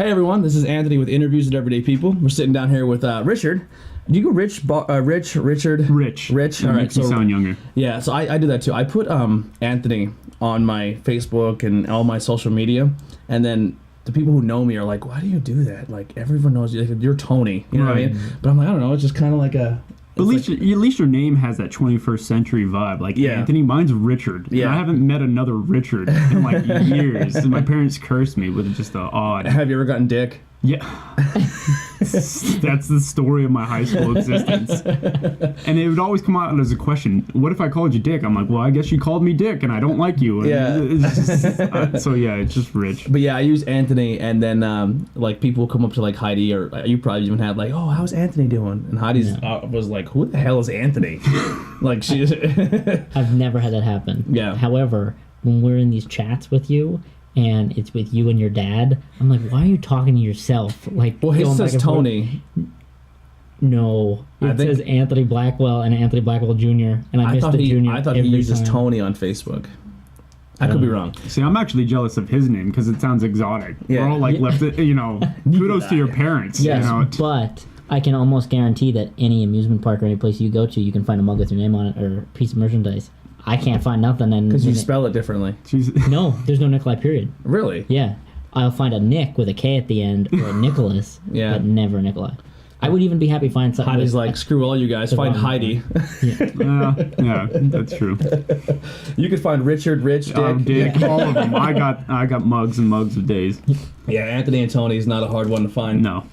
Hey everyone, this is Anthony with Interviews with Everyday People. We're sitting down here with Richard. Do you go Richard? Rich. All right, Makes you sound younger. Yeah, so I do that too. I put Anthony on my Facebook and all my social media, and then the people who know me are like, "Why do you do that?" Like everyone knows you. Like, you're Tony. You know what I mean? But I'm like, I don't know. It's just kind of like a. But at least your name has that 21st century vibe. Like, Anthony, mine's Richard. Yeah. And I haven't met another Richard in like years. And my parents cursed me with just the odd. Have you ever gotten Dick? Yeah. That's the story of my high school existence. And it would always come out as a question, what if I called you Dick? I'm like, well, I guess you called me Dick and I don't like you. And it's just Rich. But yeah, I use Anthony, and then like people will come up to like Heidi, or you probably even had like, oh, how's Anthony doing? And Heidi's was like, who the hell is Anthony? Like she's I've never had that happen. Yeah. However, when we're in these chats with you, and it's with you and your dad, I'm like, why are you talking to yourself? Like, well, his says Tony. No, it says Anthony Blackwell and Anthony Blackwell Jr. And I missed the Junior. I thought he uses Tony on Facebook. I could be wrong. See, I'm actually jealous of his name because it sounds exotic. Yeah. We're all like left it, kudos to your parents. Yes, but I can almost guarantee that any amusement park or any place you go to, you can find a mug with your name on it or a piece of merchandise. I can't find nothing. Because you spell it differently. No, there's no Nikolai period. Really? Yeah. I'll find a Nick with a K at the end or a Nicholas, but never Nikolai. I would even be happy to find something. Heidi's like, screw all you guys, find Heidi. Yeah, that's true. You could find Richard, Rich, Dick, all of them. I got mugs and mugs of days. Yeah, Anthony and Tony is not a hard one to find. No.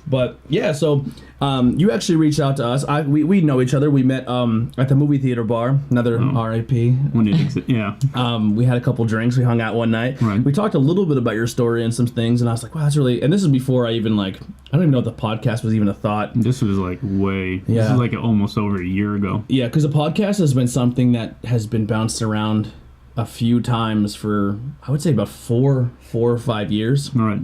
But yeah, so you actually reached out to us. We know each other. We met at the movie theater bar. Another RIP. Yeah. We had a couple drinks. We hung out one night. Right. We talked a little bit about your story and some things, and I was like, wow, that's really. And this is before I even I don't even know if the podcast was even a thought. This was This is like almost over a year ago. Yeah, because the podcast has been something that has been bounced around a few times for, I would say, about four or 5 years. All right.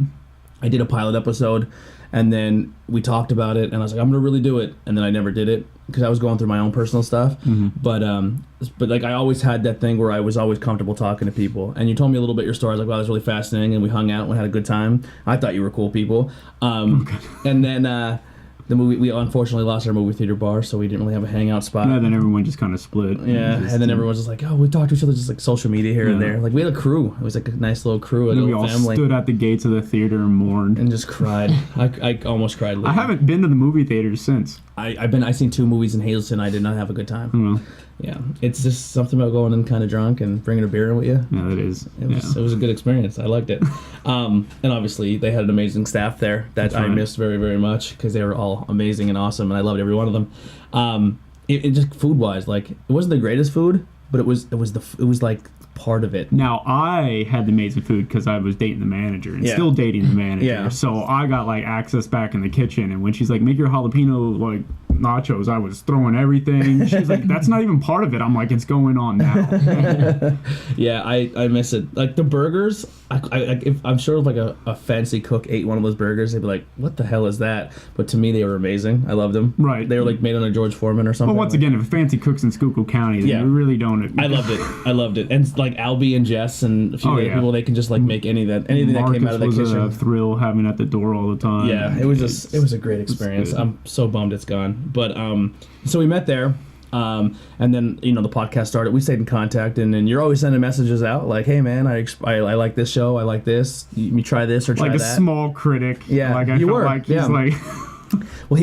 I did a pilot episode. And then we talked about it, and I was like, I'm gonna really do it. And then I never did it because I was going through my own personal stuff. Mm-hmm. But like I always had that thing where I was always comfortable talking to people. And you told me a little bit your story. I was like, wow, that's really fascinating. And we hung out and we had a good time. I thought you were cool people. And then the movie, we unfortunately lost our movie theater bar, so we didn't really have a hangout spot. Yeah, then everyone just kind of split. Yeah, and then everyone was just like, oh, we talked to each other just like social media here and there. Like we had a crew. It was like a nice little crew, and a we little all family. Stood at the gates of the theater and mourned. And just cried. I almost cried. I haven't been to the movie theaters since. I've seen 2 movies in Hazleton. I did not have a good time. Mm-hmm. Yeah, it's just something about going in kind of drunk and bringing a beer in with you. Yeah, it is. It was a good experience. I liked it. And obviously, they had an amazing staff there that I missed very, very much because they were all amazing and awesome, and I loved every one of them. It just food-wise, like it wasn't the greatest food, but it was like part of it. Now, I had the amazing food because I was dating the manager and still dating the manager. Yeah. So I got like access back in the kitchen, and when she's like, make your jalapeno like nachos, I was throwing everything. She's like, that's not even part of it. I'm like, it's going on now. Yeah, I miss it. Like the burgers, if I'm sure if like a fancy cook ate one of those burgers, they'd be like, what the hell is that? But to me, they were amazing. I loved them. Right. They were like made on a George Foreman or something. Well, once again, if a fancy cook's in Schuylkill County, then you really don't. I loved it. And like Albie and Jess and a few other people, they can just like make anything that came out of the kitchen. Was a thrill having it at the door all the time. Yeah, it was a great experience. I'm so bummed it's gone. But so we met there. And then the podcast started. We stayed in contact, and then you're always sending messages out like, "Hey man, I like this show. I like this. You try this or try that." Like a small critic. Yeah, like I you felt were. like he's like. Well,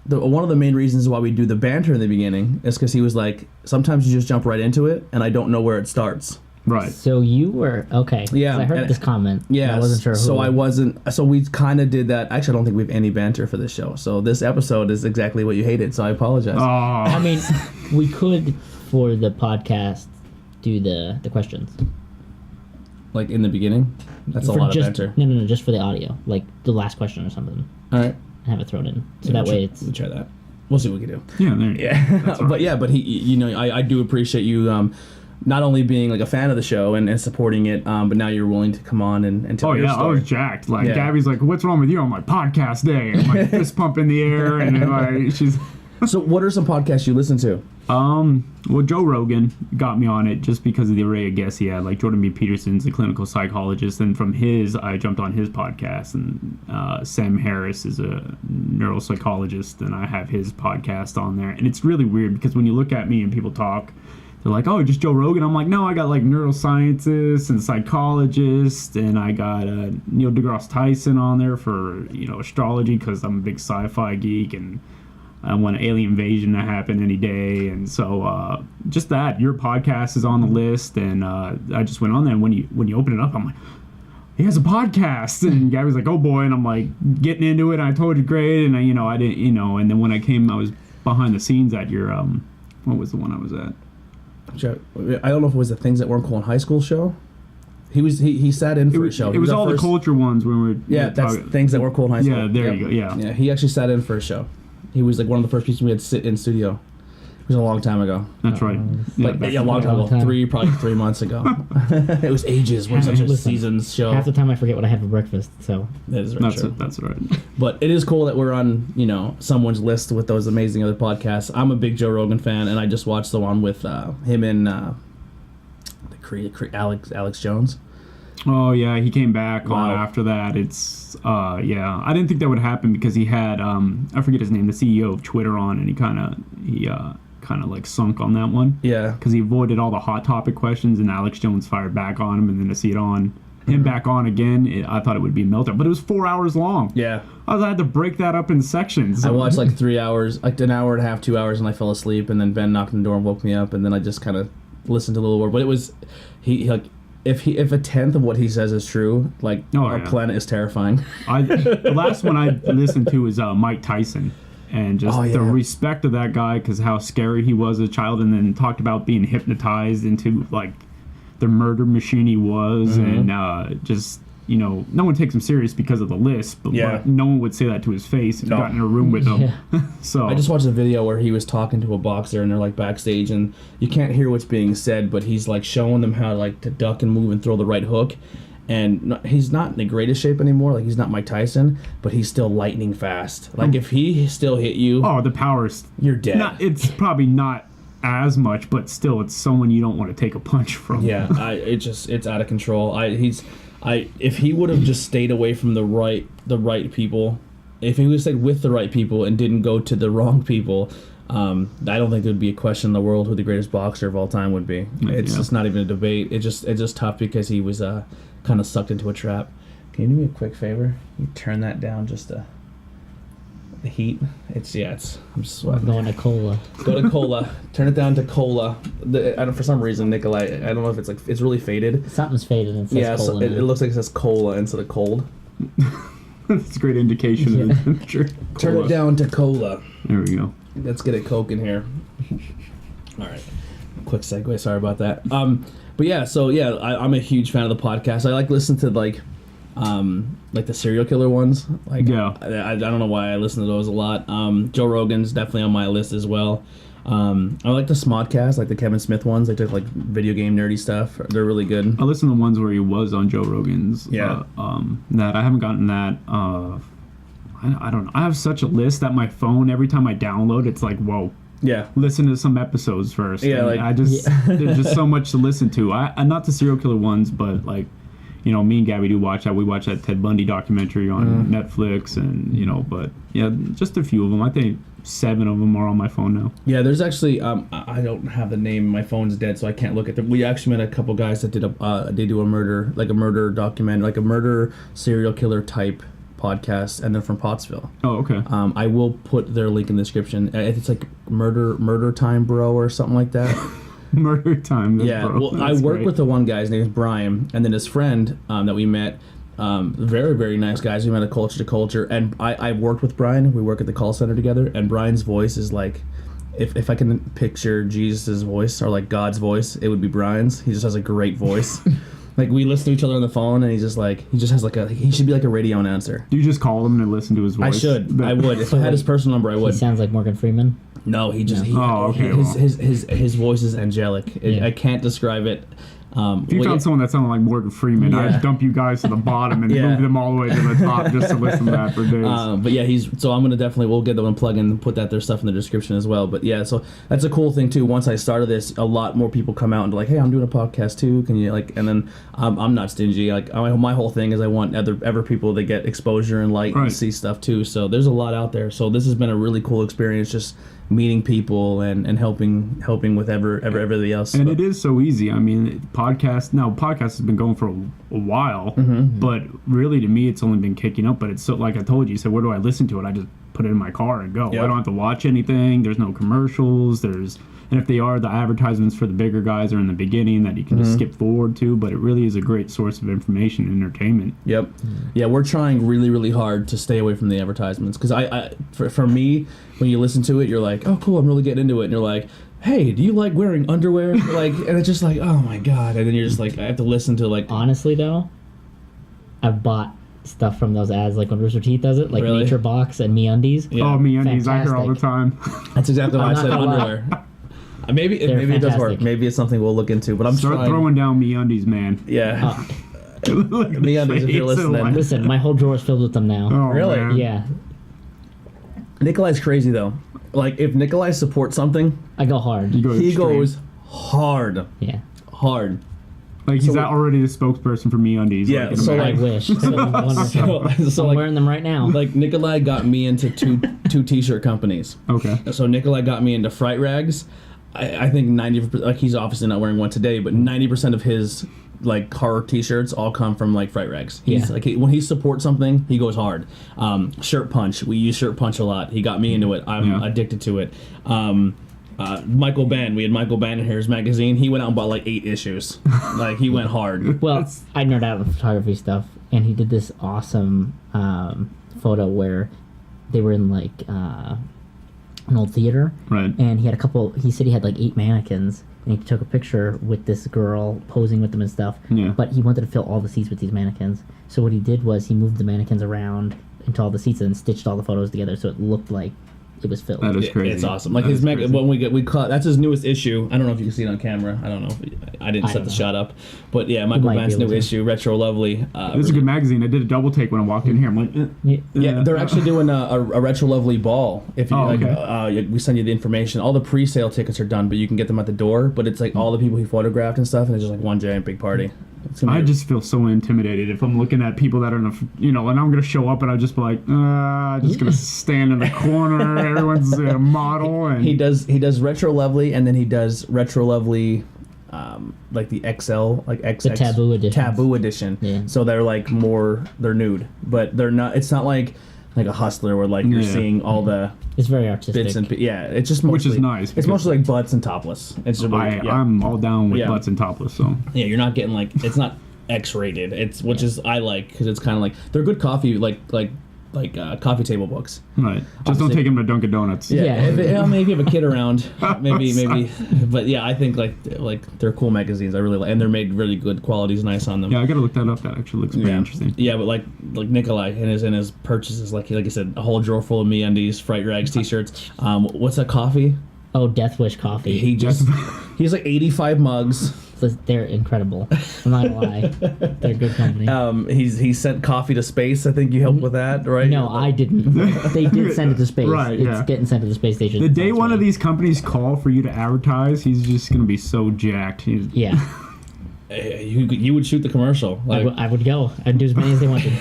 one of the main reasons why we do the banter in the beginning is because he was like, sometimes you just jump right into it, and I don't know where it starts. Right. So you were okay. Yeah. I heard this comment. Yeah. I wasn't sure who. So I wasn't. So we kind of did that. Actually, I don't think we have any banter for this show. So this episode is exactly what you hated. So I apologize. I mean, we could for the podcast do the questions. Like in the beginning. That's a lot of banter. No, just for the audio, like the last question or something. All right. And have it thrown in, so that way it's. We'll try that. We'll see what we can do. Yeah. There you go. Right. But he, I do appreciate you. Not only being like a fan of the show and supporting it, but now you're willing to come on and tell your story. I was jacked. Like Gabby's like, "What's wrong with you?" I'm like, "Podcast day." I'm like fist pump in the air, and then like she's. So what are some podcasts you listen to? Well, Joe Rogan got me on it just because of the array of guests he had. Like Jordan B. Peterson's a clinical psychologist, and from his, I jumped on his podcast. And Sam Harris is a neuropsychologist, and I have his podcast on there. And it's really weird because when you look at me and people talk, they're like, "Oh, just Joe Rogan." I'm like, "No, I got like neuroscientists and psychologists, and I got Neil deGrasse Tyson on there for astrology because I'm a big sci-fi geek and." I want an alien invasion to happen any day, and so just that your podcast is on the list, and I just went on there. And when you open it up, I'm like, he has a podcast, and Gabby's like, oh boy, and I'm like getting into it. And I told you great, and I didn't, and then when I came, I was behind the scenes at your what was the one I was at? I don't know if it was the Things That Weren't Cool in High School show. He sat in for a show. It was all the culture ones when we were that's Things That Weren't Cool in High School. Yeah, there you go. Yeah, he actually sat in for a show. He was like one of the first people we had to sit in studio. It was a long time ago. That's right. A long time ago. Probably 3 months ago. It was ages. We're such a seasons show. Half the time I forget what I had for breakfast. So that is very true. That's right. But it is cool that we're on someone's list with those amazing other podcasts. I'm a big Joe Rogan fan, and I just watched the one with him and Alex Jones. Oh yeah, he came back on after that. It's I didn't think that would happen because he had I forget his name, the CEO of Twitter on, and he kind of like sunk on that one. Yeah, because he avoided all the hot topic questions, and Alex Jones fired back on him, and then to see it on him back on again, I thought it would be a meltdown. But it was 4 hours long. Yeah, I had to break that up in sections. I watched like 3 hours, like an hour and a half, 2 hours, and I fell asleep. And then Ben knocked on the door and woke me up, and then I just kind of listened to a little more. But it was he like. If a tenth of what he says is true, our planet is terrifying. The last one I listened to was Mike Tyson, and just the respect of that guy because how scary he was as a child, and then talked about being hypnotized into like the murder machine he was, and just no one takes him serious because of the list, but no one would say that to his face if you got in a room with him. So I just watched a video where he was talking to a boxer, and they're like backstage, and you can't hear what's being said, but he's like showing them how to duck and move and throw the right hook. And he's not in the greatest shape anymore. Like, he's not Mike Tyson, but he's still lightning fast. Like, if he still hit you, the power's you're dead. It's probably not as much, but still, it's someone you don't want to take a punch from. Yeah, it's out of control. If he would have just stayed away from the right people, if he would have stayed with the right people and didn't go to the wrong people, I don't think there'd be a question in the world who the greatest boxer of all time would be. It's just not even a debate. It's just tough because he was kind of sucked into a trap. Can you do me a quick favor? You turn that down just the heat. I'm sweating. Going to cola. Go to cola. Turn it down to cola. For some reason, Nikolai, I don't know if it's really faded. Something's faded and it says cola. So it looks like it says cola instead of cold. That's a great indication of the temperature. Turn it down to cola. There we go. Let's get a Coke in here. All right. Quick segue. Sorry about that. But I'm a huge fan of the podcast. I like listening to like the serial killer ones. I don't know why I listen to those a lot. Joe Rogan's definitely on my list as well. I like the Smodcast, like the Kevin Smith ones. They took like video game nerdy stuff. They're really good. I listen to the ones where he was on Joe Rogan's. Yeah. That I haven't gotten that. I don't know. I have such a list that my phone, every time I download, it's like, whoa. Yeah. Listen to some episodes first. Yeah. There's just so much to listen to. I not the serial killer ones, but like, me and Gabby do watch that. We watch that Ted Bundy documentary on Netflix, and but just a few of them. I think 7 of them are on my phone now. Yeah, there's actually I don't have the name. My phone's dead, so I can't look at them. We actually met a couple guys that did they do a murder documentary, like a murder serial killer type podcast, and they're from Pottsville. Oh, okay. I will put their link in the description. It's like murder time, bro, or something like that. Murder time. Bro. Well, I work with the one guy. His name is Brian, and then his friend that we met. Very, very nice guys. We met at Culture to Culture, and I worked with Brian. We work at the call center together, and Brian's voice is like, if I can picture Jesus' voice or like God's voice, it would be Brian's. He just has a great voice. Like, we listen to each other on the phone, and he just has like he should be like a radio announcer. Do you just call him and listen to his voice? I should. I would. If I had his personal number, I would. He sounds like Morgan Freeman. No, he just okay. his voice is angelic. I can't describe it. If you found someone that sounded like Morgan Freeman, I'd dump you guys to the bottom and move them all the way to the top just to listen to that for days. But yeah, so I'm going to we'll get them and plug in and put their stuff in the description as well. But yeah, so that's a cool thing too. Once I started this, a lot more people come out and like, hey, I'm doing a podcast too. Can you and then I'm not stingy. Like my whole thing is I want other people to get exposure and light and see stuff too. So there's a lot out there. So this has been a really cool experience, just meeting people and helping with everything else. And it is so easy. I mean, podcast has been going for a while, but really to me it's only been kicking up. But it's so, like I told you, where do I listen to it? I just put it in my car and go. I don't have to watch anything. There's no commercials. And if they are, the advertisements for the bigger guys are in the beginning that you can just skip forward to, but it really is a great source of information and entertainment. Yep. Yeah, we're trying really, really hard to stay away from the advertisements, because for me, when you listen to it, you're like, oh, cool, I'm really getting into it, and you're like, hey, do you like wearing underwear? And it's just like, oh my God, and then you're just like, I have to listen to Honestly, though, I've bought stuff from those ads, like when Rooster Teeth does it, like Really? Nature Box and MeUndies. Yeah. Oh, MeUndies, I hear all the time. That's exactly why I said underwear. Maybe it does work. Maybe it's something we'll look into. But I'm Start throwing down MeUndies, man. Yeah. MeUndies, if you're listening. Listen, my whole drawer is filled with them now. Oh, Really? man. Yeah, Nikolai's crazy though. Like if Nikolai supports something, I go hard. he goes hard. Yeah. Hard. Like he's already the spokesperson for MeUndies. Yeah, like, so I wish. So I'm wearing them right now. Like Nikolai got me into two t-shirt companies. Okay. So Nikolai got me into Fright Rags. I think 90%, like he's obviously not wearing one today, but 90% of his like horror t-shirts all come from like Fright Rags. He's like when he supports something, he goes hard. Shirt Punch, we use Shirt Punch a lot. He got me into it. I'm addicted to it. Michael Ben, we had Michael Ben in his magazine. He went out and bought like 8 issues. Like he went hard. Well, I nerd out on photography stuff, and he did this awesome photo where they were in like an old theater, Right. and he said he had like 8 mannequins, and he took a picture with this girl posing with them and stuff. Yeah. But he wanted to fill all the seats with these mannequins, so what he did was he moved the mannequins around into all the seats and then stitched all the photos together so it looked like it was filled. That is crazy. It's awesome. Like his when we caught, that's his newest issue. I don't know if you can see it on camera. I don't know. I didn't set the shot up, but yeah, Michael Ben's new issue, Retro Lovely. It was a good magazine. I did a double take when I walked in here. I'm like, yeah, they're actually doing a Retro Lovely ball. If you we send you the information. All the pre-sale tickets are done, but you can get them at the door. But it's like all the people he photographed and stuff, and it's just like one giant big party. I just feel so intimidated if I'm looking at people that are in and I'm gonna show up and I'll just be like, just gonna stand in the corner. Everyone's a model, and he does Retro Lovely, and then he does Retro Lovely, like the XL, like XX, The Taboo edition. Taboo edition. Yeah. So they're like they're nude, but they're not. It's not like a Hustler where like you're seeing all the It's very artistic. bits and it's just mostly, which is nice. It's mostly like butts and topless. It's just I'm all down with butts and topless. So yeah, you're not getting like it's not X-rated. It's which is I like because it's kind of like they're good coffee like coffee table books. Right. Just don't take them to Dunkin' Donuts. Yeah. Maybe if you have a kid around, maybe. But yeah, I think like they're cool magazines. I really like, and they're made really good. Quality's nice on them. Yeah, I gotta look that up. That actually looks pretty interesting. Yeah, but like Nikolai in his purchases, like I said, a whole drawer full of MeUndies, Fright Rags t-shirts. What's that coffee? Oh, Death Wish coffee. He's like 85 mugs. They're incredible. I'm not gonna lie. They're a good company. He sent coffee to space. I think you helped with that, right? No, I didn't. They did send it to space. Right, It's getting sent to the space station. The day one of these companies call for you to advertise, he's just gonna be so jacked. Yeah. You would shoot the commercial. Like, I would go. I'd do as many as they wanted.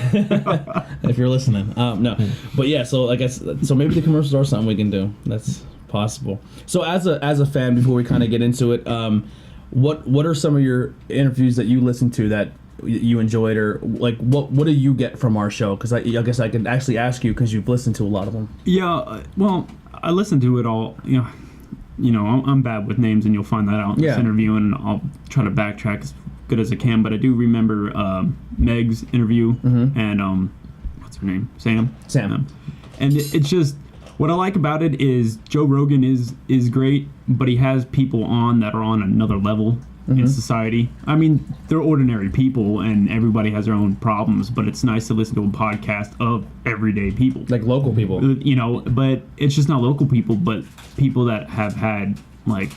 if you're listening. No. But yeah, so I guess maybe the commercials are something we can do. That's possible. So as a fan, before we kind of get into it, what are some of your interviews that you listen to that you enjoyed, or like what do you get from our show? Because I guess I could actually ask you because you've listened to a lot of them. Yeah, well, I listen to it all. I'm bad with names, and you'll find that out in this interview, and I'll try to backtrack as good as I can. But I do remember Meg's interview and what's her name, Sam. And it's just. What I like about it is Joe Rogan is great, but he has people on that are on another level in society. I mean, they're ordinary people, and everybody has their own problems, but it's nice to listen to a podcast of everyday people. Like local people. But it's just not local people, but people that have had, like,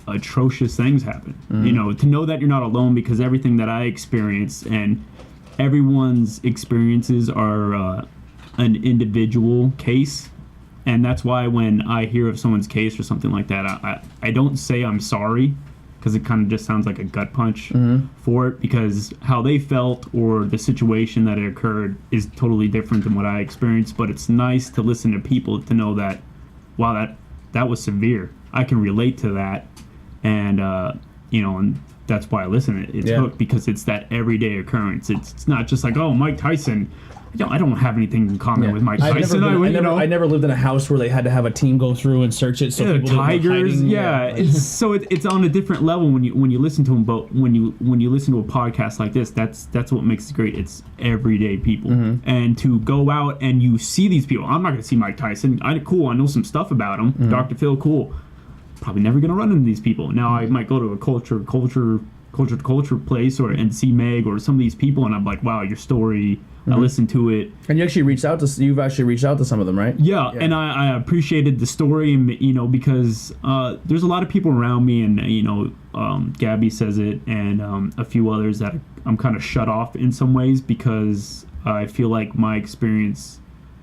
atrocious things happen. You know, to know that you're not alone, because everything that I experience and everyone's experiences are an individual case. And that's why when I hear of someone's case or something like that, I don't say I'm sorry, because it kind of just sounds like a gut punch for it, because how they felt or the situation that it occurred is totally different than what I experienced. But it's nice to listen to people to know that, wow, that was severe. I can relate to that. And, you know, and that's why I listen. It's hooked, because it's that everyday occurrence. It's not just like, oh, Mike Tyson. I don't have anything in common with Mike Tyson. I never lived in a house where they had to have a team go through and search it. So people tigers, it's on a different level when you listen to them. But when you listen to a podcast like this, that's what makes it great. It's everyday people, and to go out and you see these people. I'm not going to see Mike Tyson. I know some stuff about him. Dr. Phil, cool. Probably never going to run into these people. Now I might go to a culture place and see Meg or some of these people, and I'm like, wow, your story. I listened to it, and you've actually reached out to some of them, right? Yeah. And I appreciated the story, and you know, because there's a lot of people around me, and you know, Gabby says it, and a few others that I'm kind of shut off in some ways, because I feel like my experience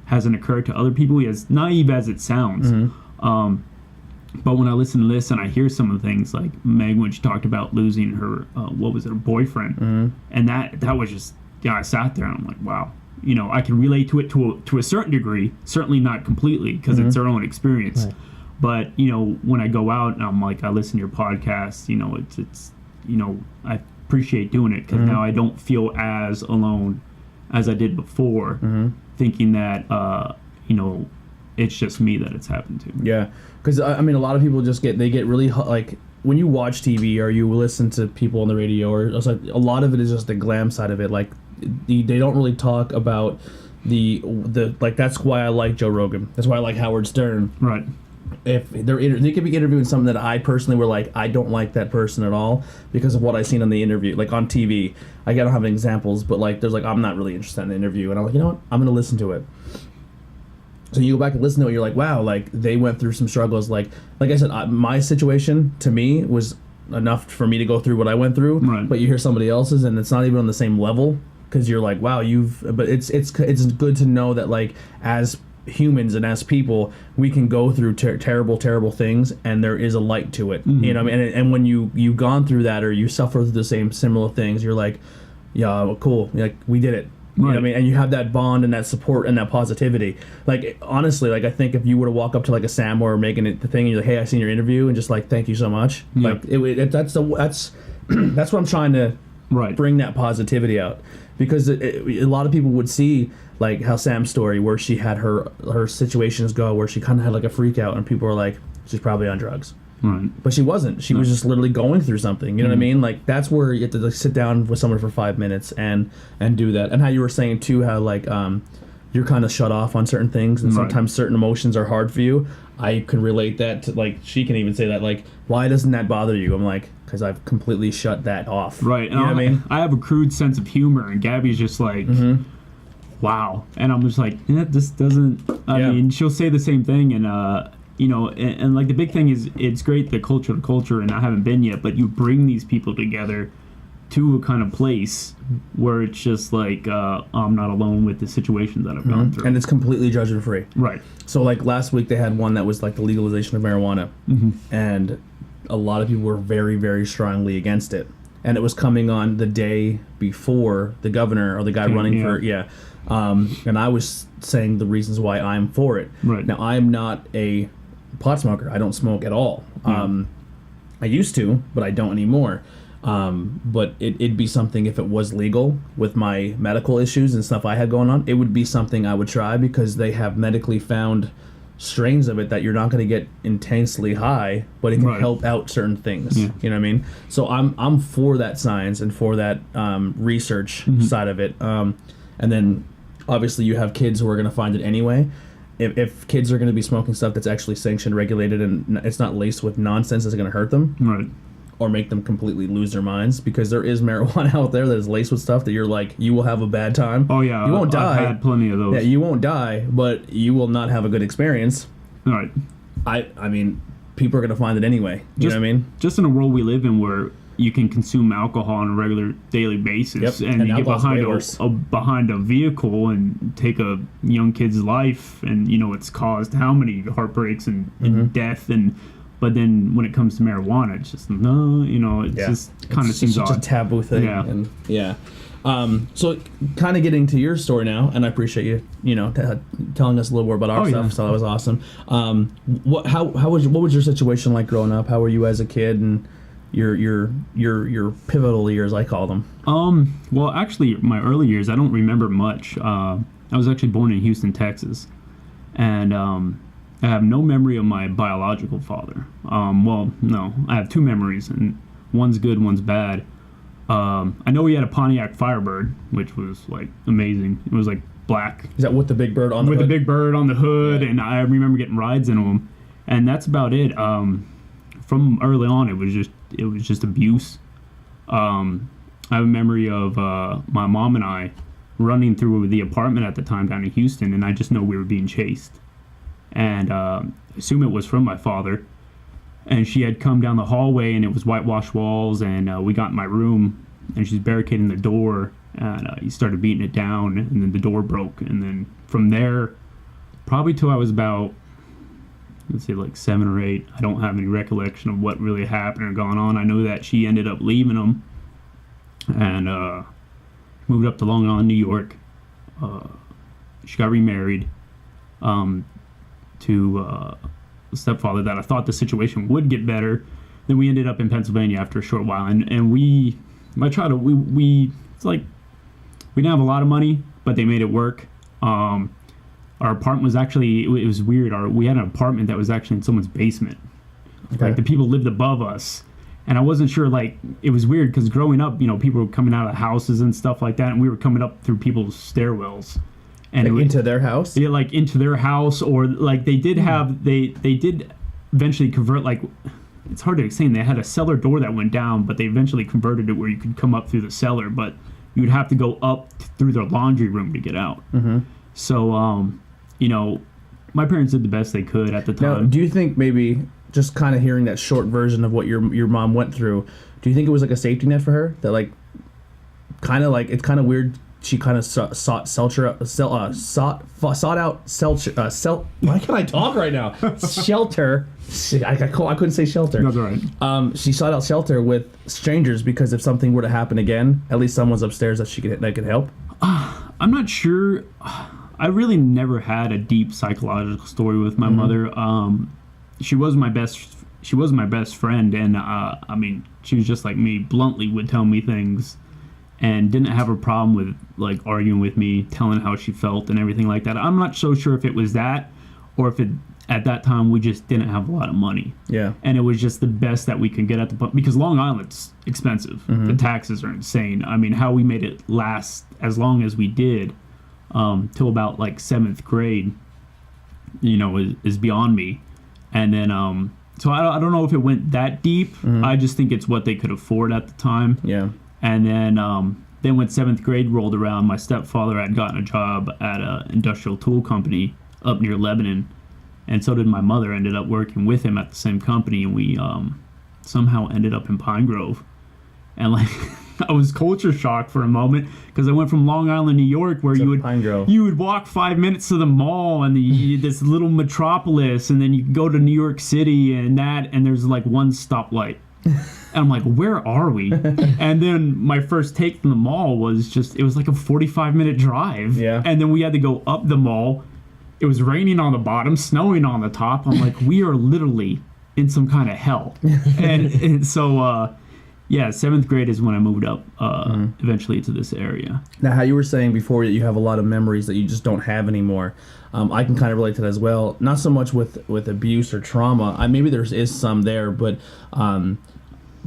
hasn't occurred to other people, as naive as it sounds. But when I listen to this and I hear some of the things, like Meg, when she talked about losing her her boyfriend, and that was just. Yeah, I sat there and I'm like, wow, you know, I can relate to it to a certain degree, certainly not completely, because it's their own experience. Right. But, you know, when I go out and I'm like, I listen to your podcast, you know, it's you know, I appreciate doing it, because now I don't feel as alone as I did before, thinking that, you know, it's just me that it's happened to. Yeah, because, I mean, a lot of people they get really, like, when you watch TV or you listen to people on the radio, or it's like a lot of it is just the glam side of it. Like they don't really talk about the like. That's why I like Joe Rogan. That's why I like Howard Stern. Right. If they could be interviewing something that I personally were like, I don't like that person at all because of what I seen on the interview, like on TV. I don't have any examples, but like there's like I'm not really interested in the interview, and I'm like, you know what, I'm gonna listen to it. So you go back and listen to it, you're like, wow, like they went through some struggles. Like I said, my situation to me was enough for me to go through what I went through. Right. But you hear somebody else's, and it's not even on the same level, because you're like, wow, But it's good to know that like as humans and as people, we can go through terrible things, and there is a light to it. You know what I mean? And when you've gone through that, or you suffer through the same similar things, you're like, yeah, well, cool, like we did it. You know what I mean? And you have that bond and that support and that positivity. Like, honestly, like, I think if you were to walk up to, like, a Sam or Megan the thing, and you're like, hey, I seen your interview, and just, like, thank you so much. Yeah. Like, that's what I'm trying to bring that positivity out. Because a lot of people would see, like, how Sam's story, where she had her situations go, where she kind of had, like, a freak out, and people were like, she's probably on drugs. Right. But she wasn't. She was just literally going through something. You know what I mean? Like, that's where you have to like, sit down with someone for 5 minutes and do that. And how you were saying, too, how, like, you're kind of shut off on certain things, and sometimes certain emotions are hard for you. I can relate that to, like, she can even say that, like, why doesn't that bother you? I'm like, because I've completely shut that off. Right. You know what I mean? I have a crude sense of humor, and Gabby's just like, wow. And I'm just like, this doesn't... I mean, she'll say the same thing, and... you know, and like the big thing is, it's great the culture to culture, and I haven't been yet, but you bring these people together to a kind of place where it's just like I'm not alone with the situations that I've gone through, and it's completely judgment free. Right. So like last week they had one that was like the legalization of marijuana, and a lot of people were very, very strongly against it, and it was coming on the day before the governor or the guy running for and I was saying the reasons why I'm for it. Right. Now I'm not a pot smoker. I don't smoke at all. I used to, but I don't anymore. But it'd be something, if it was legal with my medical issues and stuff I had going on, it would be something I would try, because they have medically found strains of it that you're not going to get intensely high, but it can help out certain things. You know what I mean? So I'm for that science and for that research side of it. And then obviously you have kids who are going to find it anyway. If kids are going to be smoking stuff that's actually sanctioned, regulated, and it's not laced with nonsense that's going to hurt them, right, or make them completely lose their minds, because there is marijuana out there that is laced with stuff that you're like, you will have a bad time. Oh yeah, you won't die. I've had plenty of those. Yeah, you won't die, but you will not have a good experience. Right. I mean, people are going to find it anyway. You know what I mean? Just in a world we live in where you can consume alcohol on a regular daily basis, and you get behind a vehicle and take a young kid's life, and it's caused how many heartbreaks and death, but then when it comes to marijuana, it's just just kind of seems such odd. a taboo thing. So kind of getting to your story now, and I appreciate you telling us a little more about our stuff. So that was awesome. What was your situation like growing up? How were you as a kid, and your pivotal years, I call them? Well, actually, my early years, I don't remember much. I was actually born in Houston, Texas, and I have no memory of my biological father. Well, no, I have two memories, and one's good, one's bad. I know he had a Pontiac Firebird, which was like amazing. It was like black. Is that with the big bird on the hood? With the big bird on the hood, and I remember getting rides in them, and that's about it. From early on, it was just abuse. I have a memory of my mom and I running through the apartment at the time down in Houston, and I just know we were being chased. And I assume it was from my father. And she had come down the hallway, and it was whitewashed walls, and we got in my room, and she's barricading the door, and he started beating it down, and then the door broke. And then from there, probably till I was about, let's say like 7 or 8, I don't have any recollection of what really happened or gone on. I know that she ended up leaving him and moved up to Long Island, New York. She got remarried to a stepfather that I thought the situation would get better. Then we ended up in Pennsylvania after a short while, and my child, it's like we didn't have a lot of money, but they made it work. Our apartment was actually, it was weird. We had an apartment that was actually in someone's basement. Okay. Like the people lived above us. And I wasn't sure, like, it was weird because growing up, people were coming out of houses and stuff like that, and we were coming up through people's stairwells. And like into their house? Yeah, like into their house, or like they did have, they did eventually convert, like, it's hard to explain. They had a cellar door that went down, but they eventually converted it where you could come up through the cellar, but you would have to go up through their laundry room to get out. Mm-hmm. So, my parents did the best they could at the time. Now, do you think maybe, just kind of hearing that short version of what your mom went through, do you think it was like a safety net for her? That like, kind of like, it's kind of weird. She kind of sought out why can't I talk right now? Shelter. I couldn't say shelter. That's all right. She sought out shelter with strangers because if something were to happen again, at least someone's upstairs that could help. I'm not sure. I really never had a deep psychological story with my mother. She was my best friend, and I mean, she was just like me. Bluntly, would tell me things. And didn't have a problem with like arguing with me, telling how she felt and everything like that. I'm not so sure if it was that, or if at that time we just didn't have a lot of money. Yeah. And it was just the best that we could get at the point, because Long Island's expensive. Mm-hmm. The taxes are insane. I mean, how we made it last as long as we did, till about like 7th grade, is beyond me. And then so I don't know if it went that deep. Mm-hmm. I just think it's what they could afford at the time. Yeah. And then when 7th grade rolled around, my stepfather had gotten a job at an industrial tool company up near Lebanon, and so did my mother. Ended up working with him at the same company, and we somehow ended up in Pine Grove. And like, I was culture shocked for a moment because I went from Long Island, New York, where you would walk 5 minutes to the mall and this little metropolis, and then you go to New York City and there's like one stoplight. And I'm like, where are we? And then my first take from the mall was it was like a 45-minute drive. Yeah. And then we had to go up the mall. It was raining on the bottom, snowing on the top. I'm like, we are literally in some kind of hell. and so, 7th grade is when I moved up eventually to this area. Now, how you were saying before that you have a lot of memories that you just don't have anymore. I can kind of relate to that as well. Not so much with abuse or trauma. Maybe there is some there, but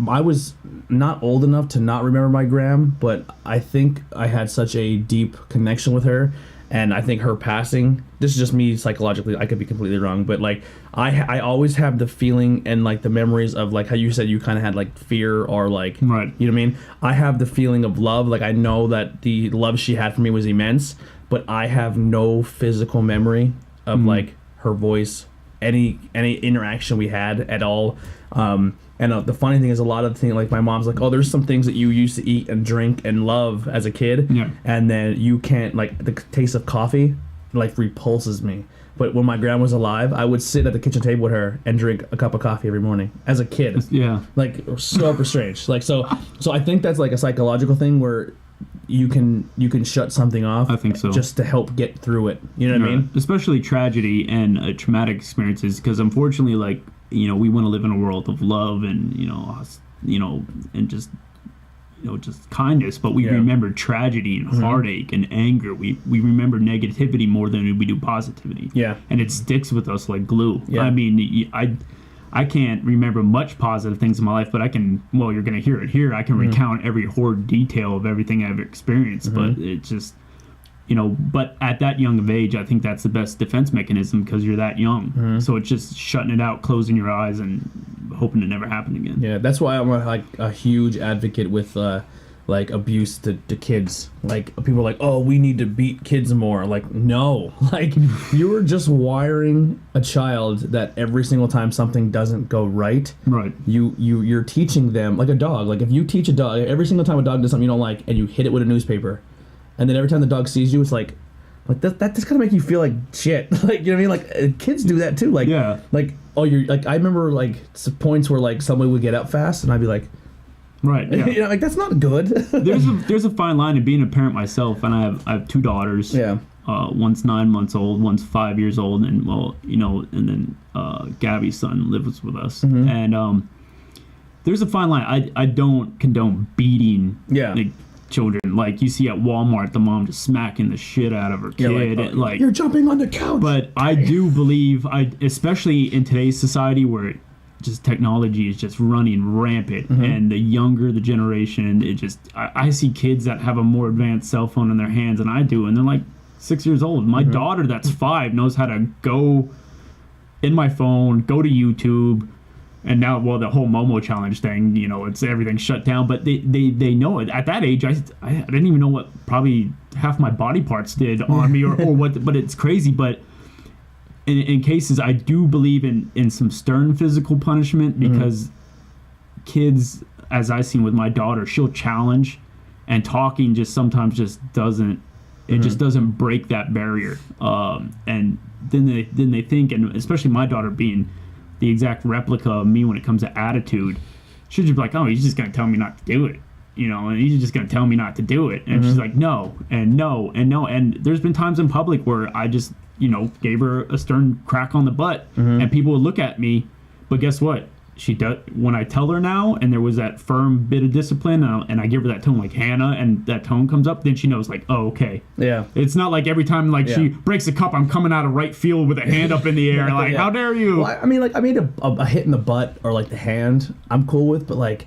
I was not old enough to not remember my gram, but I think I had such a deep connection with her, and I think her passing, this is just me psychologically, I could be completely wrong, but like I always have the feeling and like the memories of like how you said you kind of had like fear or like, right. You know what I mean? I have the feeling of love. Like I know that the love she had for me was immense, but I have no physical memory of like her voice, any interaction we had at all. And the funny thing is, a lot of the things, like my mom's like, oh, there's some things that you used to eat and drink and love as a kid, and then you can't, like, the taste of coffee, like, repulses me. But when my grandma was alive, I would sit at the kitchen table with her and drink a cup of coffee every morning as a kid. Yeah. Like, super strange. Like, so I think that's like a psychological thing where you can shut something off. I think so. Just to help get through it. You know what I mean? Especially tragedy and traumatic experiences, because unfortunately, like, you know, we want to live in a world of love and, and just kindness, but we remember tragedy and heartache and anger. We remember negativity more than we do positivity. Yeah. And it sticks with us like glue. Yeah. I mean, I can't remember much positive things in my life, but I can, well, you're going to hear it here. I can recount every horrid detail of everything I've experienced, but it's just, but at that young of age, I think that's the best defense mechanism because you're that young. So it's just shutting it out, closing your eyes, and hoping it never happened again. Yeah, that's why I'm a huge advocate with like abuse to kids. Like, people are like, oh, we need to beat kids more. Like, no. Like, you are just wiring a child that every single time something doesn't go right, you're teaching them, like a dog. Like, if you teach a dog, every single time a dog does something you don't like, and you hit it with a newspaper, and then every time the dog sees you, it's like that just kind of make you feel like shit. Like, you know what I mean? Like, kids do that too. Like, like, oh, you're like, I remember like points where like somebody would get up fast, and I'd be like, like, that's not good. there's a fine line in being a parent myself, and I have two daughters. Yeah. One's 9 months old, one's 5 years old, and and then Gabby's son lives with us, and there's a fine line. I don't condone beating. Like, children, like you see at Walmart, the mom just smacking the shit out of her kid. Like you're jumping on the couch. But I do believe, especially in today's society where just technology is just running rampant, and the younger the generation, I see kids that have a more advanced cell phone in their hands than I do, and they're like 6 years old. My daughter that's 5 knows how to go in my phone, go to YouTube. And now, well, the whole Momo challenge thing, it's everything shut down. But they know it. At that age, I didn't even know what probably half my body parts did on me or what. But it's crazy. But in cases, I do believe in some stern physical punishment because kids, as I've seen with my daughter, she'll challenge, and talking just sometimes just doesn't. It just doesn't break that barrier. And then they think, and especially my daughter being the exact replica of me when it comes to attitude, she'll just be like, oh, he's just going to tell me not to do it, and he's just going to tell me not to do it. And she's like, no, and no, and no. And there's been times in public where I just, gave her a stern crack on the butt, and people would look at me, but guess what? She does, when I tell her now, and there was that firm bit of discipline, and I give her that tone like Hannah, and that tone comes up, then she knows, like, oh, okay. Yeah. It's not like every time, like, she breaks a cup, I'm coming out of right field with a hand up in the air, like, how dare you? Well, I mean, like, I made a hit in the butt or, like, the hand, I'm cool with, but, like,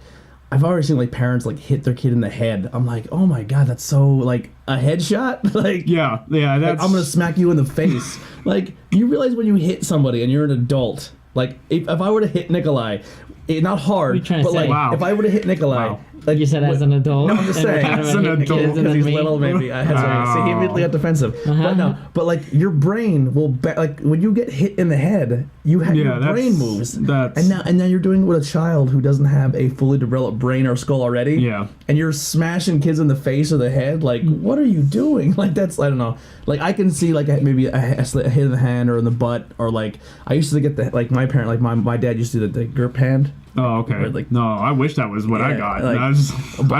I've already seen, like, parents, like, hit their kid in the head. I'm like, oh, my God, that's so, like, a headshot? Like, yeah, that's... Like, I'm going to smack you in the face. Like, you realize when you hit somebody and you're an adult... Like, if I were to hit Nikolai, not hard, but like, if I were to hit Nikolai, like you said, as an adult. No, I'm just saying, as an adult, because he's little, maybe. So he immediately got defensive. But like, your brain will, like, when you get hit in the head, your brain moves, and now you're doing it with a child who doesn't have a fully developed brain or skull already. Yeah, and you're smashing kids in the face or the head. Like, what are you doing? Like, that's, I don't know. Like, I can see like maybe a hit in the hand or in the butt, or like I used to get my parent, like my dad used to do the grip hand. Oh, okay. Like, no, I wish that was what I got. Like, I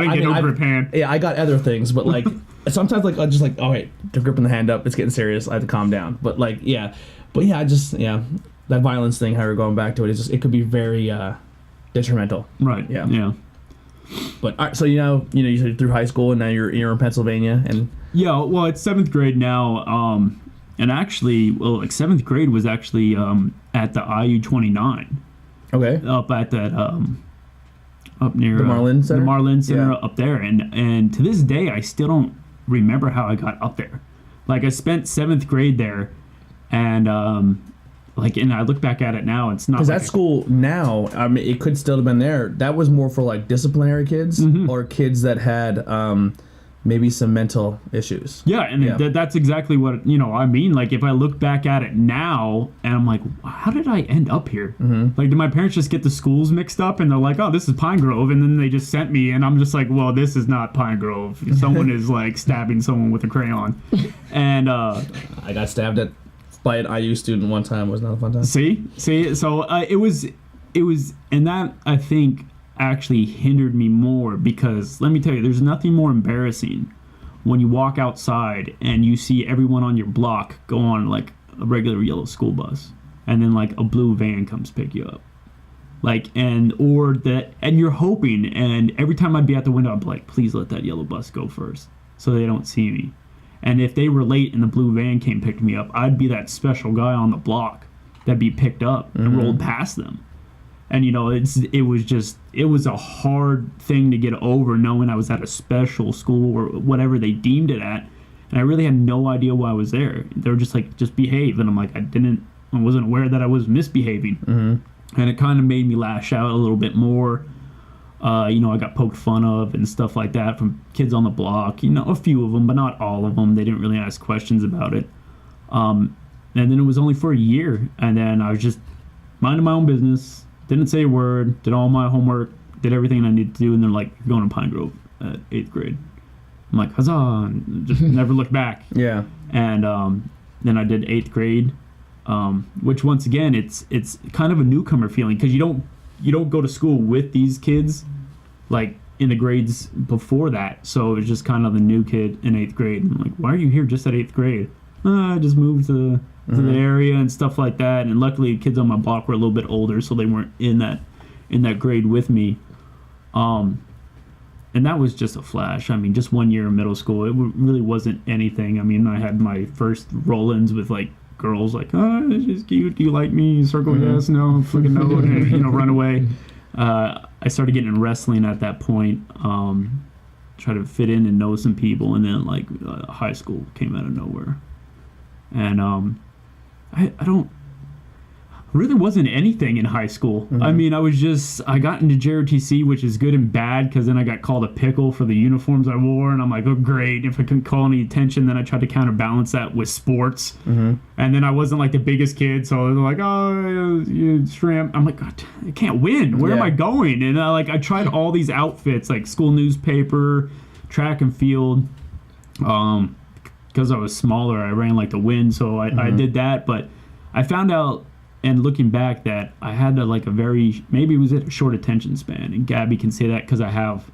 didn't get no grip hand. Yeah, I got other things, but like sometimes like I just like, all right, they're gripping the hand up, it's getting serious, I have to calm down. But like, that violence thing, how we're going back to it, is just, it could be very detrimental. Right. Yeah. But all right, so you said through high school, and now you're in Pennsylvania, and well, it's 7th grade now, and actually, well, like 7th grade was actually at the IU29. Okay. Up at that, up near the Marlin Center. The Marlin Center up there, and to this day, I still don't remember how I got up there. Like, I spent 7th grade there, and and I look back at it now, it's not because that school now. I mean, it could still have been there. That was more for like disciplinary kids or kids that had maybe some mental issues. Yeah, and that's exactly what, I mean. Like, if I look back at it now, and I'm like, how did I end up here? Like, did my parents just get the schools mixed up, and they're like, oh, this is Pine Grove, and then they just sent me, and I'm just like, well, this is not Pine Grove. Someone is, like, stabbing someone with a crayon. And, I got stabbed by an IU student one time. It was not a fun time. See? So, it was, and that, I think, actually hindered me more, because let me tell you, there's nothing more embarrassing when you walk outside and you see everyone on your block go on like a regular yellow school bus, and then like a blue van comes pick you up, and you're hoping, and every time I'd be at the window I'd be like, please let that yellow bus go first so they don't see me. And if they were late and the blue van came pick me up, I'd be that special guy on the block that'd be picked up and rolled past them. And it was a hard thing to get over, knowing I was at a special school or whatever they deemed it at, and I really had no idea why I was there. They were just like, just behave, and I'm like, I wasn't aware that I was misbehaving, and it kind of made me lash out a little bit more. I got poked fun of and stuff like that from kids on the block. A few of them, but not all of them. They didn't really ask questions about it. And then it was only for a year, and then I was just minding my own business. Didn't say a word, did all my homework, did everything I needed to do, and they're like, you're going to Pine Grove at 8th grade. I'm like, huzzah, and just never looked back. Yeah. And then I did 8th grade, which once again, it's kind of a newcomer feeling, because you don't go to school with these kids, like, in the grades before that. So it's just kind of the new kid in 8th grade. And I'm like, why are you here just at 8th grade? I just moved to the area and stuff like that, and luckily kids on my block were a little bit older, so they weren't in that grade with me, and that was just a flash. I mean, just 1 year in middle school, it really wasn't anything. I mean, I had my first roll-ins with like girls, like, oh, she's cute, do you like me, circle yes, no, flicking no, and run away. I started getting in wrestling at that point, try to fit in and know some people, and then like high school came out of nowhere. And I really wasn't anything in high school. I mean, I got into JROTC, which is good and bad, because then I got called a pickle for the uniforms I wore, and I'm like, oh great, if I couldn't call any attention. Then I tried to counterbalance that with sports, and then I wasn't like the biggest kid, so they're like, oh, you shrimp. I'm like, God, I can't win, where am I going? And I tried all these outfits, like school newspaper, track and field, because I was smaller, I ran like the wind, so I did that. But I found out, and looking back, that I had maybe it was a short attention span, and Gabby can say that because I have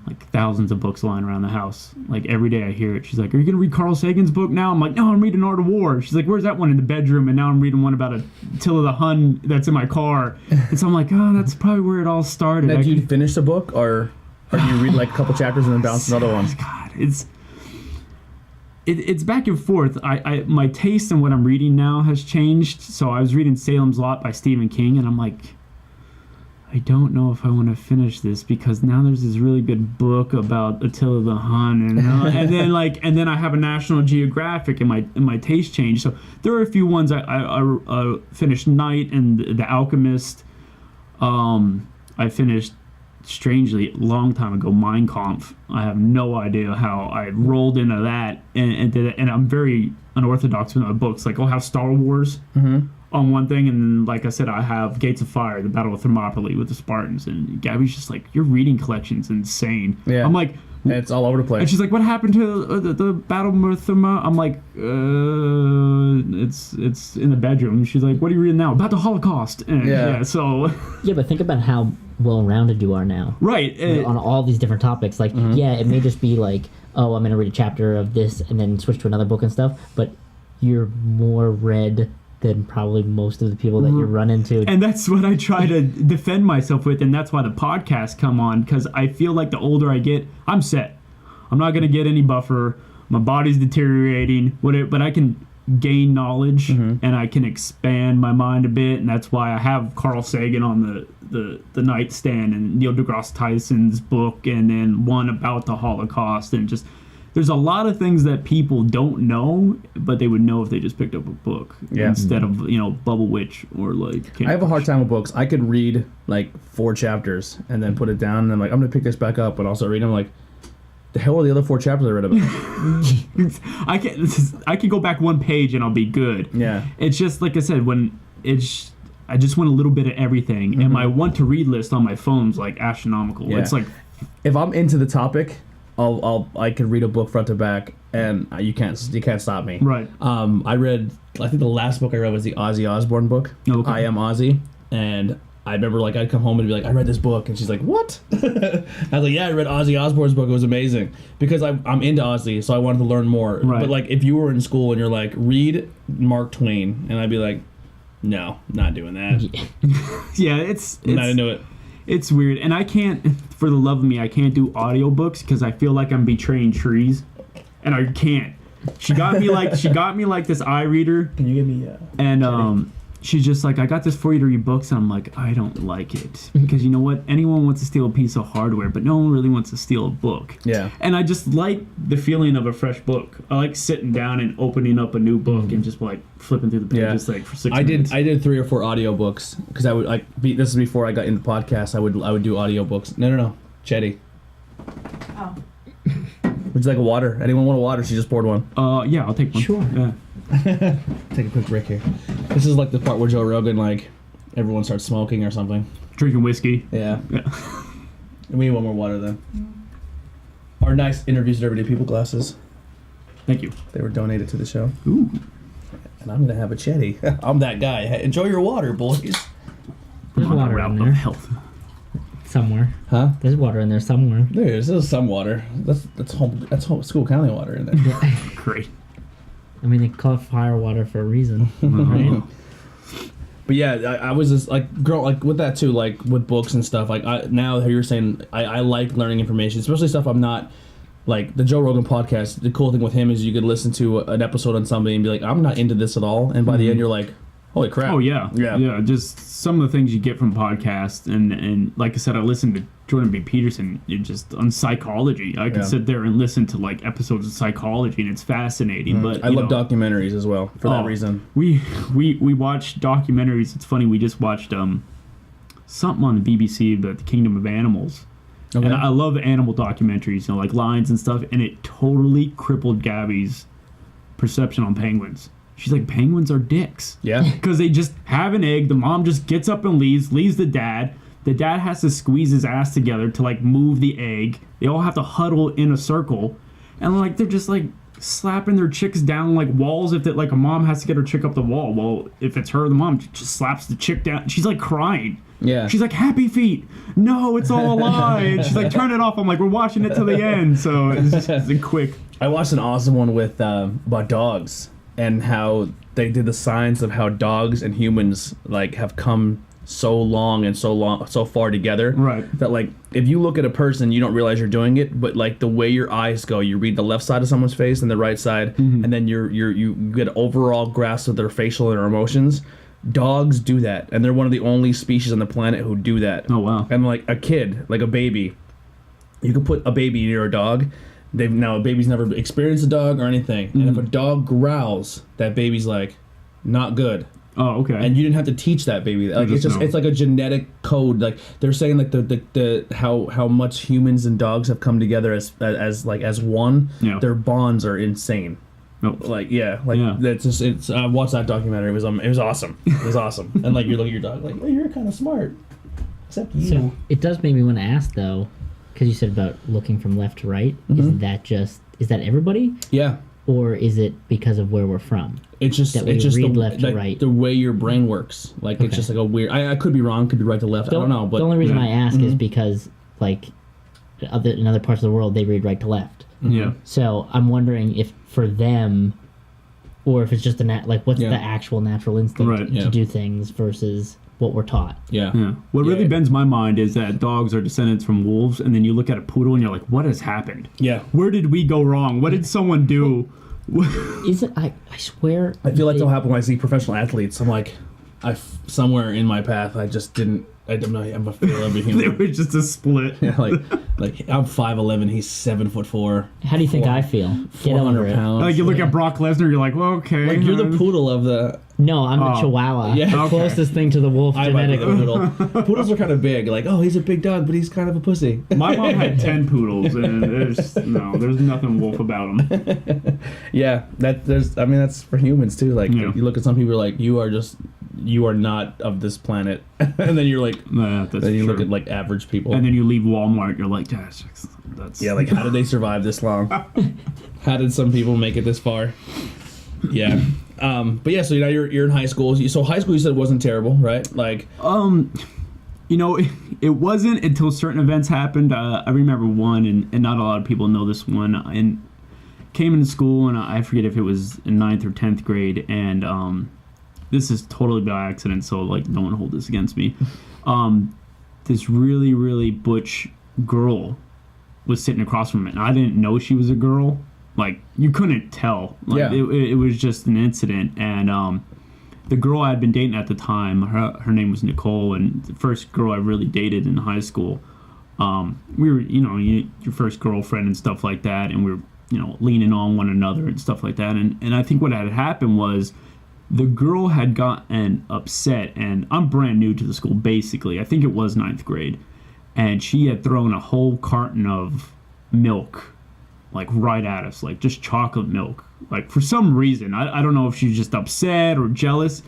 like thousands of books lying around the house. Like every day I hear it. She's like, are you gonna read Carl Sagan's book now? I'm like, no, I'm reading Art of War. She's like, where's that one? In the bedroom. And now I'm reading one about Attila the Hun that's in my car. And so I'm like, oh, that's probably where it all started. Now, do you finish the book, or do you read like a couple chapters and then bounce another one? God, it's back and forth. My taste in what I'm reading now has changed. So I was reading Salem's Lot by Stephen King, and I'm like, I don't know if I want to finish this, because now there's this really good book about Attila the Hun, and then I have a National Geographic, and my taste changed. So there are a few ones I finished. Night and The Alchemist. I finished, strangely, a long time ago, Mein Kampf. I have no idea how I rolled into that and did it. And I'm very unorthodox with my books. Like, I'll have Star Wars on one thing, and then, like I said, I have Gates of Fire, the Battle of Thermopylae with the Spartans. And Gabby's just like, your reading collection's insane. Yeah. I'm like, and it's all over the place. And she's like, what happened to the Battle of Thermopylae? I'm like, it's in the bedroom. She's like, what are you reading now? About the Holocaust. And so. Yeah, but think about how well-rounded you are now. Right. On all these different topics. Like, yeah, it may just be like, oh, I'm going to read a chapter of this and then switch to another book and stuff, but you're more read than probably most of the people that you run into. And that's what I try to defend myself with, and that's why the podcasts come on, because I feel like the older I get, I'm set. I'm not going to get any buffer. My body's deteriorating, but I can gain knowledge, and I can expand my mind a bit, and that's why I have Carl Sagan on the nightstand, and Neil deGrasse Tyson's book, and then one about the Holocaust, and just there's a lot of things that people don't know, but they would know if they just picked up a book instead of Bubble Witch or like. I have a hard time with books. I could read like 4 chapters and then put it down, and I'm like, I'm gonna pick this back up, but also read them. Like, The hell are the other 4 chapters I read about? I can go back 1 page and I'll be good. Yeah. It's just like I said, I just want a little bit of everything, and my want to read list on my phone's like astronomical. Yeah. It's like, if I'm into the topic, I can read a book front to back, and you can't stop me. right. I think the last book I read was the Ozzy Osbourne book. Oh, okay. I Am Ozzy, and I remember like I'd come home and be like, I read this book, and she's like, what? I was like, yeah, I read Ozzy Osbourne's book. It was amazing because I'm into Ozzy, so I wanted to learn more. Right. But like if you were in school and you're like, read Mark Twain, and I'd be like, no, not doing that. Yeah, it's not into it. It's weird, and I can't, for the love of me, I can't do audiobooks because I feel like I'm betraying trees, and I can't. She got me like this iReader. Can you give me? And she's just like, I got this for you to read books, and I'm like, I don't like it because you know what? Anyone wants to steal a piece of hardware, but no one really wants to steal a book. Yeah. And I just like the feeling of a fresh book. I like sitting down and opening up a new book and just like flipping through the pages like for 6 minutes. I did 3 or 4 audiobooks because I would like this is before I got into podcasts. I would do audiobooks. No. Chetty. Oh. Would you like a water? Anyone want a water? She just poured one. Yeah, I'll take one. Sure. Yeah. Take a quick break here. This is like the part where Joe Rogan, like, everyone starts smoking or something. Drinking whiskey. Yeah. We need one more water then. Our nice Interviews with Everyday People glasses. Thank you. They were donated to the show. Ooh. And I'm gonna have a Chetty. I'm that guy. Enjoy your water, boys. There's On a water route in of there health. somewhere. Huh? There's water in there somewhere. There's some water. That's home school county water in there. Great. I mean, they call it fire water for a reason, right? But yeah, I was just like with that too, like with books and stuff. Like now that you're saying, I like learning information, especially stuff I'm not like the Joe Rogan podcast. The cool thing with him is you could listen to an episode on somebody and be like, I'm not into this at all, and by the end you're like, holy crap. Oh yeah. Just some of the things you get from podcasts, and like I said, I listened to Jordan B. Peterson. Just on psychology, I could sit there and listen to like episodes of psychology, and it's fascinating. But I love documentaries as well for that reason. We watch documentaries. It's funny. We just watched something on the BBC about the Kingdom of Animals. Okay. And I love animal documentaries, like lions and stuff. And it totally crippled Gabby's perception on penguins. She's like, penguins are dicks. Yeah. Because they just have an egg. The mom just gets up and leaves the dad. The dad has to squeeze his ass together to like move the egg. They all have to huddle in a circle. And like they're just like slapping their chicks down like walls if like a mom has to get her chick up the wall. Well, if it's her, the mom just slaps the chick down. She's like crying. Yeah. She's like, happy feet. No, it's all a lie. And she's like, turn it off. I'm like, we're watching it to the end. So it's just quick. I watched an awesome one with about dogs and how they did the science of how dogs and humans like have come so far together, right? That like if you look at a person you don't realize you're doing it, but like the way your eyes go, you read the left side of someone's face and the right side, and then you get overall grasp of their facial and their emotions. Dogs do that, and they're one of the only species on the planet who do that. Oh wow. And like a kid, like a baby, you can put a baby near a dog. A baby's never experienced a dog or anything, and if a dog growls, that baby's like not good. Oh, okay. And you didn't have to teach that baby. Like it's like a genetic code. Like they're saying, like the how much humans and dogs have come together as one. Yeah. Their bonds are insane. Nope. That's just it's. I watched that documentary. It was awesome. It was awesome. And like you look at your dog, like, oh, you're kind of smart. Except you. So it does make me want to ask though, because you said about looking from left to right. Mm-hmm. Is that everybody? Yeah. Or is it because of where we're from? It's just left to right. The way your brain works. Like it's just like a weird. I could be wrong. Could be right to left. I don't know. But the only reason I ask is because like in other parts of the world they read right to left. Yeah. So I'm wondering if for them, or if it's just what's the actual natural instinct to do things versus what we're taught. Yeah. What really bends my mind is that dogs are descendants from wolves, and then you look at a poodle and you're like, what has happened? Yeah. Where did we go wrong? What did someone do? Is it? I swear. I feel like that'll happen when I see professional athletes. I'm like, somewhere in my path, I just didn't I'm a failure of a They human. were just a split. Yeah, like I'm 5'11", he's 7'4". How do you think I feel? Get 400 over it. pounds. Like you look at Brock Lesnar, you're like, well, okay. Like you're the poodle of the. No, I'm the Oh. Chihuahua. Yeah. The Okay. closest thing to the wolf I might be the genetically. poodle. Poodles are kind of big. Like, oh, he's a big dog, but he's kind of a pussy. My mom had 10 poodles, and there's nothing wolf about them. Yeah, that's for humans too. Like Yeah. you look at some people, like you are not of this planet, and then you're like, That's then you true. look at like average people. And then you leave Walmart, you're like, that's Yeah, like how did they survive this long? How did some people make it this far? Yeah. But yeah, so now you're in high school. So high school you said wasn't terrible, right? Like it wasn't until certain events happened. I remember one, and not a lot of people know this one. And came into school, and I forget if it was in 9th or 10th grade, and this is totally by accident, so like no one hold this against me. This really, really butch girl was sitting across from me, and I didn't know she was a girl. Like you couldn't tell. Like, Yeah. it was just an incident, and the girl I had been dating at the time, her name was Nicole, and the first girl I really dated in high school. We were, your first girlfriend and stuff like that, and we were, leaning on one another and stuff like that. And I think what had happened was the girl had gotten upset, and I'm brand new to the school, basically. I think it was 9th grade. And she had thrown a whole carton of milk, like, right at us, like, just chocolate milk. Like, for some reason, I don't know if she was just upset or jealous.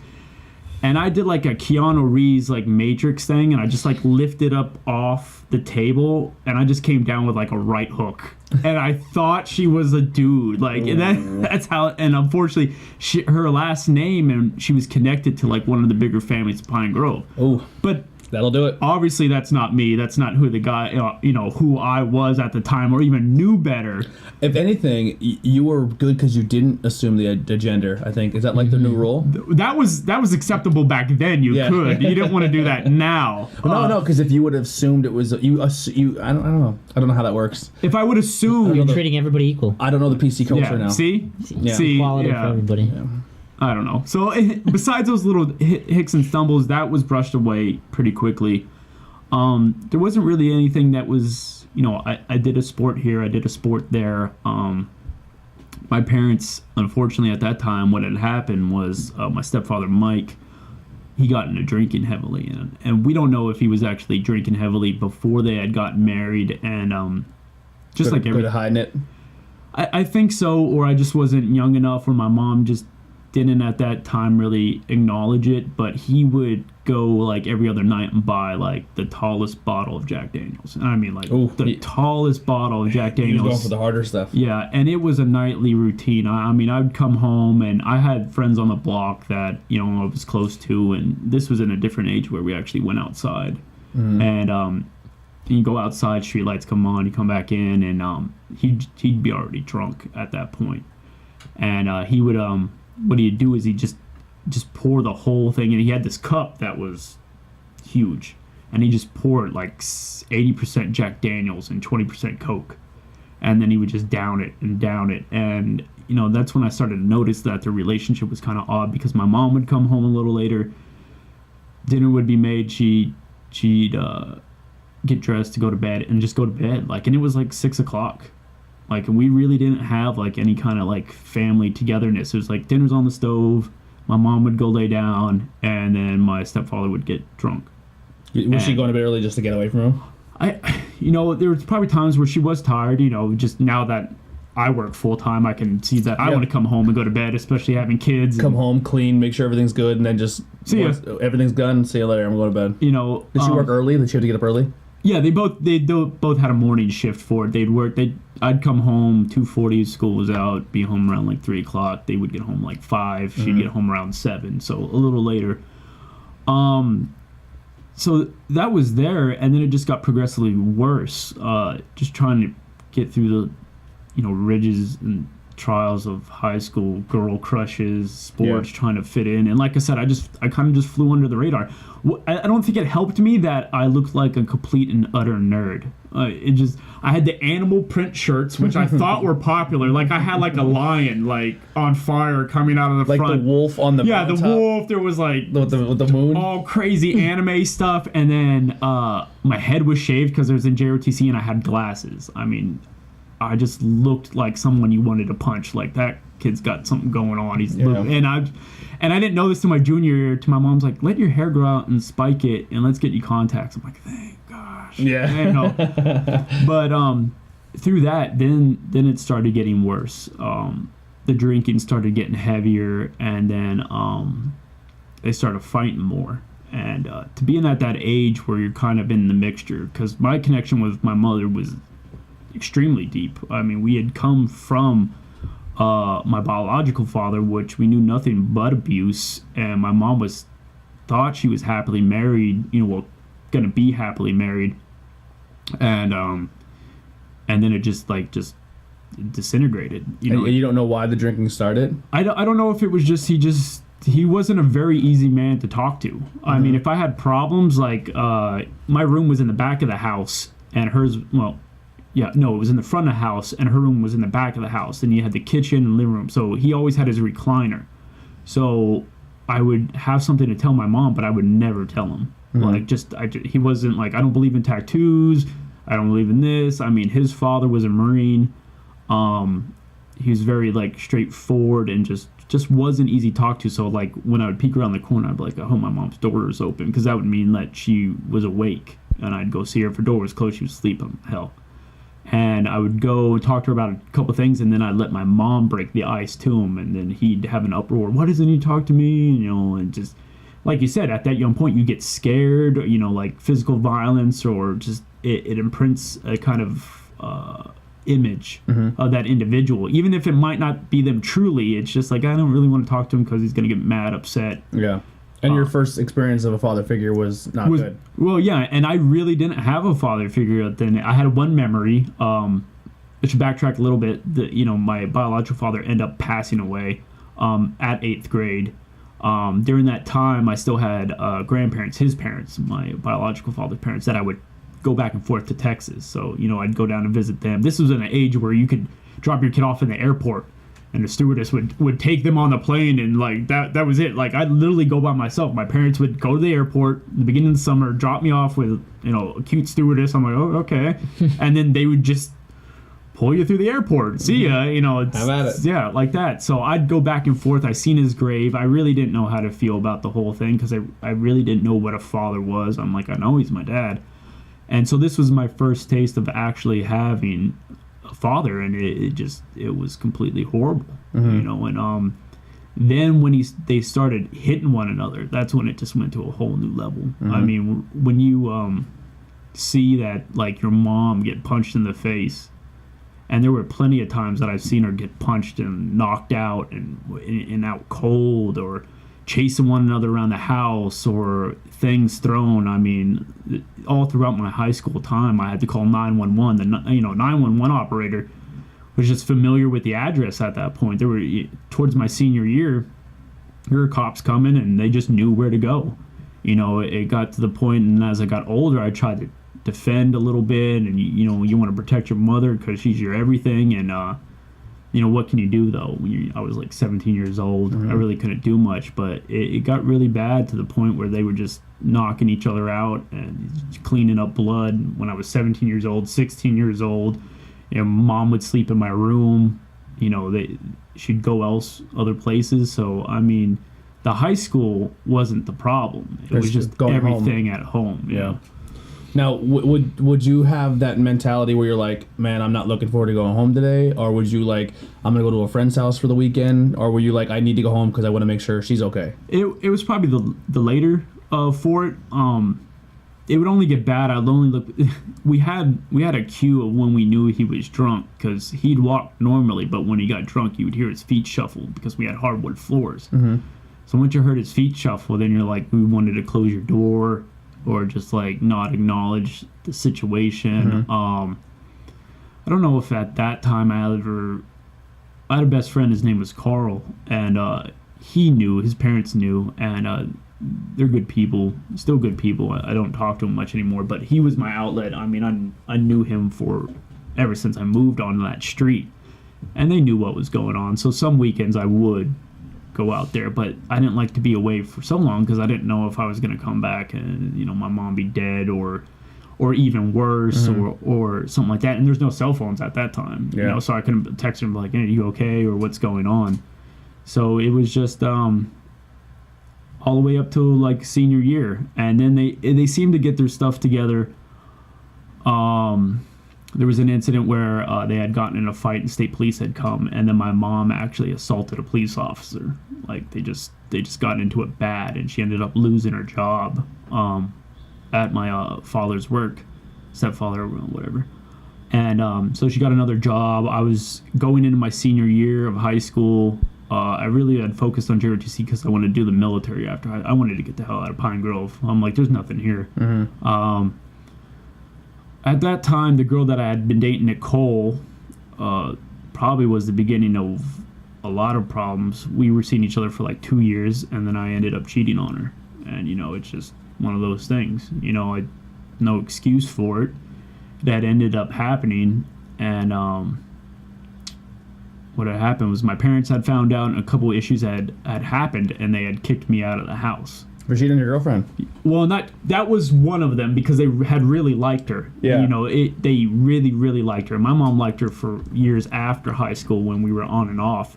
And I did, like, a Keanu Reeves, like, Matrix thing, and I just, like, lifted up off the table, and I just came down with, like, a right hook. And I thought she was a dude. Like, that's how, and unfortunately, her last name, and she was connected to, like, one of the bigger families of Pine Grove. oh, But that'll do it. obviously that's not me. That's not who the guy, who I was at the time, or even knew better. If anything, you were good because you didn't assume the gender. I think is that like the new rule? That was acceptable back then. You Yeah. could. You didn't want to do that now. No, because if you would have assumed it was you, I don't know. I don't know how that works. If I would assume, You're treating everybody equal. I don't know the PC culture yeah. now. See, Yeah. Equality for everybody. I don't know. So besides those little hicks and stumbles, that was brushed away pretty quickly. There wasn't really anything that was, I did a sport here, I did a sport there. My parents, unfortunately at that time, what had happened was my stepfather, Mike, he got into drinking heavily. And we don't know if he was actually drinking heavily before they had gotten married. And just like good at hiding it. I think so, or I just wasn't young enough, or my mom just didn't at that time really acknowledge it. But he would go like every other night and buy like the tallest bottle of Jack Daniels. And I mean like the tallest bottle of Jack Daniels. He was going for the harder stuff. Yeah, and it was a nightly routine. I mean, I'd come home, and I had friends on the block that I was close to, and this was in a different age where we actually went outside. And you go outside, street lights come on, you come back in, and he'd be already drunk at that point. And he would what he'd do is he'd just pour the whole thing, and he had this cup that was huge, and he just poured like 80% Jack Daniels and 20% Coke, and then he would just down it, and that's when I started to notice that the relationship was kind of odd, because my mom would come home a little later, dinner would be made, she'd get dressed to go to bed and just go to bed, like, and it was like 6:00. Like, and we really didn't have like any kind of like family togetherness. It was like dinner's on the stove, my mom would go lay down, and then my stepfather would get drunk. Was she going to bed early just to get away from him? There was probably times where she was tired, just now that I work full time, I can see that I want to come home and go to bed, especially having kids. Come home, clean, make sure everything's good, and then just everything's done. See you later. I'm going to bed. Did she work early? Did she have to get up early? Yeah, they both had a morning shift for it. I'd come home 2:40, school was out, be home around like 3:00. They would get home like 5. She'd get home around 7, so a little later. So that was there, and then it just got progressively worse. Just trying to get through the, ridges and trials of high school, girl crushes, sports, trying to fit in. And like I said, I kind of just flew under the radar. I don't think it helped me that I looked like a complete and utter nerd. I had the animal print shirts, which I thought were popular. Like I had like a lion like on fire coming out of the front. Like the wolf on the the top. wolf. There was like with the moon. All crazy anime stuff. And then my head was shaved because it was in JROTC and I had glasses. I mean, I just looked like someone you wanted to punch. Like that kid's got something going on. And I didn't know this till my junior year. To my mom's like, let your hair grow out and spike it, and let's get you contacts. I'm like, thank gosh. Yeah. I know. But through that, then it started getting worse. The drinking started getting heavier, and then they started fighting more. And to being at that age where you're kind of in the mixture, because my connection with my mother was extremely deep. I mean, we had come from my biological father, which we knew nothing but abuse, and my mom thought she was happily married, gonna be happily married, and then it just disintegrated. And you don't know why the drinking started? I don't know if it was just he wasn't a very easy man to talk to. Mm-hmm. I mean, if I had problems, like my room was in the back of the house, and hers, it was in the front of the house, and her room was in the back of the house. And you had the kitchen and living room. So he always had his recliner. So I would have something to tell my mom, but I would never tell him. Mm-hmm. He wasn't like, I don't believe in tattoos. I don't believe in this. I mean, his father was a Marine. He was very like straightforward and just wasn't easy to talk to. So like when I would peek around the corner, I'd be like, I hope my mom's door is open, because that would mean that she was awake. And I'd go see her if her door was closed. She was sleeping. Hell. And I would go and talk to her about a couple things, and then I'd let my mom break the ice to him, and then he'd have an uproar. Why doesn't he talk to me? And just like you said, at that young point, you get scared, like physical violence, or just it imprints a kind of image mm-hmm. of that individual. Even if it might not be them truly, it's just like, I don't really want to talk to him because he's going to get mad, upset. Yeah. And your first experience of a father figure was not good. Well, yeah, and I really didn't have a father figure then. I had one memory. I should backtrack a little bit. My biological father ended up passing away at 8th grade. During that time, I still had grandparents, his parents, my biological father's parents, that I would go back and forth to Texas. So, I'd go down and visit them. This was an age where you could drop your kid off in the airport, and the stewardess would take them on the plane, and like that was it. Like I'd literally go by myself. My parents would go to the airport in the beginning of the summer, drop me off with a cute stewardess. I'm like, oh, okay. And then they would just pull you through the airport. See ya, How about it? Yeah, like that. So I'd go back and forth. I seen his grave. I really didn't know how to feel about the whole thing, because I really didn't know what a father was. I'm like, I know he's my dad. And so this was my first taste of actually having a father, and it was completely horrible, mm-hmm. And then when they started hitting one another, that's when it just went to a whole new level. Mm-hmm. I mean, when you see that, like, your mom get punched in the face, and there were plenty of times that I've seen her get punched and knocked out and out cold, or chasing one another around the house, or things thrown. I mean, all throughout my high school time, I had to call 911. The 911 operator was just familiar with the address at that point. There were, towards my senior year, there were cops coming, and they just knew where to go. It got to the point, and as I got older, I tried to defend a little bit, and you want to protect your mother because she's your everything, and what can you do, though? I was like 17 years old. Mm-hmm. I really couldn't do much, but it got really bad to the point where they were just knocking each other out and cleaning up blood. When I was 17 years old, 16 years old, mom would sleep in my room. She'd go other places. So, I mean, the high school wasn't the problem. It was just everything at home. Yeah. Now, would you have that mentality where you're like, man, I'm not looking forward to going home today? Or would you like, I'm going to go to a friend's house for the weekend? Or were you like, I need to go home because I want to make sure she's okay? It was probably the later for it. It would only get bad. I'd only look. We had a cue of when we knew he was drunk, because he'd walk normally, but when he got drunk, you would hear his feet shuffle because we had hardwood floors. Mm-hmm. So once you heard his feet shuffle, then you're like, we wanted to close your door, or just like not acknowledge the situation. Mm-hmm. I don't know if at that time I ever I had a best friend. His name was Carl, and he knew. His parents knew, and they're good people. Still good people. I don't talk to him much anymore, but he was my outlet. I mean, I knew him for ever since I moved onto that street, and they knew what was going on. So some weekends I would go out there, but I didn't like to be away for so long because I didn't know if I was going to come back and my mom be dead or even worse, or something like that. And there's no cell phones at that time, so I couldn't text him like, hey, are you okay, or what's going on? So it was just all the way up to like senior year, and then they seemed to get their stuff together. There was an incident where they had gotten in a fight and state police had come, and then my mom actually assaulted a police officer. Like they just got into it bad, and she ended up losing her job at my father's work, stepfather or whatever. And so she got another job. I was going into my senior year of high school. I really had focused on JROTC because I wanted to do the military after. I wanted to get the hell out of Pine Grove. I'm like, there's nothing here. At that time, the girl that I had been dating, Nicole, probably was the beginning of a lot of problems. We were seeing each other for like 2 years, and then I ended up cheating on her. And, it's just one of those things. I no excuse for it. That ended up happening, and what had happened was my parents had found out and a couple of issues had happened, and they had kicked me out of the house. For cheating on your girlfriend? Well, that was one of them because they had really liked her. Yeah. They really, really liked her. My mom liked her for years after high school when we were on and off.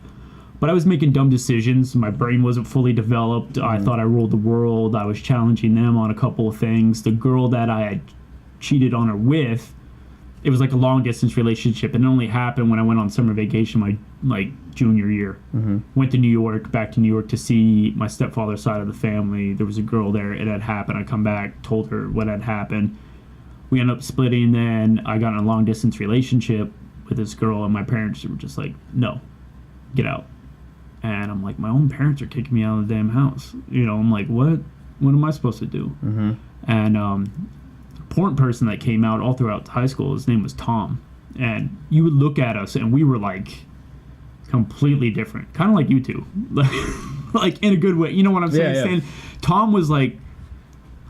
But I was making dumb decisions. My brain wasn't fully developed. I thought I ruled the world. I was challenging them on a couple of things. The girl that I had cheated on her with, it was like a long-distance relationship. And it only happened when I went on summer vacation my junior year. Went to back to New York to see my stepfather's side of the family. There was a girl there. It had happened. I come back, told her what had happened. We ended up splitting. Then I got in a long-distance relationship with this girl, and my parents were just like, no, get out. And I'm like, my own parents are kicking me out of the damn house. I'm like, what am I supposed to do? And important person that came out all throughout high school, his name was Tom. And you would look at us, and we were like completely different, kind of like you two, like in a good way. You know what I'm saying? Yeah. Tom was like,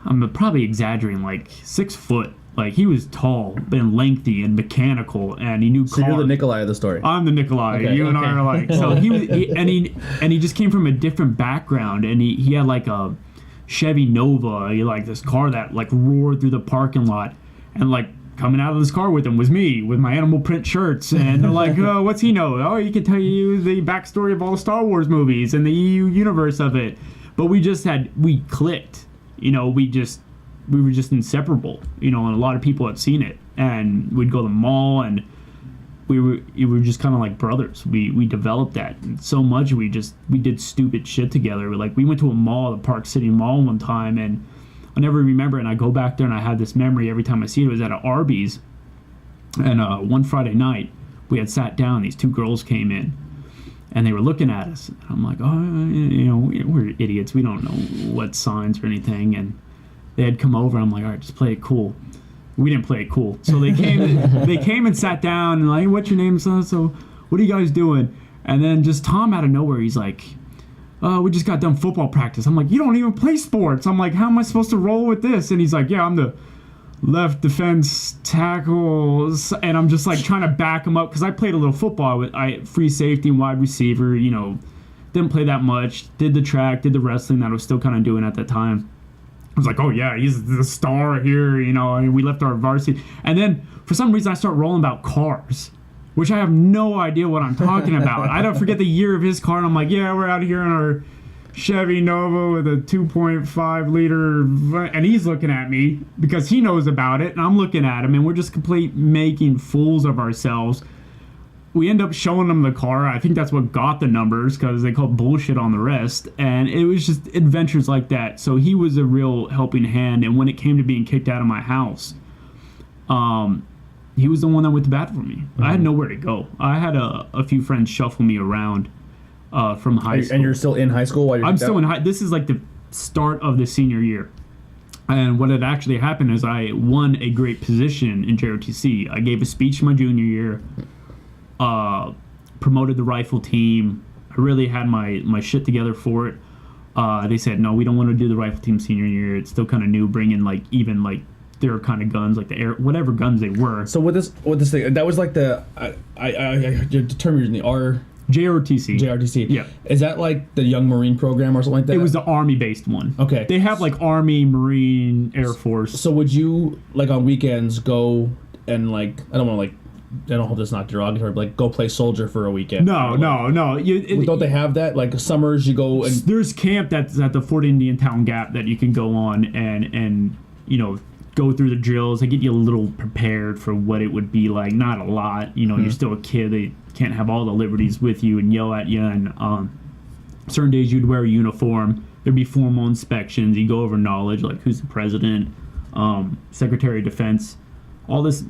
I'm probably exaggerating, like 6 foot. Like he was tall and lengthy and mechanical, and he knew cars. So you're the Nikolai of the story. I'm the Nikolai. Okay, you and I are like, so he just came from a different background, and he had like a Chevy Nova, like this car that like roared through the parking lot, and like coming out of this car with him was me with my animal print shirts, and they're like, oh, what's he know? Oh, he can tell you the backstory of all the Star Wars movies and the EU universe of it. But we clicked, we were just inseparable, and a lot of people had seen it, and we'd go to the mall, and we were just kind of like brothers. We developed that so much. We did stupid shit together. Like we went to a mall, the Park City Mall one time, and I never remember. And I go back there, and I have this memory every time I see it. It was at an Arby's, and one Friday night we had sat down. These 2 girls came in, and they were looking at us. I'm like, oh, we're idiots. We don't know what signs or anything. And they had come over. I'm like, all right, just play it cool. We didn't play it cool. So they came and sat down, and like, what's your name, son? So what are you guys doing? And then just Tom out of nowhere, he's like, we just got done football practice. I'm like, you don't even play sports. I'm like, how am I supposed to roll with this? And he's like, yeah, I'm the left defense tackle. And I'm just like trying to back him up because I played a little football with free safety and wide receiver. Didn't play that much. Did the track, did the wrestling that I was still kind of doing at that time. I was like, oh yeah, he's the star here, we left our varsity. And then for some reason I start rolling about cars, which I have no idea what I'm talking about. I don't forget the year of his car, and I'm like, yeah, we're out here in our Chevy Nova with a 2.5 liter, and he's looking at me because he knows about it, and I'm looking at him, and we're just complete making fools of ourselves. We end up showing them the car. I think that's what got the numbers because they called bullshit on the rest. And it was just adventures like that. So he was a real helping hand. And when it came to being kicked out of my house, he was the one that went to bat for me. I had nowhere to go. I had a few friends shuffle me around from high school. And you're still in high school while you're I'm still in high. This is like the start of the senior year. And what had actually happened is I won a great position in JROTC. I gave a speech my junior year. promoted the rifle team. I really had my shit together for it. They said, no, we don't want to do the rifle team senior year. It's still kind of new, bringing like even like their kind of guns, like the air, whatever guns they were. So with this thing, that was like the the term you're using, the JROTC. JRTC. Yeah. Is that like the Young Marine program or something like that? It was the Army-based one. Okay. They have like Army, Marine, Air Force. So would you, like on weekends, go and like, I don't hope that's not derogatory, but like go play soldier for a weekend? No. Don't they have that? Like summers you go and... There's camp that's at the Fort Indian Town Gap that you can go on and you know, go through the drills. They get you a little prepared for what it would be like. Not a lot. You know, you're still a kid. They can't have all the liberties with you and yell at you. And certain days you'd wear a uniform. There'd be formal inspections. You go over knowledge, like who's the president, Secretary of Defense, all this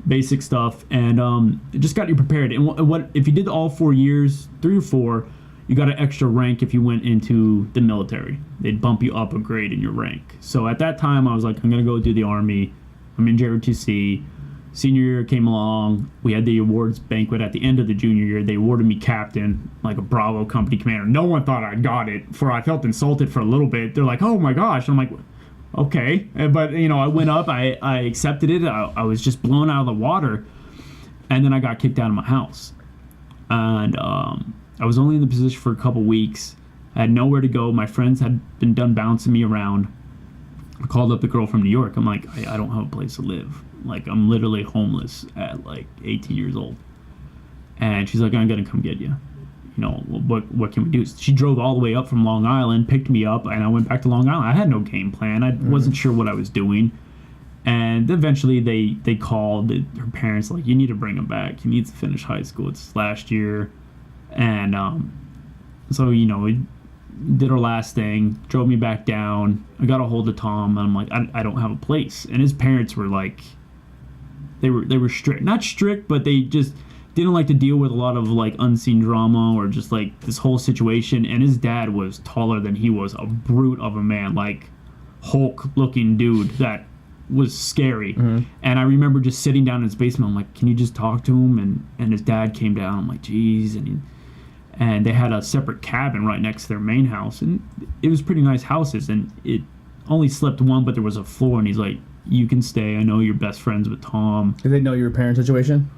basic stuff. And it just got you prepared. And what if you did all 4 years, 3 or 4, you got an extra rank if you went into the military. They'd bump you up a grade in your rank. So at that time, I was like, I'm going to go do the Army. I'm in JROTC. Senior year came along. We had the awards banquet at the end of the junior year. They awarded me captain, like a Bravo company commander. No one thought I got it. I felt insulted for a little bit. They're like, oh my gosh. I'm like, okay. But, you know, I went up. I accepted it. I was just blown out of the water. And then I got kicked out of my house. And I was only in the position for a couple weeks. I had nowhere to go. My friends had been done bouncing me around. I called up the girl from New York. I'm like, I don't have a place to live. Like, I'm literally homeless at like 18 years old. And she's like, I'm gonna come get you. You know, what can we do? She drove all the way up from Long Island, picked me up, and I went back to Long Island. I had no game plan. I wasn't sure what I was doing. And eventually they called her parents, like, you need to bring him back. He needs to finish high school. It's his last year. And so, you know, we did our last thing, drove me back down. I got a hold of Tom, and I'm like, I don't have a place. And his parents were like, they were strict. Not strict, but they just didn't like to deal with a lot of, like, unseen drama or just, like, this whole situation. And his dad was taller than he was, a brute of a man, like, Hulk-looking dude that was scary. And I remember just sitting down in his basement. I'm like, can you just talk to him? And his dad came down. I'm like, geez. And they had a separate cabin right next to their main house, and it was pretty nice houses, and it only slept one, but there was a floor. And he's like, you can stay. I know you're best friends with Tom. Did they know your parent situation?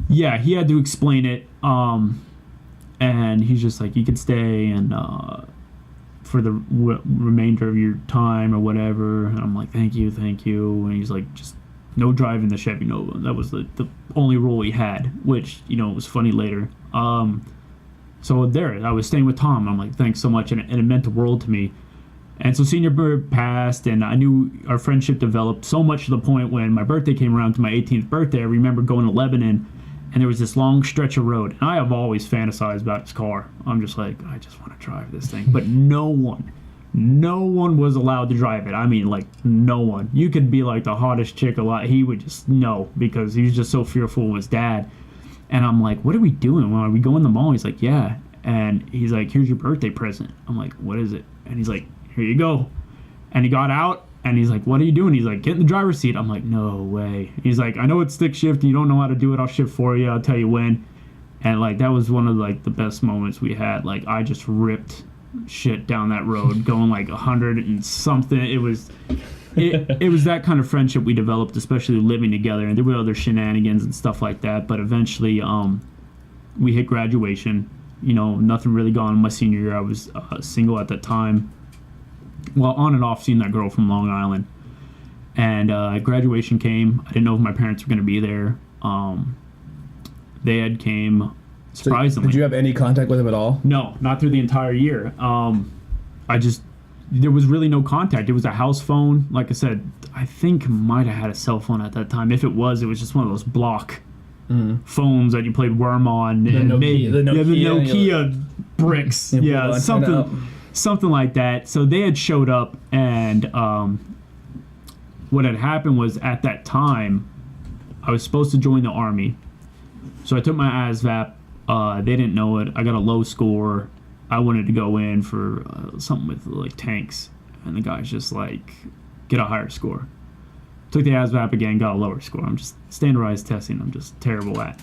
Yeah, he had to explain it. And he's just like, you can stay, and for the remainder of your time or whatever. And I'm like, thank you. And he's like, just no driving the Chevy Nova. That was the only rule he had, which, you know, was funny later. So there, I was staying with Tom. I'm like, thanks so much, and it meant the world to me. And so senior year passed, and I knew our friendship developed so much to the point when my birthday came around, to my 18th birthday, I remember going to Lebanon, and there was this long stretch of road. And I have always fantasized about this car. I'm just like, I just want to drive this thing. But no one was allowed to drive it. I mean, like, no one. You could be like the hottest chick alive. He would just no, because he was just so fearful of his dad. And I'm like, what are we doing? Well, are we going to the mall? He's like, yeah. And he's like, here's your birthday present. I'm like, what is it? And he's like, here you go. And he got out, and he's like, what are you doing? He's like, get in the driver's seat. I'm like, no way. He's like, I know it's stick shift, and you don't know how to do it. I'll shift for you. I'll tell you when. And, like, that was one of, like, the best moments we had. Like, I just ripped shit down that road, going, like, 100 and something. It was that kind of friendship we developed, especially living together. And there were other shenanigans and stuff like that. But eventually, we hit graduation. You know, nothing really gone in my senior year. I was single at that time. Well, on and off, seeing that girl from Long Island. And graduation came. I didn't know if my parents were going to be there. They had came, surprisingly. So did you have any contact with him at all? No, not through the entire year. There was really no contact. It was a house phone. Like I said, I think might have had a cell phone at that time. If it was just one of those block phones that you played Worm on. The Nokia bricks. Yeah, something like that. So they had showed up, and what had happened was, at that time, I was supposed to join the Army. So I took my ASVAP. They didn't know it. I got a low score. I wanted to go in for something with, like, tanks. And the guy's just like, get a higher score. Took the ASVAP again, got a lower score. I'm just standardized testing. I'm just terrible at.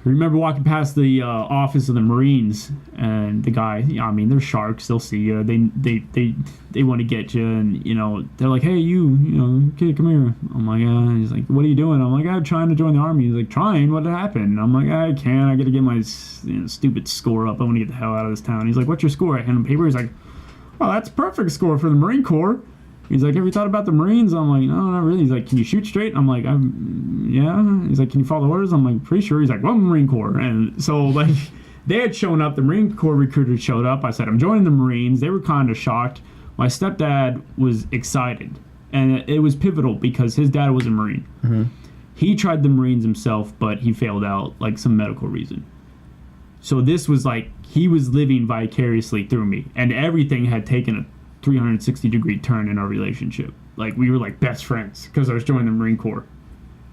I remember walking past the office of the Marines, and the guy, I mean, they're sharks. They'll see you. They want to get you, and they're like, "Hey, kid, come here." I'm like, He's like, "What are you doing?" I'm like, "I'm trying to join the army." He's like, "Trying? What happened?" I'm like, "I can't. I got to get my stupid score up. I want to get the hell out of this town." He's like, "What's your score?" I hand him paper. He's like, "Oh, that's a perfect score for the Marine Corps." He's like, "Have you thought about the Marines?" I'm like, "No, not really." He's like, "Can you shoot straight?" I'm like, "Yeah." He's like, "Can you follow orders?" I'm like, "Pretty sure." He's like, "Well, Marine Corps." And so, like, they had shown up. The Marine Corps recruiters showed up. I said, "I'm joining the Marines." They were kind of shocked. My stepdad was excited. And it was pivotal because his dad was a Marine. Mm-hmm. He tried the Marines himself, but he failed out, like, some medical reason. So this was like, he was living vicariously through me. And everything had taken a 360-degree turn in our relationship. Like, we were like best friends because I was joining the Marine Corps.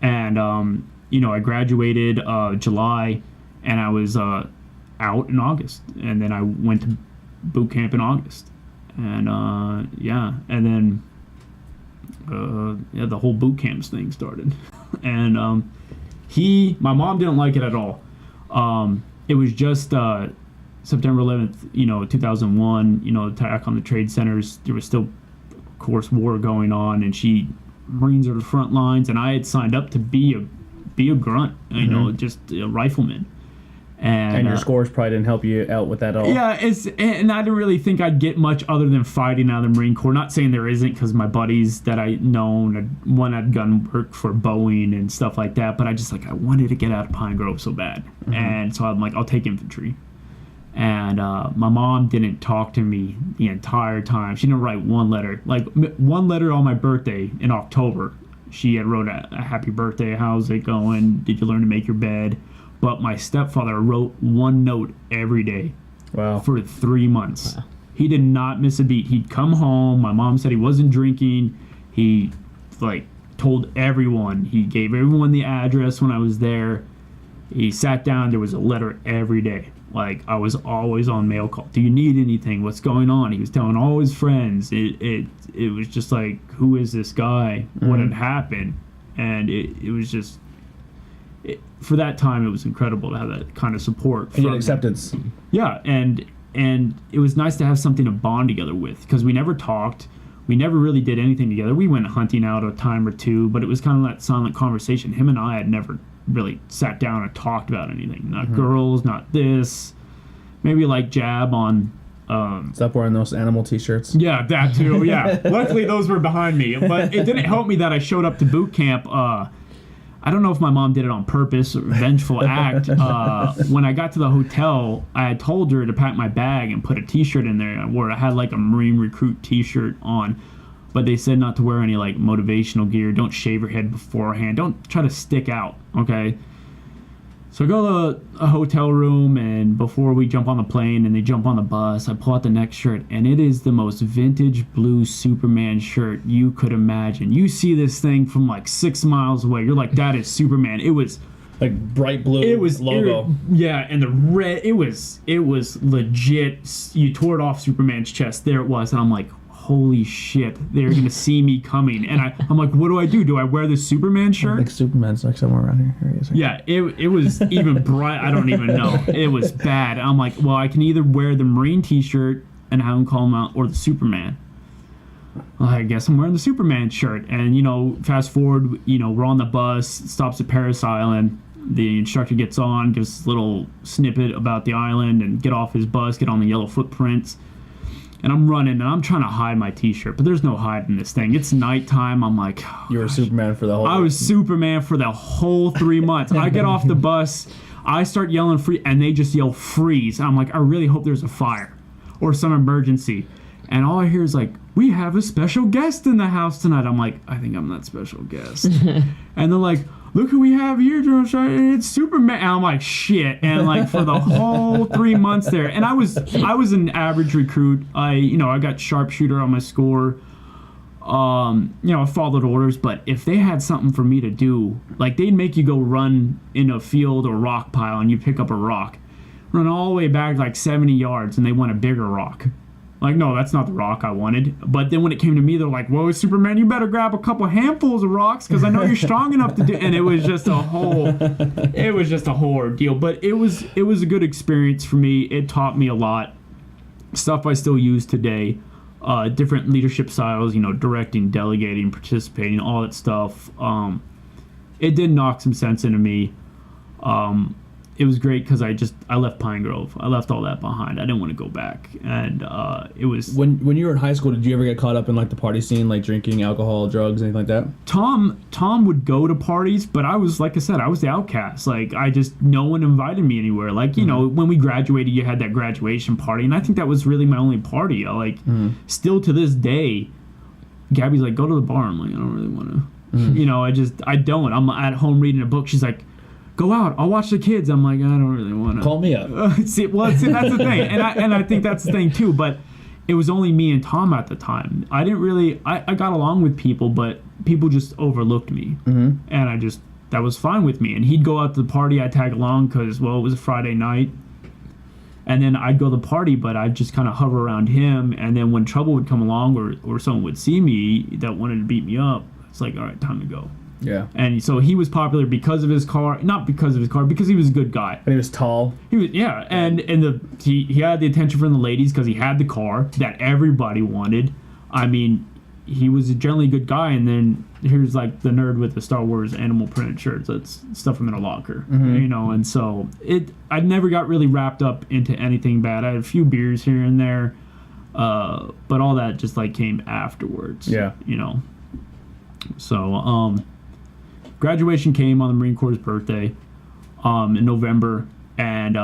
And I graduated July, and I was out in August, and then I went to boot camp in August, and and then the whole boot camps thing started. And my mom didn't like it at all. It was just September 11th, 2001, attack on the trade centers. There was still, of course, war going on, and Marines are the front lines, and I had signed up to be a grunt, just a rifleman. And your scores probably didn't help you out with that at all. Yeah, and I didn't really think I'd get much other than fighting out of the Marine Corps. Not saying there isn't, because my buddies that I known, one had done work for Boeing and stuff like that, but I wanted to get out of Pine Grove so bad. Mm-hmm. And so I'm like, I'll take infantry. And my mom didn't talk to me the entire time. She didn't write one letter. Like, one letter on my birthday in October. She had wrote a happy birthday, how's it going, did you learn to make your bed? But my stepfather wrote one note every day. Wow. For 3 months. Wow. He did not miss a beat. He'd come home. My mom said he wasn't drinking. He, told everyone. He gave everyone the address when I was there. He sat down. There was a letter every day. I was always on mail call. Do you need anything? What's going on? He was telling all his friends. It was just like, who is this guy? Mm-hmm. What had happened? And it was just... for that time, it was incredible to have that kind of support. And acceptance. Yeah, and it was nice to have something to bond together with, because we never talked. We never really did anything together. We went hunting out a time or two, but it was kind of that silent conversation. Him and I had never really sat down and talked about anything. Not mm-hmm. girls, not this. Maybe jab on... Stop wearing those animal t-shirts. Yeah, that too, yeah. Luckily, those were behind me. But it didn't help me that I showed up to boot camp... I don't know if my mom did it on purpose or vengeful act. When I got to the hotel, I had told her to pack my bag and put a t-shirt in there where I had a Marine recruit t-shirt on. But they said not to wear any motivational gear. Don't shave your head beforehand. Don't try to stick out, okay? So I go to a hotel room, and before we jump on the plane and they jump on the bus, I pull out the next shirt, and it is the most vintage blue Superman shirt you could imagine. You see this thing from 6 miles away. You're like, that is Superman. It was... bright blue logo. Yeah, and the red, it was legit. You tore it off Superman's chest. There it was, and I'm like, holy shit, they're gonna see me coming. And I'm like, what do I do? Do I wear this Superman shirt? I think Superman's somewhere around here. Here he is. Yeah, it was even bright. I don't even know. It was bad. I'm like, well, I can either wear the Marine t-shirt and have him call him out, or the Superman. Well, I guess I'm wearing the Superman shirt. And fast forward, we're on the bus, stops at Paris Island. The instructor gets on, gives a little snippet about the island, and get off his bus, get on the yellow footprints. And I'm running, and I'm trying to hide my t-shirt, but there's no hiding this thing. It's nighttime. I'm like, oh, you were Superman for the whole... I was Superman for the whole 3 months. I get off the bus, I start yelling free, and they just yell freeze. I'm like, I really hope there's a fire or some emergency. And all I hear is we have a special guest in the house tonight. I'm like, I think I'm that special guest. And they're like, look who we have here, it's Superman. And I'm like, shit. And for the whole 3 months there, and I was an average recruit. I got sharpshooter on my score. I followed orders, but if they had something for me to do, they'd make you go run in a field or rock pile, and you pick up a rock, run all the way back 70 yards, and they want a bigger rock. Like, no, that's not the rock I wanted. But then when it came to me, they're like, whoa, Superman, you better grab a couple handfuls of rocks because I know you're strong enough to do. And it was just a whole ordeal. But it was a good experience for me. It taught me a lot. Stuff I still use today. Different leadership styles, directing, delegating, participating, all that stuff. It did knock some sense into me. It was great because I left Pine Grove. I left all that behind. I didn't want to go back, and it was when you were in high school. Did you ever get caught up in like the party scene, like drinking alcohol, drugs, anything like that? Tom would go to parties, but I was, like I said, I was the outcast. Like no one invited me anywhere. Like when we graduated, you had that graduation party, and I think that was really my only party. Still to this day, Gabby's like, go to the bar. I'm like, I don't really want to. I don't. I'm at home reading a book. She's like, go out. I'll watch the kids. I'm like, I don't really want to. Call me up. See, that's the thing, and I think that's the thing too. But it was only me and Tom at the time. I didn't really. I got along with people, but people just overlooked me, and that was fine with me. And he'd go out to the party. I'd tag along because it was a Friday night, and then I'd go to the party, but I'd just kind of hover around him. And then when trouble would come along, or someone would see me that wanted to beat me up, it's like, all right, time to go. Yeah. And so he was popular because of his car, not because of his car, because he was a good guy. And he was tall. He was, yeah, and he had the attention from the ladies because he had the car that everybody wanted. I mean, he was a generally good guy, and then here's like the nerd with the Star Wars animal printed shirts. That's stuff from in a locker, and so I never got really wrapped up into anything bad. I had a few beers here and there, but all that just like came afterwards. Yeah. So, graduation came on the Marine Corps' birthday in November, and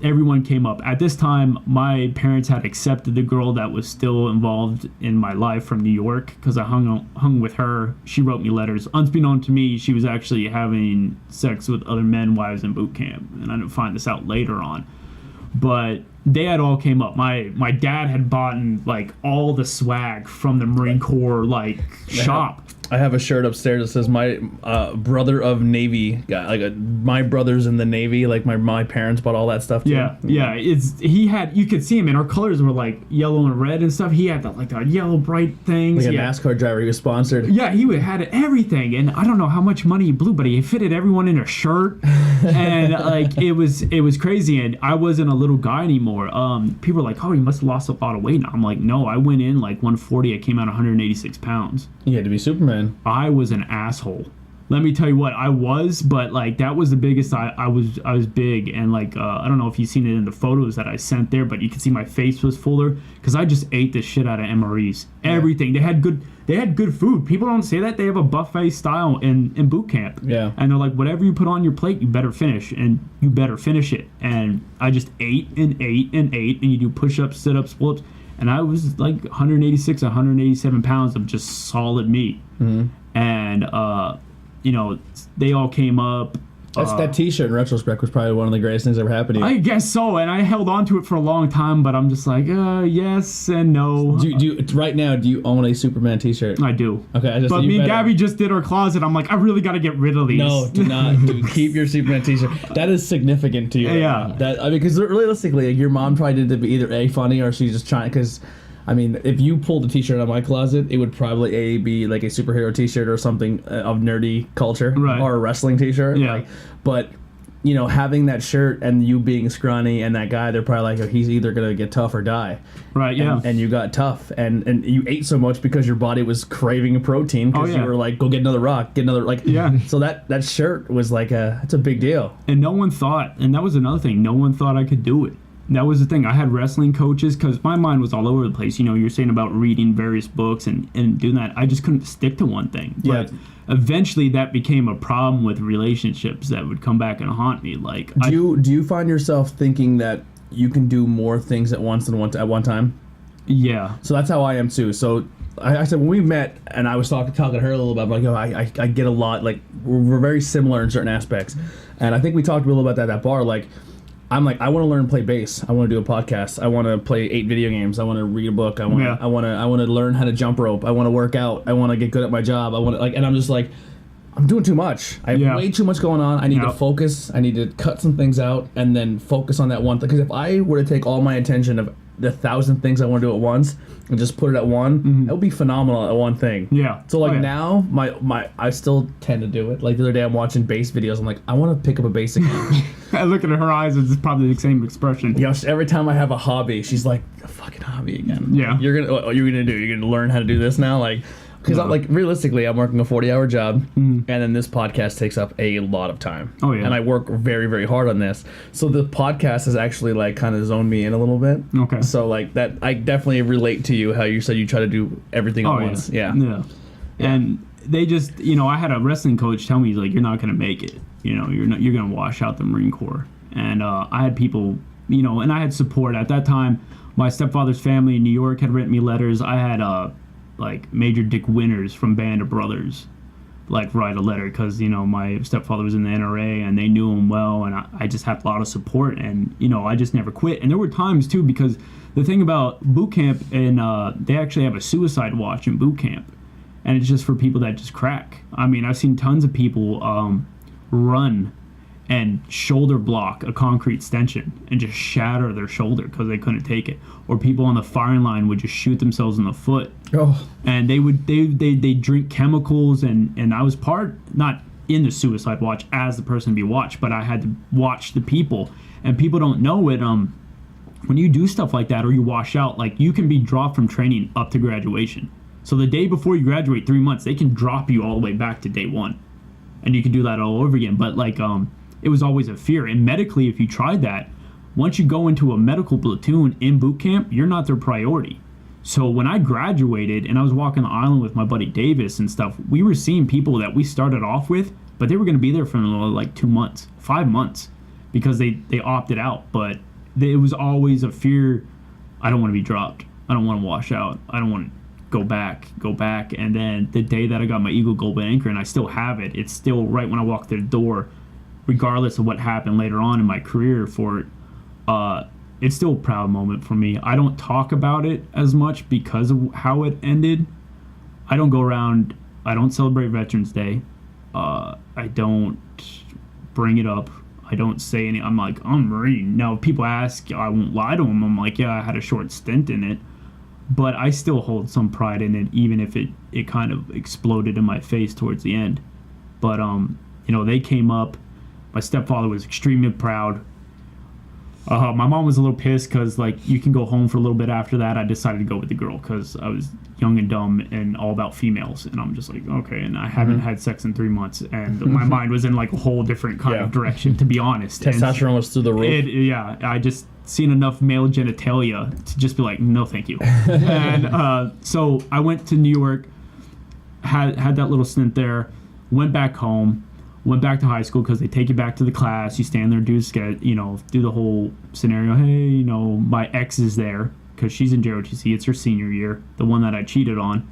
everyone came up. At this time, my parents had accepted the girl that was still involved in my life from New York because I hung with her. She wrote me letters. Unbeknown to me, she was actually having sex with other men while I was in boot camp, and I didn't find this out later on. But they had all came up. My dad had bought like all the swag from the Marine Corps shop. I have a shirt upstairs that says my brother of Navy guy, my brother's in the Navy. Like my parents bought all that stuff too. Yeah. You could see him, and our colors were like yellow and red and stuff. He had the yellow bright things. Like a NASCAR driver, he was sponsored. Yeah, he had everything, and I don't know how much money he blew, but he fitted everyone in a shirt, and it was crazy. And I wasn't a little guy anymore. People were like, "Oh, you must have lost a lot of weight." And I'm like, "No, I went in like 140. I came out 186 pounds." You had to be Superman. I was an asshole. Let me tell you what, I was, but that was the biggest. I was big, and I don't know if you've seen it in the photos that I sent there, but you can see my face was fuller because I just ate the shit out of MREs. Everything. They had good food. People don't say that. They have a buffet style in boot camp. Yeah. And they're like, whatever you put on your plate, you better finish, and you better finish it. And I just ate and ate and ate, and you do push-ups, sit-ups, pull-ups. And I was 186, 187 pounds of just solid meat. Mm-hmm. And, they all came up. That T-shirt in retrospect was probably one of the greatest things that ever happened to you. I guess so, and I held on to it for a long time, but I'm just like, yes and no. Right now, do you own a Superman T-shirt? I do. Okay, but me and Gabby just did our closet. I'm like, I really got to get rid of these. No, do not. Dude, keep your Superman T-shirt. That is significant to you. Yeah. Because realistically, your mom probably did it to be either funny or she's just trying, because... if you pulled a T-shirt out of my closet, it would probably be like a superhero T-shirt or something of nerdy culture, right, or a wrestling T-shirt. Yeah. But having that shirt and you being scrawny and that guy, they're probably like, oh, he's either gonna get tough or die. Right. Yeah. And you got tough, and you ate so much because your body was craving a protein because you were like, go get another rock, get another . Yeah. So that shirt was it's a big deal. And no one thought, and that was another thing, no one thought I could do it. That was the thing. I had wrestling coaches because my mind was all over the place. You're saying about reading various books and doing that. I just couldn't stick to one thing. Yeah. But eventually that became a problem with relationships that would come back and haunt me. Do you find yourself thinking that you can do more things at once than at one time? Yeah. So that's how I am too. So I said when we met and I was talking to her a little bit, I'm like, I get a lot. We're very similar in certain aspects, and I think we talked a little about that at that bar. I'm like, I want to learn to play bass. I want to do a podcast. I want to play 8 video games. I want to read a book. I want to learn how to jump rope. I want to work out. I want to get good at my job. I want to and I'm just like, I'm doing too much. I have way too much going on. I need to focus. I need to cut some things out and then focus on that one thing. Because if I were to take all my attention of the 1,000 things I want to do at once and just put it at one, it would be phenomenal at one thing. Yeah. So like now, my I still tend to do it. Like the other day, I'm watching bass videos. I'm like, I want to pick up a bass again. I look at her eyes, it's probably the same expression. You know, every time I have a hobby, she's like, a fucking hobby again. Yeah. What are you gonna do? You're gonna learn how to do this now, like. Because like realistically, I'm working a 40-hour job, and then this podcast takes up a lot of time. Oh yeah. And I work very, very hard on this. So the podcast has actually like kind of zoned me in a little bit. Okay. So like that, I definitely relate to you how you said you try to do everything at once. Yeah. And they just, you know, I had a wrestling coach tell me, he's like, you're not gonna make it. You know, you're gonna wash out the Marine Corps. And I had people, you know, and I had support at that time. My stepfather's family in New York had written me letters. I had like Major Dick Winters from Band of Brothers like write a letter, because you know my stepfather was in the NRA and they knew him well, and I just had a lot of support, and you know I just never quit. And there were times too, because the thing about boot camp, and they actually have a suicide watch in boot camp, and it's just for people that just crack. I mean, I've seen tons of people run and shoulder block a concrete stanchion and just shatter their shoulder because they couldn't take it. Or people on the firing line would just shoot themselves in the foot. Oh. And they drink chemicals, and I was part, not in the suicide watch as the person to be watched, but I had to watch the people. And people don't know it. When you do stuff like that or you wash out, like you can be dropped from training up to graduation. So the day before you graduate, 3 months, they can drop you all the way back to day one. And you can do that all over again. But like it was always a fear. And medically, if you tried that, once you go into a medical platoon in boot camp, you're not their priority. So when I graduated and I was walking the island with my buddy Davis and stuff, we were seeing people that we started off with, but they were going to be there for like 2 months, 5 months, because they opted out. But it was always a fear. I don't want to be dropped. I don't want to wash out. I don't want to go back. And then the day that I got my Eagle Gold Anchor, and I still have it, it's still right when I walk through the door, regardless of what happened later on in my career for it, it's still a proud moment for me. I don't talk about it as much because of how it ended. I don't go around, I don't celebrate Veterans Day. I don't bring it up. I don't say any, I'm like, I'm Marine. Now, if people ask, I won't lie to them. I'm like, yeah, I had a short stint in it. But I still hold some pride in it, even if it kind of exploded in my face towards the end. But, you know, they came up. My stepfather was extremely proud. My mom was a little pissed because, like, you can go home for a little bit after that. I decided to go with the girl because I was young and dumb and all about females. And I'm just like, okay. And I haven't had sex in 3 months. And my mind was in, like, a whole different kind of direction, to be honest. Testosterone was through the roof. Yeah, I just seen enough male genitalia to just be like, no, thank you. And so I went to New York, had that little stint there, went back home. Went back to high school because they take you back to the class. You stand there, do the whole scenario. Hey, you know, my ex is there because she's in JROTC. It's her senior year, the one that I cheated on.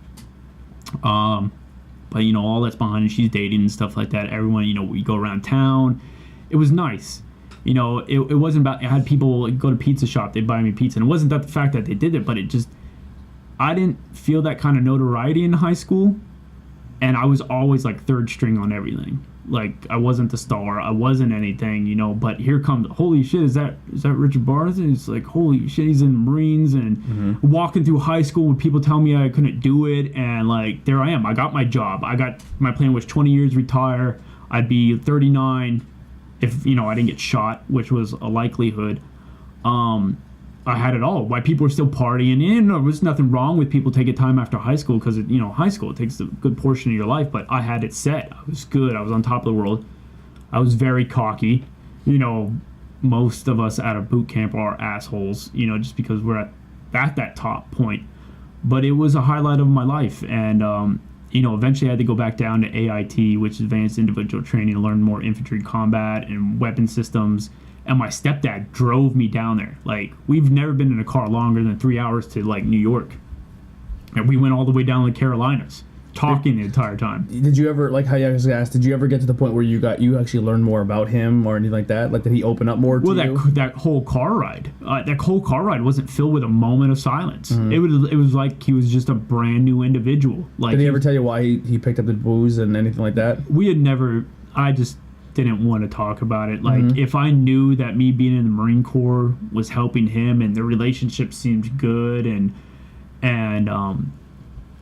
But you know, all that's behind, and she's dating and stuff like that. Everyone, you know, we go around town. It was nice. You know, it wasn't about. I had people go to pizza shop. They'd buy me pizza, and it wasn't that the fact that they did it, but it just. I didn't feel that kind of notoriety in high school, and I was always like third string on everything. Like, I wasn't the star, I wasn't anything, you know, but here comes, holy shit, is that Richard Barth? And it's like, holy shit, he's in the Marines, and walking through high school with people telling me I couldn't do it, and like, there I am, I got my job, my plan was 20 years retire, I'd be 39 if, you know, I didn't get shot, which was a likelihood. I had it all. Why people were still partying in, there was nothing wrong with people taking time after high school, because, you know, high school, it takes a good portion of your life, but I had it set. I was good. I was on top of the world. I was very cocky. You know, most of us out of boot camp are assholes, you know, just because we're at that top point. But it was a highlight of my life, and, you know, eventually I had to go back down to AIT, which is Advanced Individual Training, to learn more infantry combat and weapon systems. And my stepdad drove me down there. Like, we've never been in a car longer than 3 hours to, like, New York. And we went all the way down to the Carolinas, talking the entire time. Did you ever, like how you guys asked, did you ever get to the point where you actually learned more about him or anything like that? Like, did he open up more to you? Well, that whole car ride, wasn't filled with a moment of silence. It was like he was just a brand new individual. Like, did he ever tell you why he picked up the booze and anything like that? We had never, I just didn't want to talk about it. Like, if I knew that me being in the Marine Corps was helping him and the relationship seemed good, and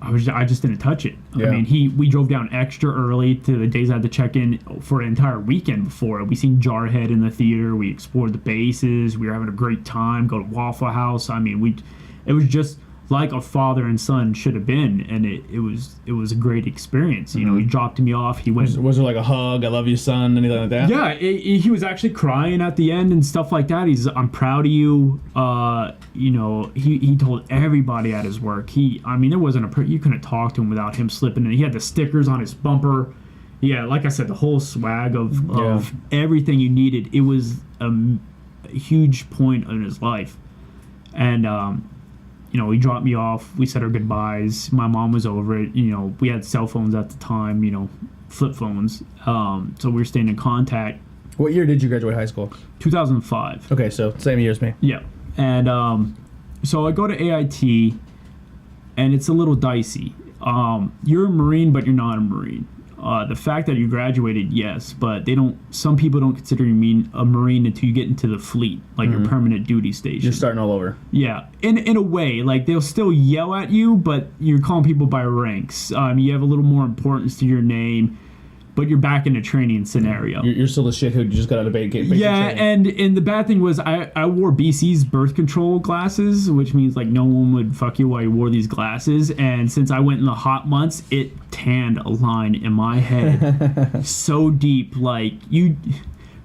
I just didn't touch it. Yeah. I mean, we drove down extra early to the days I had to check in for an entire weekend before. We seen Jarhead in the theater. We explored the bases. We were having a great time. Go to Waffle House. I mean, it was just like a father and son should have been, and it was a great experience. You know, he dropped me off. He went. Was there like a hug? I love you, son. Anything like that? Yeah, he was actually crying at the end and stuff like that. I'm proud of you. You know, he told everybody at his work. There wasn't you couldn't talk to him without him slipping in. He had the stickers on his bumper. Yeah, like I said, the whole swag of everything you needed. It was a huge point in his life, and you know, he dropped me off. We said our goodbyes. My mom was over it. You know, we had cell phones at the time, you know, flip phones. So we were staying in contact. What year did you graduate high school? 2005. Okay, so same year as me. Yeah. And so I go to AIT, and it's a little dicey. You're a Marine, but you're not a Marine. The fact that you graduated, yes, but some people don't consider you a Marine until you get into the fleet, like your permanent duty station. You're starting all over. Yeah, in a way, like they'll still yell at you, but you're calling people by ranks. You have a little more importance to your name, but you're back in a training scenario. You're still the shit who just got out of basic training. and the bad thing was I wore BC's birth control glasses, which means like no one would fuck you while you wore these glasses. And since I went in the hot months, it tanned a line in my head so deep. Like, you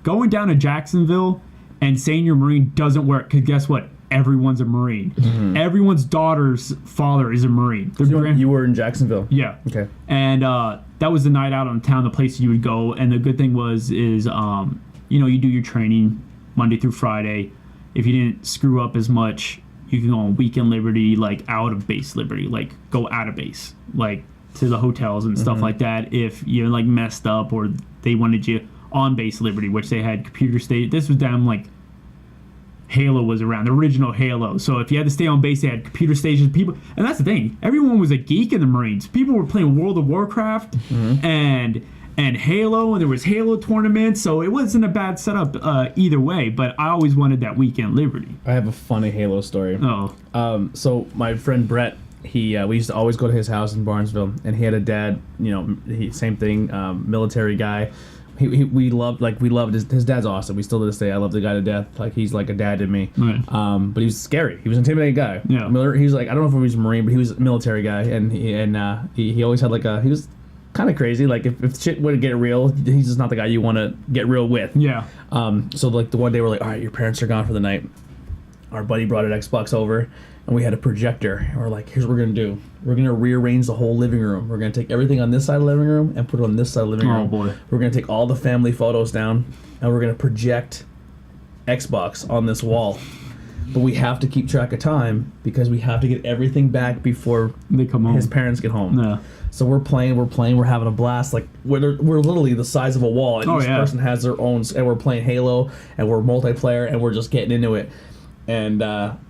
going down to Jacksonville and saying you're Marine doesn't work, because guess what? Everyone's a Marine. Everyone's daughter's father is a Marine. You were in Jacksonville? Yeah. Okay. And that was the night out on town, the place you would go. And the good thing is you know, you do your training Monday through Friday. If you didn't screw up as much, you can go on weekend liberty, like out of base liberty, like go out of base, like to the hotels and stuff like that. If you like messed up or they wanted you on base liberty, which they had computer state. This was down like Halo was around, the original Halo. So if you had to stay on base, they had computer stations. People, and that's the thing, everyone was a geek in the Marines. People were playing World of Warcraft and Halo, and there was Halo tournaments. So it wasn't a bad setup either way. But I always wanted that weekend liberty. I have a funny Halo story. So my friend Brett, we used to always go to his house in Barnesville, and he had a dad. You know, same thing, military guy. We loved his dad's awesome. We still to this day, I love the guy to death. Like, he's like a dad to me. Right. But he was scary. He was an intimidating guy. Yeah. He was like, I don't know if he was a Marine, but he was a military guy, and he always had like he was kind of crazy. Like, if shit would get real, he's just not the guy you want to get real with. Yeah. So like the one day we're like, all right, your parents are gone for the night. Our buddy brought an Xbox over, and we had a projector. And we're like, here's what we're gonna do. We're gonna rearrange the whole living room. We're gonna take everything on this side of the living room and put it on this side of the living room. Oh boy. We're gonna take all the family photos down, and we're gonna project Xbox on this wall. But we have to keep track of time, because we have to get everything back before they come home. His parents get home. Yeah. So we're playing, we're having a blast. Like, we're literally the size of a wall, and each person has their own. And we're playing Halo, and we're multiplayer, and we're just getting into it. And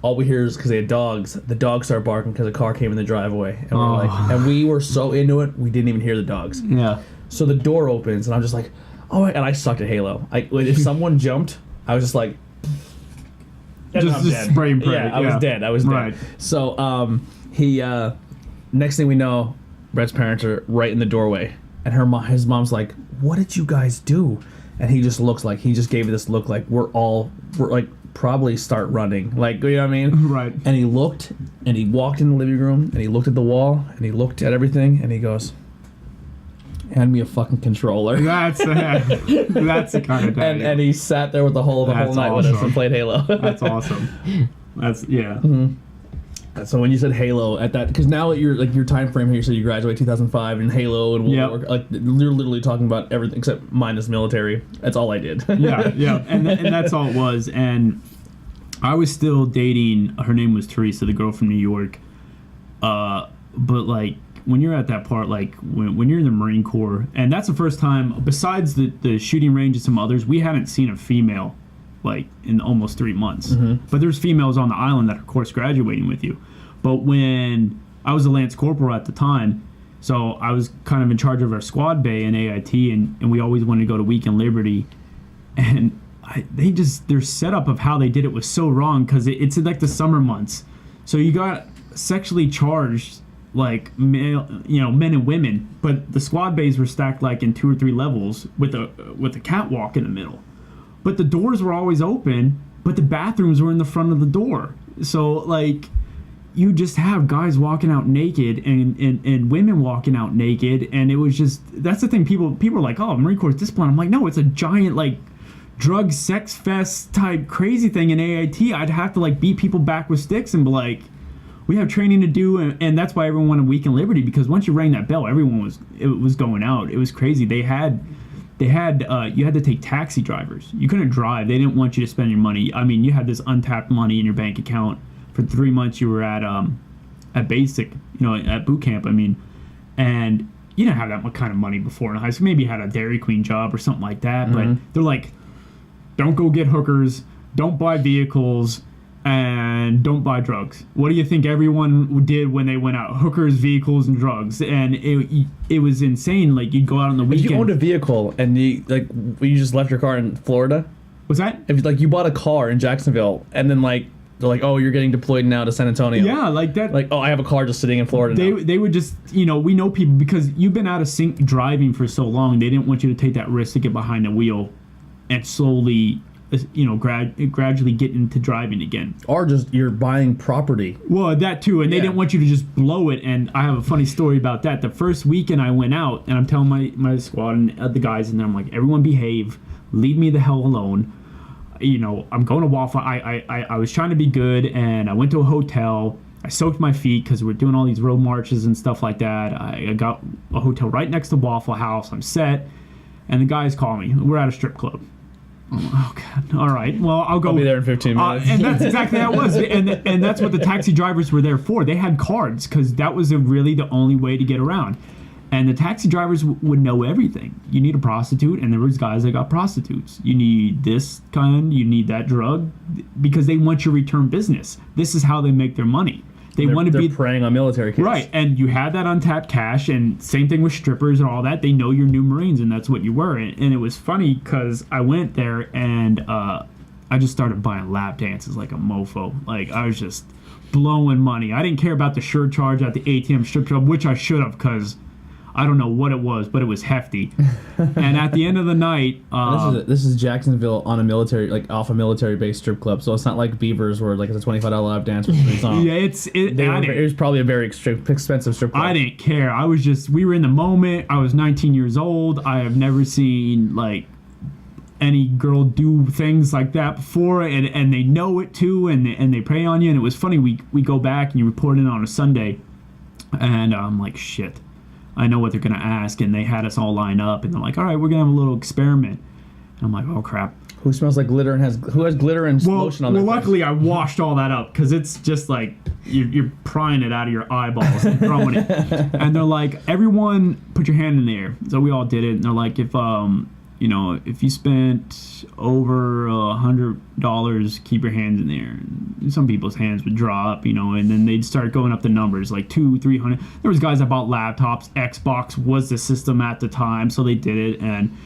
all we hear is, because they had dogs, the dogs start barking because a car came in the driveway, and we're like, and we were so into it, we didn't even hear the dogs. Yeah. So the door opens, and I'm just like, oh, and I sucked at Halo. If someone jumped, I was just like, just spray and pray. Yeah, I was dead. Right. So he next thing we know, Brett's parents are right in the doorway, and his mom's like, what did you guys do? And he just gave this look like we're like probably start running, like, you know what I mean? Right. And he looked, and he walked in the living room, and he looked at the wall, and he looked at everything, and he goes, hand me a fucking controller. That's the kind of day. And he sat there with the whole night with us and played Halo. That's awesome. That's So when you said Halo at that, because now you're like your time frame here, you said you graduate 2005 and Halo and World War, like you're literally talking about everything except minus military. That's all I did. yeah, and that's all it was. And I was still dating. Her name was Teresa, the girl from New York. But like, when you're at that part, like when you're in the Marine Corps, and that's the first time, besides the shooting range and some others, we hadn't seen a female like in almost 3 months. But there's females on the island that are, of course, graduating with you. But when I was a Lance Corporal at the time, So I was kind of in charge of our squad bay in AIT, and we always wanted to go to Weekend Liberty. And their setup of how they did it was so wrong, because it's in like the summer months. So you got sexually charged like male, men and women, but the squad bays were stacked like in 2 or 3 levels with a catwalk in the middle. But the doors were always open, but the bathrooms were in the front of the door. So like you just have guys walking out naked and women walking out naked, and it was just, that's the thing. People are like, oh, Marine Corps is discipline. I'm like, no, it's a giant like drug sex fest type crazy thing in AIT. I'd have to like beat people back with sticks and be like, we have training to do, and that's why everyone wanted Weekend Liberty, because once you rang that bell, everyone was going out. It was crazy. You had to take taxi drivers. You couldn't drive. They didn't want you to spend your money. I mean, you had this untapped money in your bank account. For 3 months you were at basic, at boot camp. I mean, and you didn't have that kind of money before in high school. Maybe you had a Dairy Queen job or something like that. Mm-hmm. But they're like, don't go get hookers, don't buy vehicles, and don't buy drugs. What do you think everyone did when they went out? Hookers, vehicles, and drugs. And it was insane. Like, you'd go out on the weekend. If you owned a vehicle and you just left your car in Florida. What's that? If you bought a car in Jacksonville and then they're like, oh, you're getting deployed now to San Antonio. Yeah, like that. Like, oh, I have a car just sitting in Florida now. They would just, we know people, because you've been out of sync driving for so long, they didn't want you to take that risk to get behind the wheel and slowly, gradually get into driving again. Or just you're buying property. Well, that too, and they didn't want you to just blow it. And I have a funny story about that. The first weekend I went out, and I'm telling my squad and the guys in there, I'm like, everyone behave, leave me the hell alone. I'm going to Waffle. I was trying to be good, and I went to a hotel. I soaked my feet because we're doing all these road marches and stuff like that. I got a hotel right next to Waffle House. I'm set, and the guys call me. We're at a strip club. Oh, God. All right. Well, I'll be there in 15 minutes. And that's exactly how it was. And that's what the taxi drivers were there for. They had cards, because that was really the only way to get around. And the taxi drivers would know everything. You need a prostitute, and there was guys that got prostitutes. You need this kind, you need that drug, because they want your return business. This is how they make their money. They're preying on military kids. Right, and you had that untapped cash, and same thing with strippers and all that. They know you're new Marines, and that's what you were. And it was funny, because I went there, and I just started buying lap dances like a mofo. Like, I was just blowing money. I didn't care about the shirt charge at the ATM strip club, which I should have, because I don't know what it was, but it was hefty. And at the end of the night, this is Jacksonville on a military, off a military-based strip club. So it's not like Beavers, where it's a $25 lap dance for 3 songs. Yeah, it was probably a very expensive strip club. I didn't care. We were in the moment. I was 19 years old. I have never seen any girl do things like that before, and they know it too, and they prey on you. And it was funny. We go back and you report in on a Sunday, and I'm like, shit. I know what they're going to ask, and they had us all line up, and they're like, all right, we're going to have a little experiment. And I'm like, oh, crap. Who smells like glitter and who has glitter and lotion on their face? Well, luckily, I washed all that up, because it's just like you're prying it out of your eyeballs and throwing it. And they're like, everyone put your hand in the air. So we all did it, and they're like, if you spent over $100, keep your hands in there. And some people's hands would drop, and then they'd start going up the numbers, like $200-300. There was guys that bought laptops. Xbox was the system at the time, so they did it. And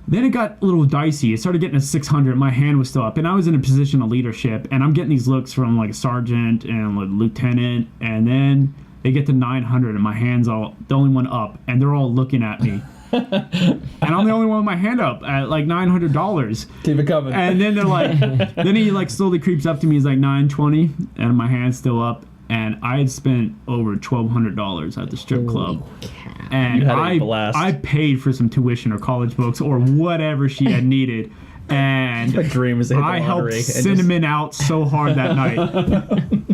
then it got a little dicey. It started getting to 600. My hand was still up, and I was in a position of leadership. And I'm getting these looks from a sergeant and a lieutenant, and then they get to 900, and my hand's the only one up, and they're all looking at me. And I'm the only one with my hand up at $900. Keep it coming. And then they're like, then he slowly creeps up to me. He's like 920, and my hand's still up. And I had spent over $1,200 at the strip club. And I paid for some tuition or college books or whatever she had needed. And my dream is to hit the I lottery helped Cinnamon out so hard that night.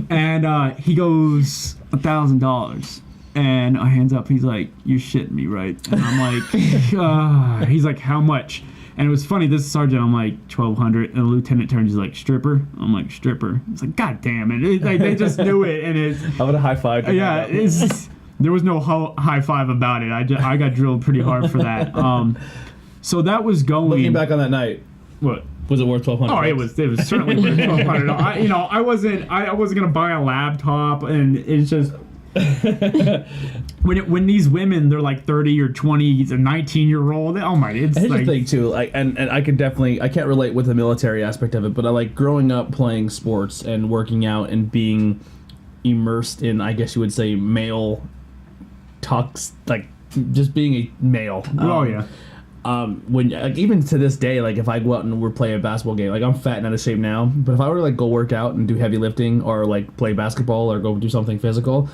And he goes, $1,000. And I hands up. He's like, "You're shitting me, right?" And I'm like, he's like, "How much?" And it was funny. This sergeant, I'm like, $1,200. And the lieutenant turns, he's like, "Stripper?" I'm like, "Stripper." It's like, God damn it! They just knew it, and it's. I would have high fived. Yeah, there was no high five about it. I got drilled pretty hard for that. So that was going. Looking back on that night, what was it worth $1,200? Oh, it was certainly worth $1,200. I wasn't gonna buy a laptop, and it's just. when these women, they're like 30 or 20 or 19-year-old. Oh my, it's Here's like the thing too, like, and I can definitely, I can't relate with the military aspect of it, but I like growing up playing sports and working out and being immersed in, I guess you would say, male talks, like just being a male. oh yeah. When like even to this day, like if I go out and we're playing a basketball game, like I'm fat and out of shape now, but if I were to like go work out and do heavy lifting or like play basketball or go do something physical,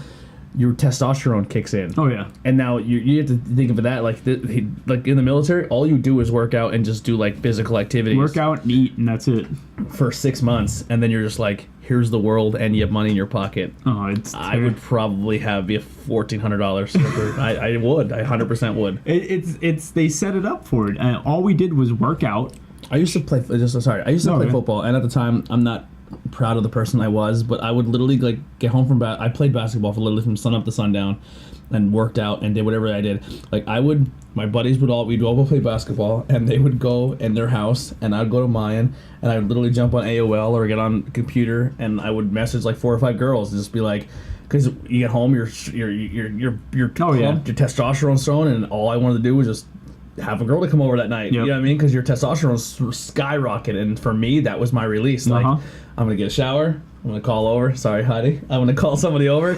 your testosterone kicks in. Oh yeah. And now you have to think of that like like in the military, all you do is work out and just do like physical activities. Work out and eat, and that's it. For 6 months, and then you're just like, here's the world, and you have money in your pocket. Oh, it's. I would probably be a $1,400 slipper. I would. I 100% would. It's they set it up for it. All we did was work out. I used to play. I used to play football, and at the time, I'm not proud of the person I was, but I would literally like get home from I played basketball for literally from sun up to sundown, and worked out and did whatever I did. Like my buddies we'd all go play basketball, and they would go in their house, and I'd go to mine, and I would literally jump on AOL or get on a computer, and I would message like 4 or 5 girls and just be like, because you get home, your testosterone's thrown, and all I wanted to do was just have a girl to come over that night. Yep. You know what I mean? Because your testosterone's skyrocketed, and for me, that was my release. Like, I'm gonna get a shower. I'm gonna call over. Sorry, Heidi. I'm gonna call somebody over,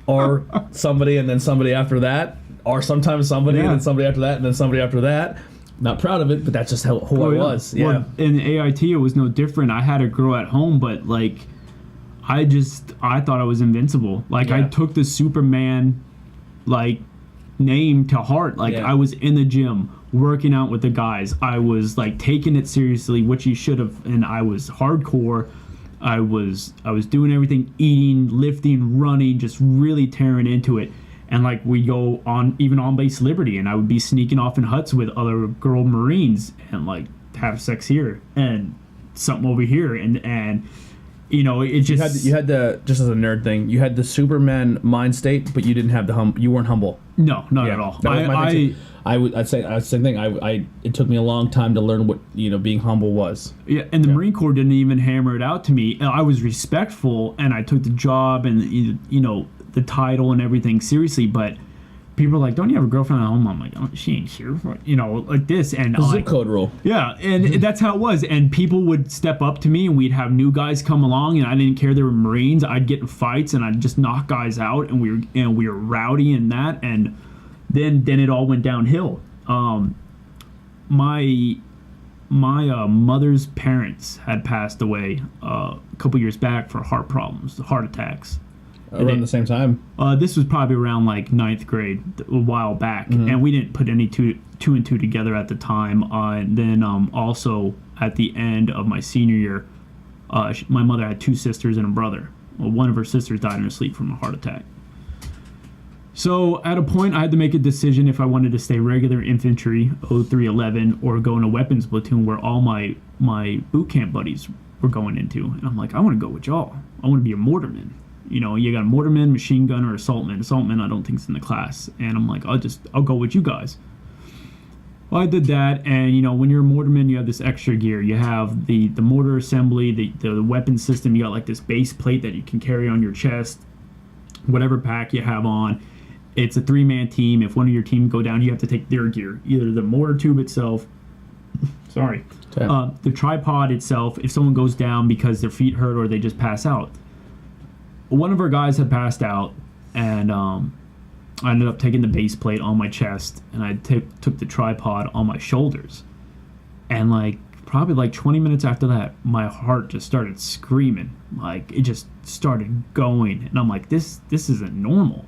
or somebody, and then somebody after that, or sometimes somebody, and then somebody after that, and then somebody after that. Not proud of it, but that's just who I was. Yeah. Well, in AIT, it was no different. I had a girl at home, but like, I thought I was invincible. Like, I took the Superman, like, name to heart. Like, I was in the gym working out with the guys. I was like taking it seriously, which you should have, and I was hardcore. I was doing everything, eating, lifting, running, just really tearing into it. And like, we go on even on base liberty, and I would be sneaking off in huts with other girl Marines and like have sex here and something over here, and you know, it just you had the, just as a nerd thing, you had the Superman mind state, but you didn't have you weren't humble. No, not at all. I'd say the same thing. It took me a long time to learn what, you know, being humble was. Yeah, and the Marine Corps didn't even hammer it out to me. I was respectful, and I took the job and, you know, the title and everything seriously, but people are like, don't you have a girlfriend at home? I'm like, oh, she ain't here for, you know, like this. And the zip code rule. Yeah, and that's how it was. And people would step up to me, and we'd have new guys come along, and I didn't care they were Marines. I'd get in fights, and I'd just knock guys out, and we were rowdy in that, and then it all went downhill. My mother's parents had passed away a couple years back for heart problems, heart attacks. Around the same time? This was probably around like 9th grade, a while back, and we didn't put any two and two together at the time. And then also at the end of my senior year, my mother had 2 sisters and a brother. Well, one of her sisters died in her sleep from a heart attack. So at a point, I had to make a decision if I wanted to stay regular infantry, 0311, or go in a weapons platoon where all my boot camp buddies were going into. And I'm like, I want to go with y'all. I want to be a mortarman. You know, you got a mortarman, machine gunner, or assaultman. Assaultman, I don't think is in the class. And I'm like, I'll go with you guys. Well, I did that, and you know, when you're a mortarman, you have this extra gear. You have the mortar assembly, the weapon system. You got like this base plate that you can carry on your chest, whatever pack you have on. It's a 3-man team. If one of your team go down, you have to take their gear, either the mortar tube itself, the tripod itself, if someone goes down because their feet hurt or they just pass out. One of our guys had passed out, and I ended up taking the base plate on my chest, and I took the tripod on my shoulders. And like probably like 20 minutes after that, my heart just started screaming. Like, it just started going, and I'm like, this isn't normal.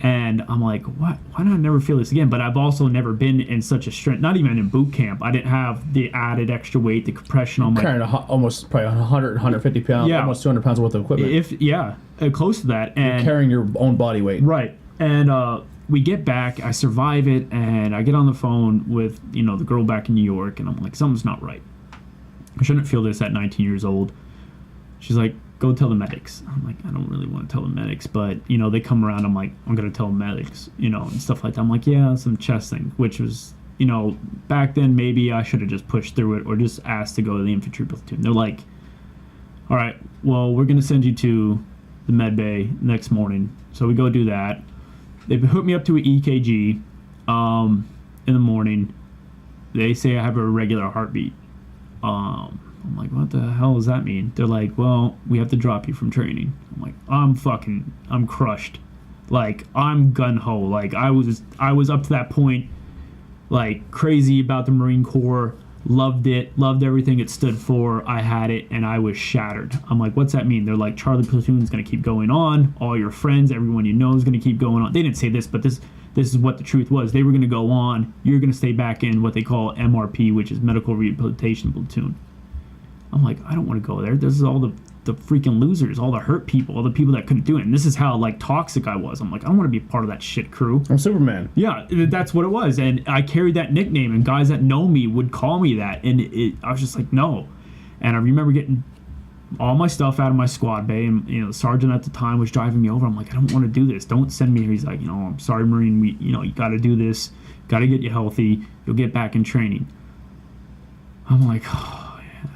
And I'm like, what? Why do I never feel this again? But I've also never been in such a strength, not even in boot camp. I didn't have the added extra weight, the compression on my... Carrying almost probably 100, 150 pounds, almost 200 pounds worth of equipment. Close to that. And you're carrying your own body weight. Right. And we get back, I survive it, and I get on the phone with, you know, the girl back in New York, and I'm like, something's not right. I shouldn't feel this at 19 years old. She's like, go tell the medics. I'm like, I don't really want to tell the medics, but, you know, they come around, I'm like, I'm going to tell the medics, you know, and stuff like that. I'm like, yeah, some chest thing, which was, you know, back then maybe I should have just pushed through it or just asked to go to the infantry platoon. They're like, all right, well, we're going to send you to the med bay next morning. So we go do that. They hook me up to an EKG in the morning. They say I have a irregular heartbeat. I'm like, what the hell does that mean? They're like, well, we have to drop you from training. I'm like, I'm crushed. Like, I'm gung-ho. Like, I was up to that point, like, crazy about the Marine Corps. Loved it. Loved everything it stood for. I had it, and I was shattered. I'm like, what's that mean? They're like, Charlie Platoon's going to keep going on. All your friends, everyone you know is going to keep going on. They didn't say this, but this is what the truth was. They were going to go on. You're going to stay back in what they call MRP, which is Medical Rehabilitation Platoon. I'm like, I don't want to go there. This is all the freaking losers, all the hurt people, all the people that couldn't do it. And this is how, like, toxic I was. I'm like, I don't want to be part of that shit crew. I'm Superman. Yeah, that's what it was. And I carried that nickname, and guys that know me would call me that. And I was just like, no. And I remember getting all my stuff out of my squad bay, and, you know, the sergeant at the time was driving me over. I'm like, I don't want to do this. Don't send me here. He's like, you know, I'm sorry, Marine. You got to do this. Got to get you healthy. You'll get back in training. I'm like, oh.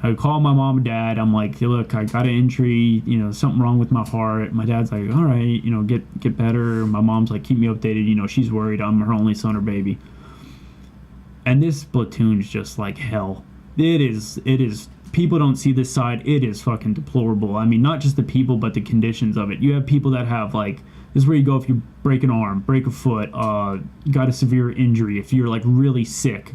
I call my mom and dad. I'm like, hey, look, I got an injury, something wrong with my heart. My dad's like, all right, get better. My mom's like, keep me updated. She's worried. I'm her only son or baby. And this platoon's just like hell. It is. People don't see this side. It is fucking deplorable. I mean, not just the people, but the conditions of it. You have people that have, like, this is where you go if you break an arm, break a foot, got a severe injury, if you're, like, really sick.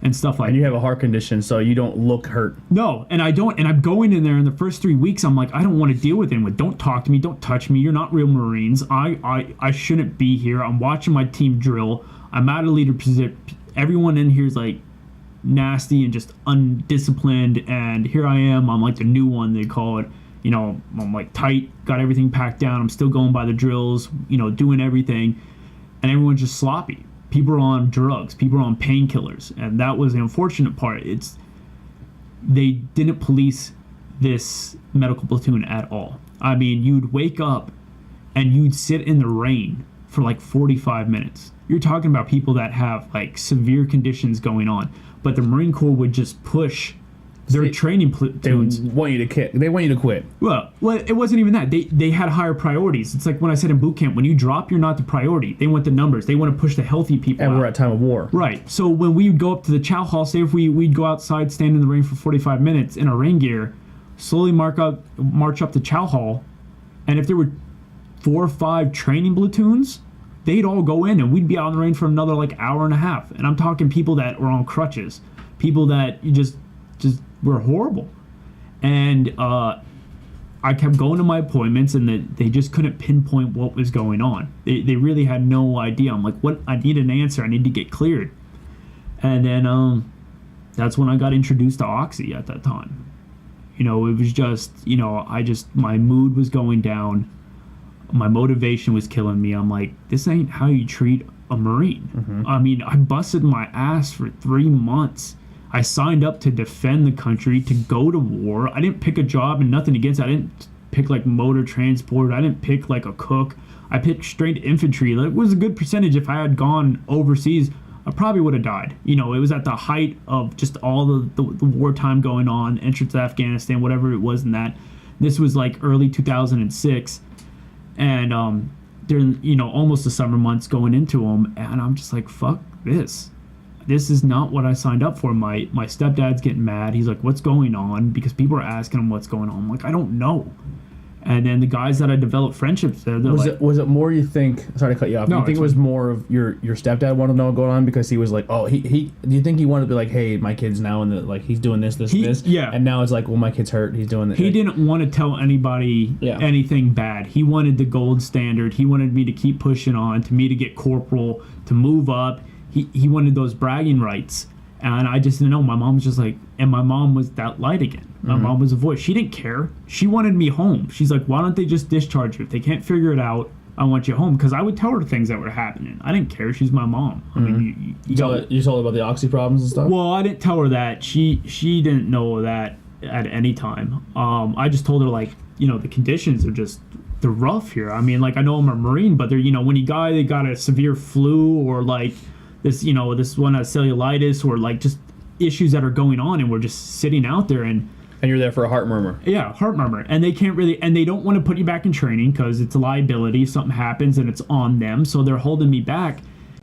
And stuff like that. And you have a heart condition, so you don't look hurt. No, and I don't. And I'm going in there in the first 3 weeks. I'm like, I don't want to deal with anyone. Don't talk to me. Don't touch me. You're not real Marines. I shouldn't be here. I'm watching my team drill. I'm out of leader position. Everyone in here is like nasty and just undisciplined. And here I am. I'm like the new one, they call it. I'm like tight. Got everything packed down. I'm still going by the drills. Doing everything. And everyone's just sloppy. People are on drugs. People are on painkillers, and that was the unfortunate part. They didn't police this medical platoon at all. I mean, you'd wake up and you'd sit in the rain for like 45 minutes. You're talking about people that have like severe conditions going on, but the Marine Corps would just push their training platoons. They want you to quit. Well, it wasn't even that. They had higher priorities. It's like when I said in boot camp, when you drop, you're not the priority. They want the numbers. They want to push the healthy people And out. we're at time of war. Right. So when we would go up to the chow hall, say if we'd go outside, stand in the rain for 45 minutes in our rain gear, slowly march up the chow hall, and if there were 4 or 5 training platoons, they'd all go in, and we'd be out in the rain for another like hour and a half. And I'm talking people that were on crutches, people that you just were horrible. And I kept going to my appointments, and they just couldn't pinpoint what was going on. They really had no idea. I'm like, what? I need an answer. I need to get cleared. And then that's when I got introduced to Oxy at that time. It was just, my mood was going down. My motivation was killing me. I'm like, this ain't how you treat a Marine. Mm-hmm. I mean, I busted my ass for 3 months. I signed up to defend the country, to go to war. I didn't pick a job, and nothing against it. I didn't pick like motor transport. I didn't pick like a cook. I picked straight infantry. That was a good percentage. If I had gone overseas, I probably would have died. It was at the height of just all the wartime going on, entrance to Afghanistan, whatever it was in that. This was like early 2006. And during, almost the summer months going into them. And I'm just like, fuck this. This is not what I signed up for. My stepdad's getting mad. He's like, what's going on? Because people are asking him what's going on. I'm like, I don't know. And then the guys that I developed friendships there, was it more you think? Sorry to cut you off. No, you think it was more of your stepdad wanted to know what's going on because he was like, oh, he. Do you think he wanted to be like, hey, my kid's now in the like he's doing this, yeah, and now it's like, well, my kid's hurt. He's doing this. He didn't want to tell anybody anything bad. He wanted the gold standard. He wanted me to keep pushing on, to me to get corporal, to move up. He wanted those bragging rights. And I just didn't know. My mom was just like, and my mom was that light again. My mom was a voice. She didn't care. She wanted me home. She's like, why don't they just discharge you? If they can't figure it out, I want you home. Because I would tell her things that were happening. I didn't care. She's my mom. I mean, you told her about the oxy problems and stuff? Well, I didn't tell her that. She didn't know that at any time. I just told her, like, the conditions are just, they're rough here. I mean, like, I know I'm a Marine, but they're, when they got a severe flu or, like, this one has cellulitis or like just issues that are going on, and we're just sitting out there, and And you're there for a heart murmur. Yeah, heart murmur. And they can't really, and they don't want to put you back in training because it's a liability. Something happens and it's on them. So they're holding me back.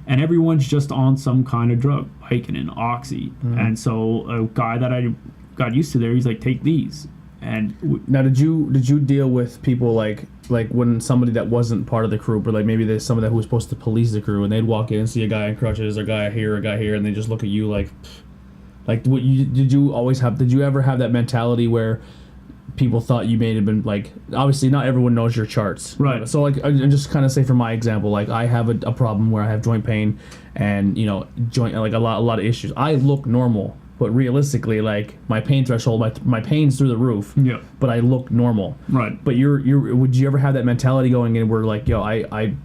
And everyone's just on some kind of drug, Vicodin, Oxy. And so a guy that I got used to there, he's like, take these. And now, did you deal with people like when somebody that wasn't part of the crew, or like maybe there's somebody who was supposed to police the crew, and they'd walk in and see a guy in crutches, or a guy here, and they just look at you like did you ever have that mentality where people thought you may have been like, obviously not everyone knows your charts, right? So like I just kind of say for my example, like I have a problem where I have joint pain and joint, like a lot of issues. I look normal. But realistically, like my pain threshold, my pain's through the roof. Yeah. But I look normal. Right. But would you ever have that mentality going in where like, yo, I'm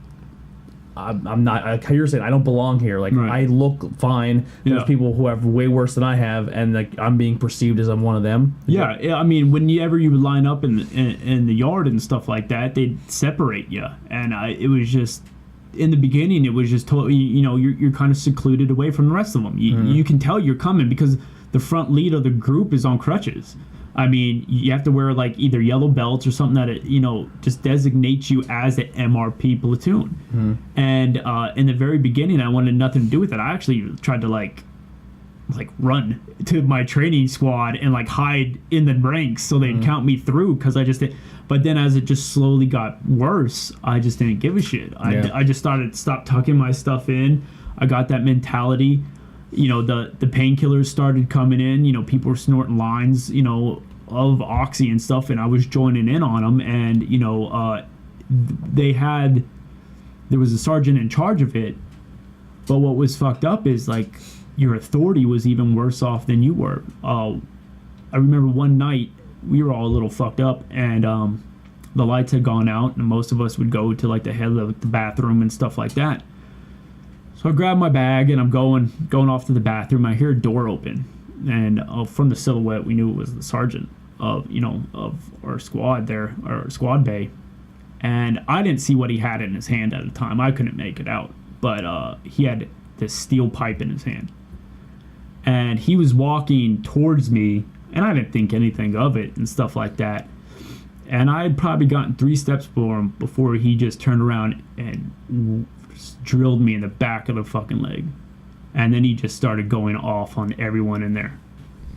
not, like you're saying, I don't belong here. Like right. I look fine. There's people who have way worse than I have, and like I'm being perceived as I'm one of them. Yeah. I mean, whenever you would line up in the yard and stuff like that, they'd separate you, and it was just. In the beginning, it was just totally, you're kind of secluded away from the rest of them. You can tell you're coming because the front lead of the group is on crutches. I mean, you have to wear like either yellow belts or something that just designates you as an MRP platoon. And in the very beginning, I wanted nothing to do with it. I actually tried to like run to my training squad and like hide in the ranks so they'd count me through because I just did. But then as it just slowly got worse, I just didn't give a shit. I just stopped tucking my stuff in. I got that mentality. The painkillers started coming in. People were snorting lines, of Oxy and stuff, and I was joining in on them. And, there was a sergeant in charge of it. But what was fucked up is like your authority was even worse off than you were. I remember one night, we were all a little fucked up, and the lights had gone out, and most of us would go to like the head of the bathroom and stuff like that. So I grabbed my bag and I'm going off to the bathroom. I hear a door open, and from the silhouette, we knew it was the sergeant of our squad there, our squad bay. And I didn't see what he had in his hand at the time. I couldn't make it out, but he had this steel pipe in his hand, and he was walking towards me. And I didn't think anything of it and stuff like that. And I had probably gotten 3 steps for him before he just turned around and just drilled me in the back of the fucking leg. And then he just started going off on everyone in there.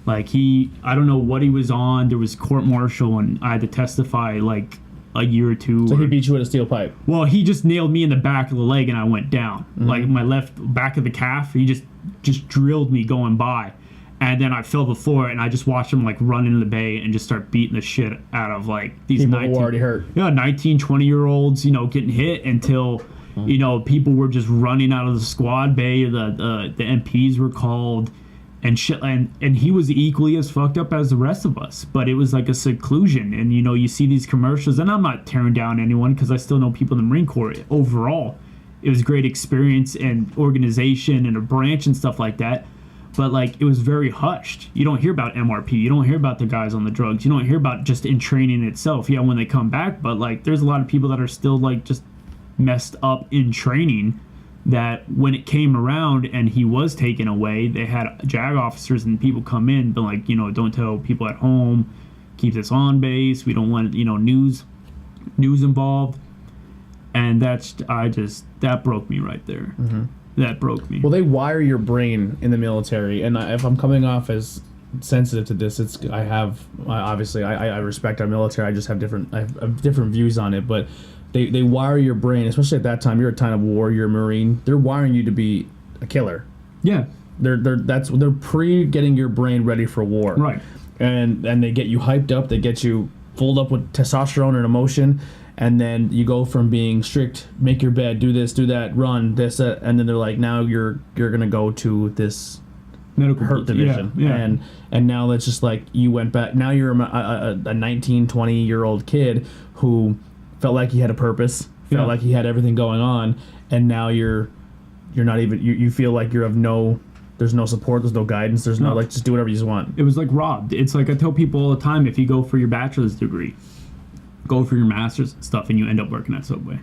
Like I don't know what he was on. There was court-martial and I had to testify like a year or two. So he beat you with a steel pipe? Well, he just nailed me in the back of the leg and I went down. Like my left back of the calf, he just drilled me going by. And then I fell to the floor, and I just watched him, like, run into the bay and just start beating the shit out of, like, these people who were already hurt. Yeah, 19, 20-year-olds, getting hit until, people were just running out of the squad bay. The MPs were called and shit. And he was equally as fucked up as the rest of us. But it was like a seclusion. And, you see these commercials. And I'm not tearing down anyone because I still know people in the Marine Corps. Overall, it was a great experience and organization and a branch and stuff like that. But, like, it was very hushed. You don't hear about MRP. You don't hear about the guys on the drugs. You don't hear about just in training itself. Yeah, when they come back. But, like, there's a lot of people that are still, like, just messed up in training that when it came around and he was taken away, they had JAG officers and people come in, but, like, don't tell people at home. Keep this on base. We don't want, news involved. And that broke me right there. That broke me. Well, they wire your brain in the military, and if I'm coming off as sensitive to this, obviously I respect our military. I just have different views on it, but they wire your brain, especially at that time. You're a time of war. You're a Marine. They're wiring you to be a killer. Yeah. They're getting your brain ready for war. Right. And they get you hyped up. They get you filled up with testosterone and emotion. And then you go from being strict, make your bed, do this, do that, run, this, that, and then they're like, now you're gonna go to this medical hurt division. Yeah. And now it's just like you went back. Now you're a 19, 20-year-old kid who felt like he had a purpose, felt like he had everything going on, and now you're not even. You feel like you're there's no support, there's no guidance, there's no like just do whatever you just want. It was like robbed. It's like I tell people all the time, if you go for your bachelor's degree, go for your master's and stuff, and you end up working at Subway.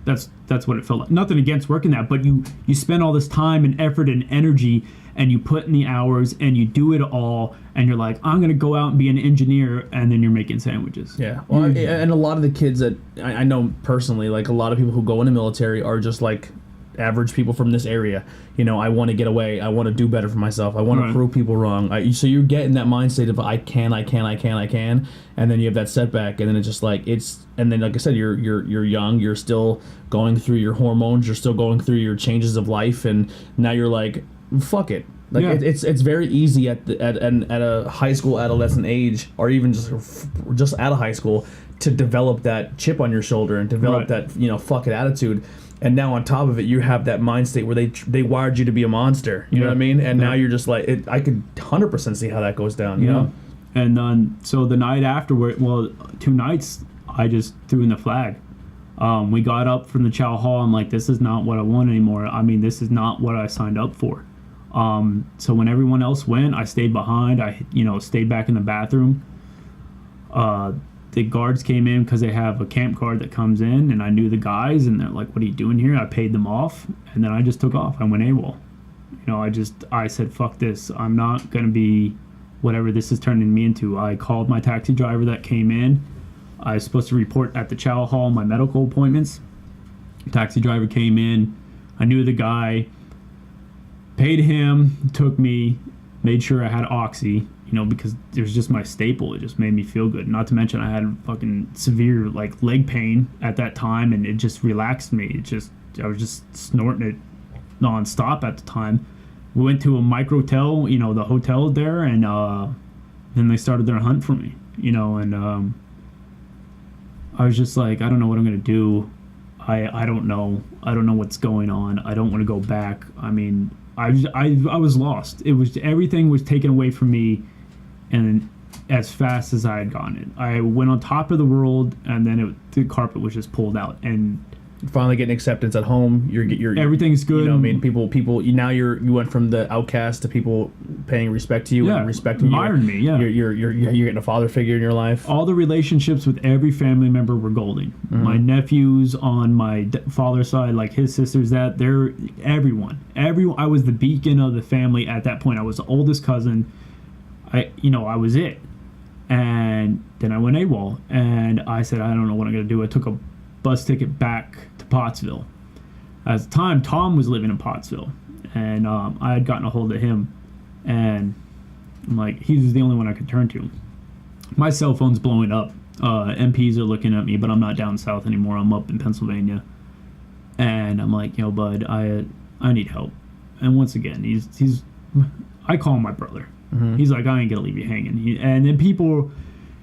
That's what it felt like. Nothing against working that, but you spend all this time and effort and energy, and you put in the hours, and you do it all, and you're like, I'm gonna go out and be an engineer, and then you're making sandwiches. Yeah, well, and a lot of the kids that I know personally, like a lot of people who go in the military are just like average people from this area. You know, I want to get away. I want to do better for myself. I want to prove people wrong. So you get in that mind state of I can, and then you have that setback, and then it's just like and then like I said, you're young. You're still going through your hormones. You're still going through your changes of life, and now you're like, fuck it. Like it's very easy at a high school adolescent age, or even just out of high school, to develop that chip on your shoulder and develop that fuck it attitude. And now on top of it, you have that mind state where they wired you to be a monster. You know what I mean? And now you're just like, I could 100% see how that goes down. You know? And then so the night afterward, 2 nights, I just threw in the flag. We got up from the chow hall. I'm like, this is not what I want anymore. I mean, this is not what I signed up for. So when everyone else went, I stayed behind. I stayed back in the bathroom. The guards came in because they have a camp guard that comes in, and I knew the guys, and they're like, what are you doing here? I paid them off, and then I just took off. I went AWOL. I said, fuck this. I'm not going to be whatever this is turning me into. I called my taxi driver that came in. I was supposed to report at the chow hall my medical appointments. The taxi driver came in. I knew the guy. Paid him, took me, made sure I had Oxy. Because it was just my staple. It just made me feel good. Not to mention I had fucking severe leg pain at that time, and it just relaxed me. I was just snorting it nonstop at the time. We went to a microtel, the hotel there, and then they started their hunt for me. And I was just like, I don't know what I'm gonna do. I don't know. I don't know what's going on. I don't want to go back. I mean, I was lost. Everything was taken away from me. And as fast as I had gotten it, I went on top of the world, and then the carpet was just pulled out. And finally getting acceptance at home. You're everything's good. People. Now you went from the outcast to people paying respect to you and respecting you. Admiring me. Yeah. You're getting a father figure in your life. All the relationships with every family member were golden. My nephews on my father's side, like his sisters, they're everyone. I was the beacon of the family at that point. I was the oldest cousin. I was it. And then I went AWOL, and I said, I don't know what I'm going to do. I took a bus ticket back to Pottsville. At the time, Tom was living in Pottsville, and I had gotten a hold of him, and I'm like, he was the only one I could turn to. My cell phone's blowing up. MPs are looking at me, but I'm not down south anymore. I'm up in Pennsylvania. And I'm like, bud, I need help. And once again, I call him my brother. He's like, I ain't gonna leave you hanging. And then people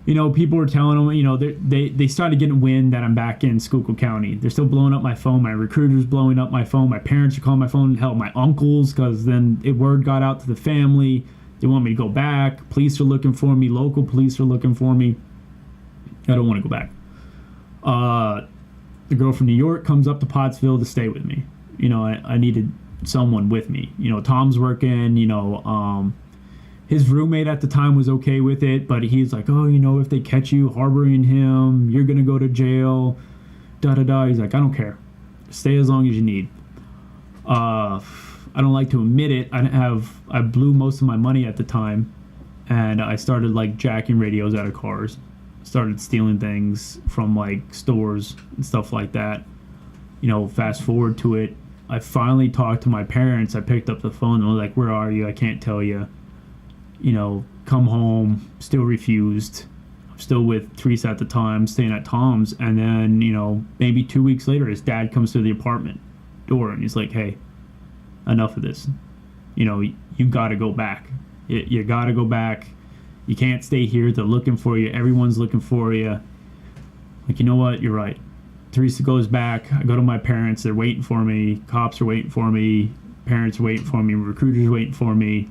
were telling him, they started getting wind that I'm back in Schuylkill County. They're still blowing up my phone. My recruiter's blowing up my phone. My parents are calling my phone. Hell, my uncles, because then word got out to the family. They want me to go back. Police are looking for me. Local police are looking for me. I don't want to go back. The girl from New York comes up to Pottsville to stay with me. I needed someone with me. Tom's working. His roommate at the time was okay with it, but he's like, if they catch you harboring him, you're going to go to jail, da-da-da. He's like, I don't care. Stay as long as you need. I don't like to admit it. I blew most of my money at the time, and I started, jacking radios out of cars. Started stealing things from, stores and stuff like that. Fast forward to it. I finally talked to my parents. I picked up the phone and was like, where are you? I can't tell you. Come home, still refused. I'm still with Teresa at the time, staying at Tom's. And then, maybe 2 weeks later, his dad comes to the apartment door and he's like, hey, enough of this. You got to go back. You got to go back. You can't stay here. They're looking for you. Everyone's looking for you. You know what? You're right. Teresa goes back. I go to my parents. They're waiting for me. Cops are waiting for me. Parents are waiting for me. Recruiters are waiting for me.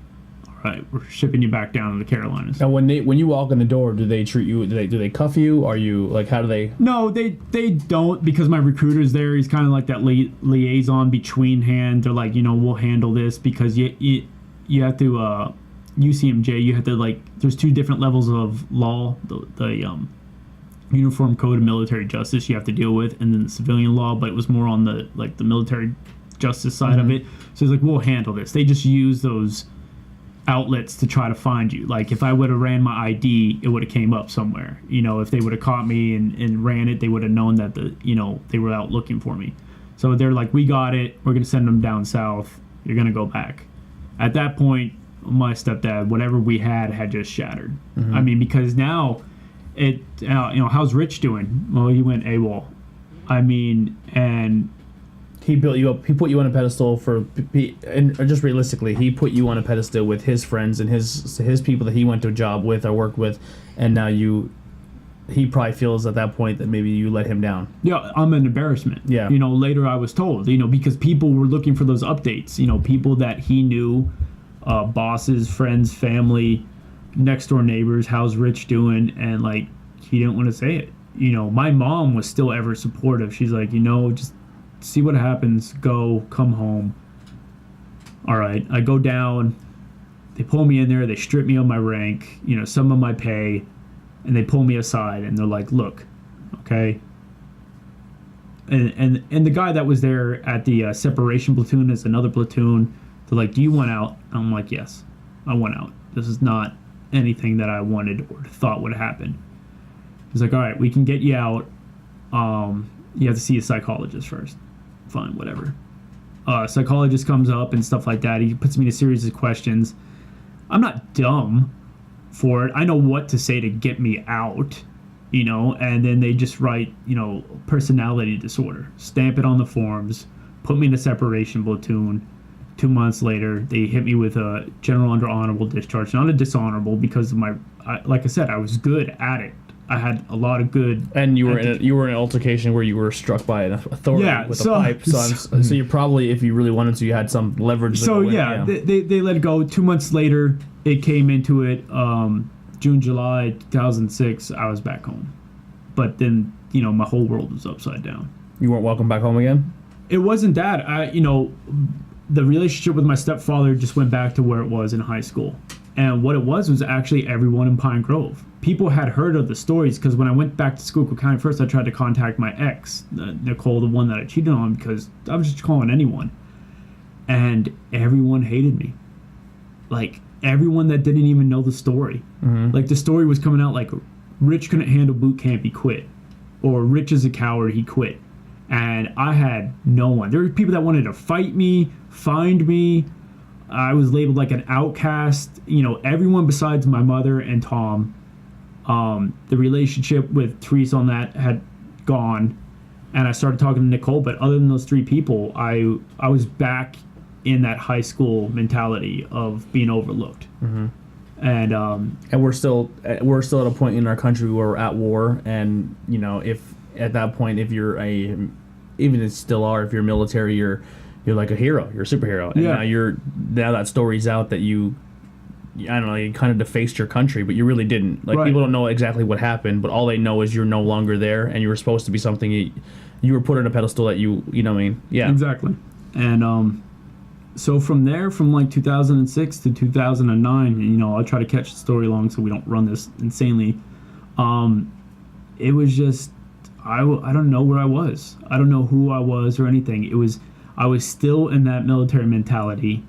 Right, we're shipping you back down to the Carolinas. Now, when you walk in the door, do they treat you? Do they cuff you? Are you how do they? No, they don't, because my recruiter's there. He's kind of like that liaison between hand. They're like, we'll handle this, because you have to UCMJ. You have to there's 2 different levels of law. The Uniform Code of Military Justice you have to deal with, and then the civilian law, but it was more on the military justice side of it. So it's like, we'll handle this. They just use those outlets to try to find you. Like, if I would have ran my ID, it would have came up somewhere. If they would have caught me and ran it, they would have known that they were out looking for me. So they're like, we got it. We're going to send them down south. You're going to go back. At that point, my stepdad, whatever we had just shattered. I mean, because now how's Rich doing? Well, he went AWOL. I mean, and he built you up. He put you on a pedestal and just realistically, he put you on a pedestal with his friends and his people that he went to a job with or worked with, and now he probably feels at that point that maybe you let him down. Yeah, I'm an embarrassment. Yeah. Later I was told, because people were looking for those updates. People that he knew, bosses, friends, family, next door neighbors, how's Rich doing? And he didn't want to say it. My mom was still ever supportive. She's like, just see what happens, come home. All right, I go down, they pull me in there, they strip me of my rank, some of my pay, and they pull me aside and they're like, look, okay. And the guy that was there at the separation platoon is another platoon. They're like, do you want out? I'm like, yes, I want out. This is not anything that I wanted or thought would happen. He's like, all right, we can get you out. You have to see a psychologist first. Fine, whatever. Psychologist comes up and stuff like that. He puts me in a series of questions. I'm not dumb for it. I know what to say to get me out, and then they just write, personality disorder, stamp it on the forms, put me in a separation platoon. 2 months later, they hit me with a general under honorable discharge, not a dishonorable, because of like I said, I was good at it. I had a lot of good. And you were in an altercation where you were struck by an authority with a pipe. So you probably, if you really wanted to, you had some leverage. So they let it go. 2 months later, it came into it. June, July 2006, I was back home. But then, my whole world was upside down. You weren't welcome back home again? It wasn't that. The relationship with my stepfather just went back to where it was in high school. And what it was actually everyone in Pine Grove. People had heard of the stories, because when I went back to Schuylkill County first, I tried to contact my ex, Nicole, the one that I cheated on, because I was just calling anyone. And everyone hated me. Everyone that didn't even know the story. Mm-hmm. The story was coming out Rich couldn't handle boot camp, he quit. Or Rich is a coward, he quit. And I had no one. There were people that wanted to fight me, find me. I was labeled like an outcast. Everyone besides my mother and Tom. The relationship with Therese on that had gone, and I started talking to Nicole. But other than those three people, I was back in that high school mentality of being overlooked. Mm-hmm. And we're still at a point in our country where we're at war, and if at that point, if you're even if still are, if you're military, you're like a hero, you're a superhero, and now that story's out that you kind of defaced your country, but you really didn't. Right. People don't know exactly what happened, but all they know is you're no longer there, and you were supposed to be something. You were put on a pedestal that you know what I mean? Yeah, exactly. And so from there, from 2006 to 2009, I'll try to catch the story along so we don't run this insanely. It was just I don't know where I was. I don't know who I was or anything. I was still in that military mentality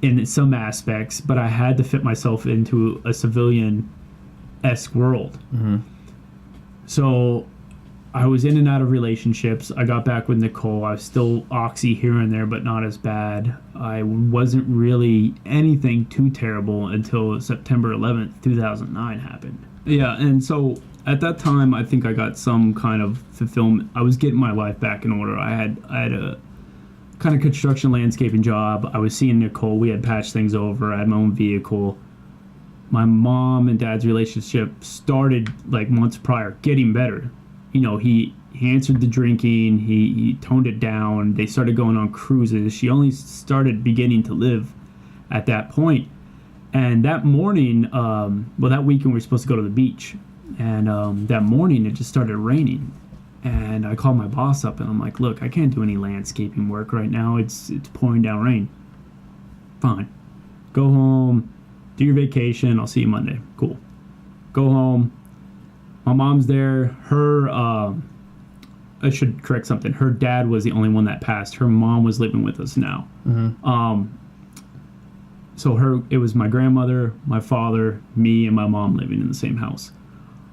in some aspects, but I had to fit myself into a civilian-esque world. Mm-hmm. So I was in and out of relationships. I got back with Nicole. I was still oxy here and there, but not as bad. I wasn't really anything too terrible until September 11th, 2009 happened. Yeah, and so at that time, I think I got some kind of fulfillment. I was getting my life back in order. I had a kind of construction landscaping job. I was seeing Nicole. We had patched things over. I had my own vehicle. My mom and dad's relationship started months prior, getting better. He answered the drinking. He toned it down. They started going on cruises. She only started beginning to live at that point. And that morning, that weekend we were supposed to go to the beach. And that morning it just started raining. And I called my boss up and I'm like, look, I can't do any landscaping work right now. It's pouring down rain. Fine. Go home, do your vacation. I'll see you Monday. Cool. Go home. My mom's there. Her, I should correct something. Her dad was the only one that passed. Her mom was living with us now. So it was my grandmother, my father, me, and my mom living in the same house.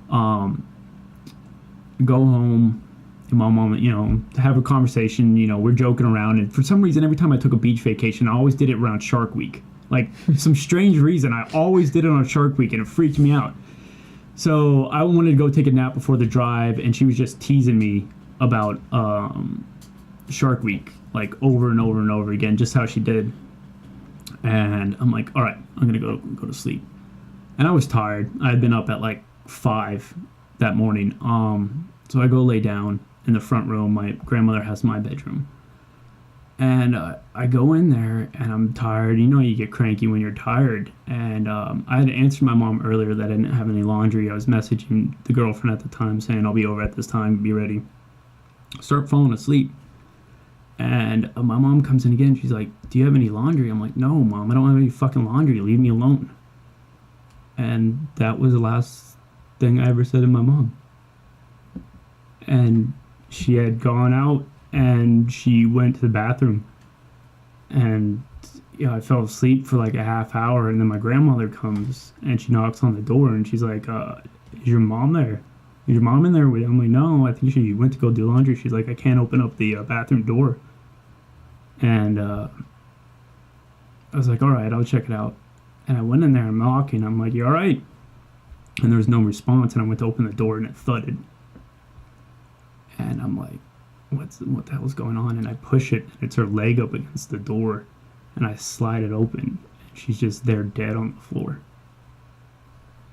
Go home, and my mom, have a conversation. We're joking around, and for some reason, every time I took a beach vacation, I always did it around Shark Week. Like, some strange reason, I always did it on Shark Week, and it freaked me out. So I wanted to go take a nap before the drive, and she was just teasing me about Shark Week, like over and over and over again, just how she did. And I'm like, all right, I'm gonna go to sleep. And I was tired. I had been up at like 5 that morning. So I go lay down in the front room. My grandmother has my bedroom. And I go in there, and I'm tired. You get cranky when you're tired. And I had answered my mom earlier that I didn't have any laundry. I was messaging the girlfriend at the time saying, I'll be over at this time, be ready. Start falling asleep. And my mom comes in again. She's like, do you have any laundry? I'm like, no, Mom, I don't have any fucking laundry. Leave me alone. And that was the last thing I ever said to my mom. And she had gone out, and she went to the bathroom. And I fell asleep for like a half hour. And then my grandmother comes, and she knocks on the door, and she's like, is your mom there? Is your mom in there? I'm like, no, I think she went to go do laundry. She's like, I can't open up the bathroom door. And I was like, all right, I'll check it out. And I went in there and knocking. I'm like, you all right? And there was no response. And I went to open the door, and it thudded. And I'm like, what the hell's going on? And I push it, and it's her leg up against the door. And I slide it open, and she's just there dead on the floor.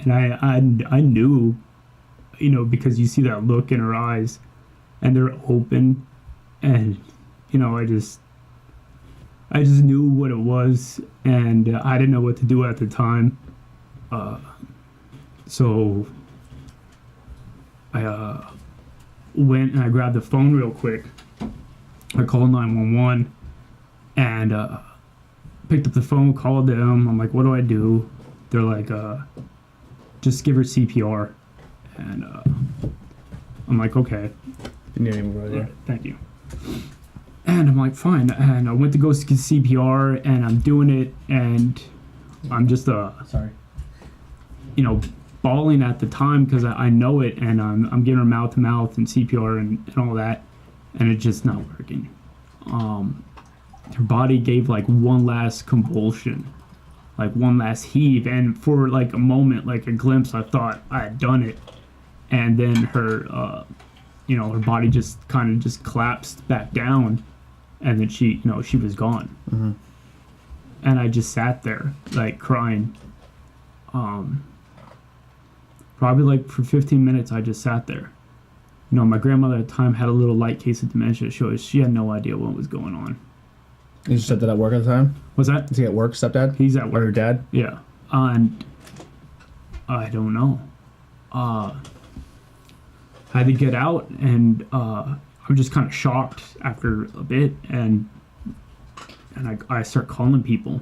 And I knew, because you see that look in her eyes, and they're open, and I just knew what it was, and I didn't know what to do at the time. So I went and I grabbed the phone real quick. I called 911 and picked up the phone, called them. I'm like, what do I do? They're like, just give her CPR. And I'm like, okay. You need to move over there. Right, thank you. And I'm like, fine. And I went to go get CPR, and I'm doing it, and I'm just sorry, bawling at the time because I know it, and I'm giving her mouth to mouth and CPR and all that, and it's just not working. Her body gave like one last convulsion, like one last heave, and for like a moment, like a glimpse, I thought I had done it, and then her her body just kind of just collapsed back down, and then she was gone. Mm-hmm. And I just sat there like crying. Probably like for 15 minutes I just sat there. My grandmother at the time had a little light case of dementia, so she had no idea what was going on. Is your stepdad at work at the time? What's that? Is he at work, stepdad? He's at work. Or your dad? Yeah. And I don't know. I had to get out, and I'm just kind of shocked after a bit, and I start calling people,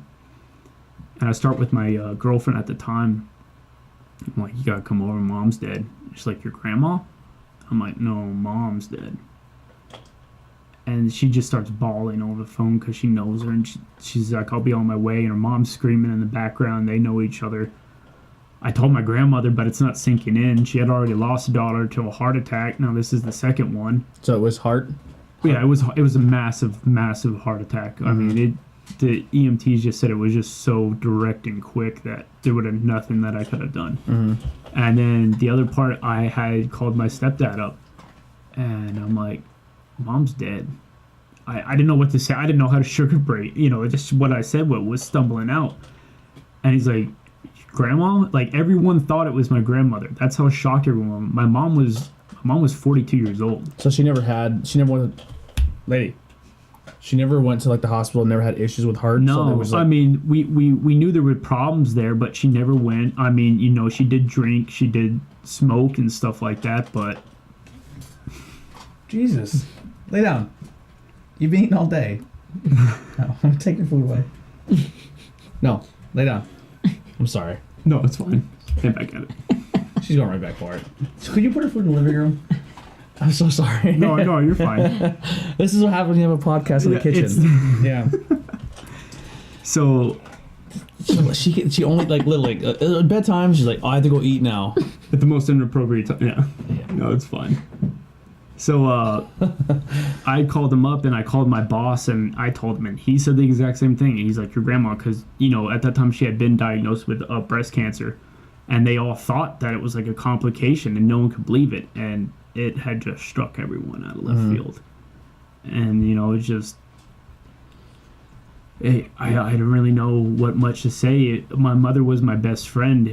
and I start with my girlfriend at the time. I'm like, you gotta come over, Mom's dead. She's like, your grandma? I'm like, no, Mom's dead. And she just starts bawling over the phone because she knows her, and she's like, I'll be on my way, and her mom's screaming in the background. They know each other. I told my grandmother, but it's not sinking in. She had already lost a daughter to a heart attack. Now this is the second one. So it was heart? Yeah, it was a massive heart attack. Mm-hmm. I mean, the EMTs just said it was just so direct and quick that there would have nothing that I could have done. Mm-hmm. And then the other part, I had called my stepdad up, and I'm like, Mom's dead. I didn't know what to say. I didn't know how to sugarcoat. Just what I said was stumbling out. And he's like, Grandma? Like, everyone thought it was my grandmother. That's how shocked everyone. My mom was 42 years old. So she never went, lady. She never went to like the hospital. Never had issues with heart. No, so it was like, I mean we knew there were problems there, but she never went. I mean, she did drink, she did smoke and stuff like that, but Jesus, lay down. You've been eating all day. No, I'm taking food away. No, lay down. I'm sorry. No, it's fine. Get back at it. She's going right back for it. So could you put her food in the living room? I'm so sorry. No, you're fine. This is what happens when you have a podcast in the kitchen. Yeah. So she only like literally at bedtime. She's like, oh, I have to go eat now. at the most inappropriate time. Yeah. No, it's fine. So I called him up and I called my boss and I told him, and he said the exact same thing. He's like, your grandma, because at that time she had been diagnosed with breast cancer, and they all thought that it was like a complication and no one could believe it, and it had just struck everyone out of left field. And it's just I don't really know what much to say. My mother was my best friend.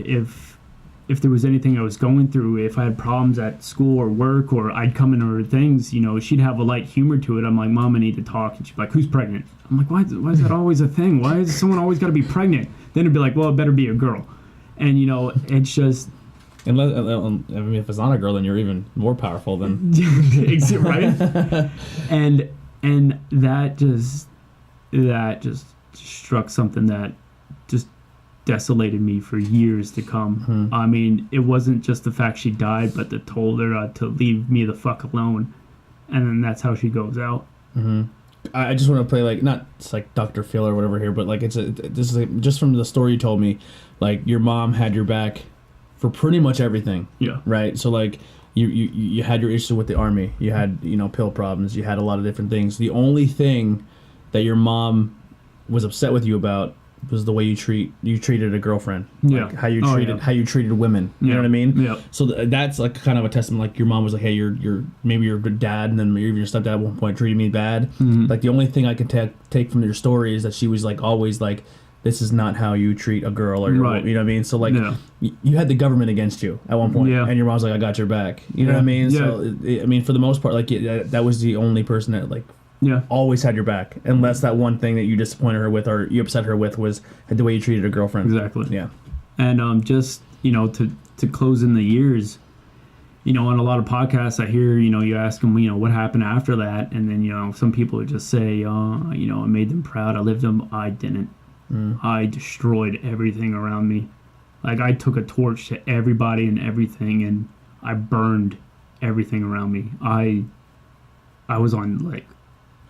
If there was anything I was going through, if I had problems at school or work, or I'd come into her things, she'd have a light humor to it. I'm like, Mom, I need to talk. And she'd be like, who's pregnant? I'm like, why is that always a thing? Why is someone always got to be pregnant? Then it'd be like, well, it better be a girl. And, it's just... Unless, I mean, if it's not a girl, then you're even more powerful than... right? And that just struck something that just desolated me for years to come. I mean, it wasn't just the fact she died, but they told her to leave me the fuck alone, and then that's how she goes out. I just want to play not it's like Dr. Phil or whatever here, but this is just from the story you told me, your mom had your back for pretty much everything. Yeah. Right. So you had your issues with the army, you had pill problems, you had a lot of different things. The only thing that your mom was upset with you about was the way you treated a girlfriend. How you treated women. You know what I mean? Yeah. So that's kind of a testament. Your mom was like, hey, you're maybe your good dad, and then maybe your stepdad at one point treated me bad. The only thing I can take from your story is that she was always this is not how you treat a girl, or right. You know what I mean? So you had the government against you at one point, and your mom's like, I got your back. You know what I mean? Yeah. So I mean, for the most part, that was the only person that always had your back, unless that one thing that you disappointed her with or you upset her with was the way you treated a girlfriend. Exactly. Yeah. And just to close in the years, on a lot of podcasts I hear you ask them what happened after that, and then some people would just say I made them proud, I lived them. I didn't. I destroyed everything around me. I took a torch to everybody and everything, and I burned everything around me. I was on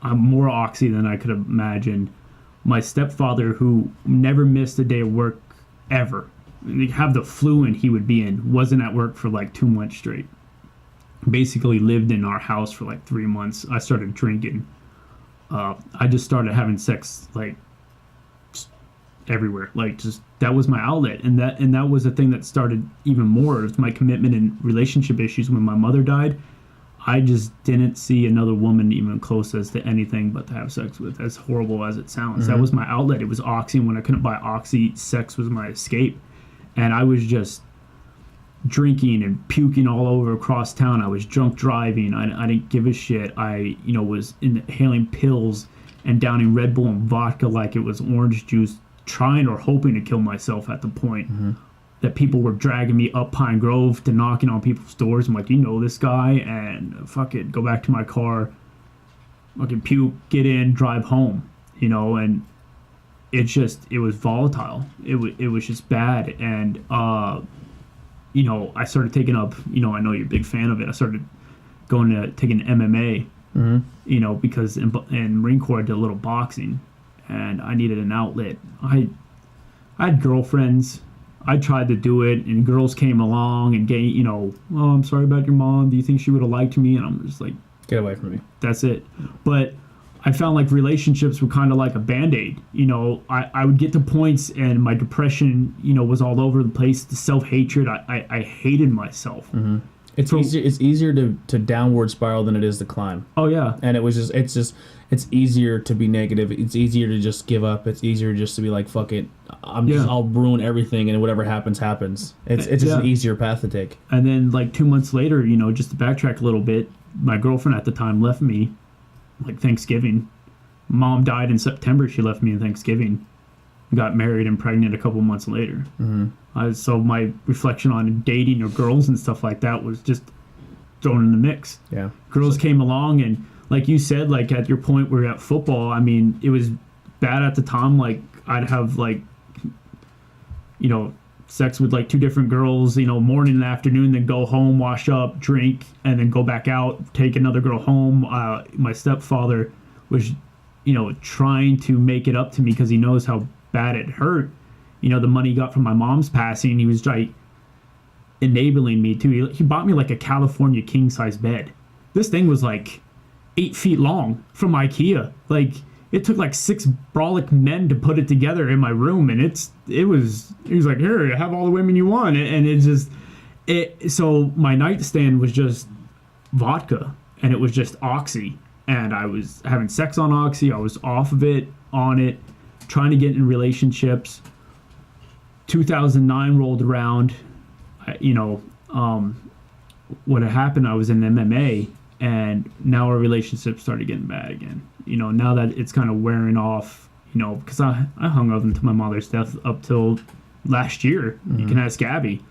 I'm more oxy than I could have imagined. My stepfather, who never missed a day of work ever, have the flu and he would be in, wasn't at work for 2 months straight. Basically lived in our house for 3 months. I started drinking. I just started having sex everywhere. That was my outlet, and that was the thing that started even more. It was my commitment and relationship issues. When my mother died, I just didn't see another woman even closest to anything but to have sex with, as horrible as it sounds. That was my outlet. It was oxy, and when I couldn't buy oxy, sex was my escape. And I was just drinking and puking all over across town. I was drunk driving. I didn't give a shit. I was inhaling pills and downing Red Bull and vodka like it was orange juice, trying or hoping to kill myself at the point that people were dragging me up Pine Grove to knocking on people's doors. I'm like, this guy? And fuck it, go back to my car, fucking puke, get in, drive home, and it was volatile. It was just bad. And, I started taking up, I know you're a big fan of it. I started going to taking MMA, because in Marine Corps I did a little boxing, and I needed an outlet. I had girlfriends. I tried to do it, and girls came along and gave, oh, I'm sorry about your mom. Do you think she would have liked me? And I'm just like, get away from me. That's it. But I found relationships were kind of like a Band-Aid. I would get to points, and my depression, was all over the place. The self-hatred, I hated myself. It's easier to downward spiral than it is to climb. Oh yeah. And it's easier to be negative. It's easier to just give up. It's easier just to be like, fuck it. I'll ruin everything, and whatever happens. It's just an easier path to take. And then 2 months later, just to backtrack a little bit, my girlfriend at the time left me Thanksgiving. Mom died in September. She left me in Thanksgiving. Got married and pregnant a couple months later. So my reflection on dating or girls and stuff like that was just thrown in the mix. Yeah. Girls came along, and like you said, at your point where at football, I mean, it was bad at the time. I'd have sex with like 2 different girls, morning and afternoon, then go home, wash up, drink, and then go back out, take another girl home. My stepfather was, trying to make it up to me because he knows how bad it hurt. The money he got from my mom's passing, he was like enabling me to. He bought me like a California king size bed. This thing was like 8 feet long from IKEA. Like, it took like 6 brolic men to put it together in my room, and he was like, here, have all the women you want, and so my nightstand was just vodka, and it was just Oxy, and I was having sex on Oxy. I was off of it, on it, trying to get in relationships. 2009 rolled around. What had happened, I was in MMA, and now our relationship started getting bad again. Now that it's kind of wearing off, because I hung up until my mother's death up till last year. Mm-hmm. You can ask Gabby.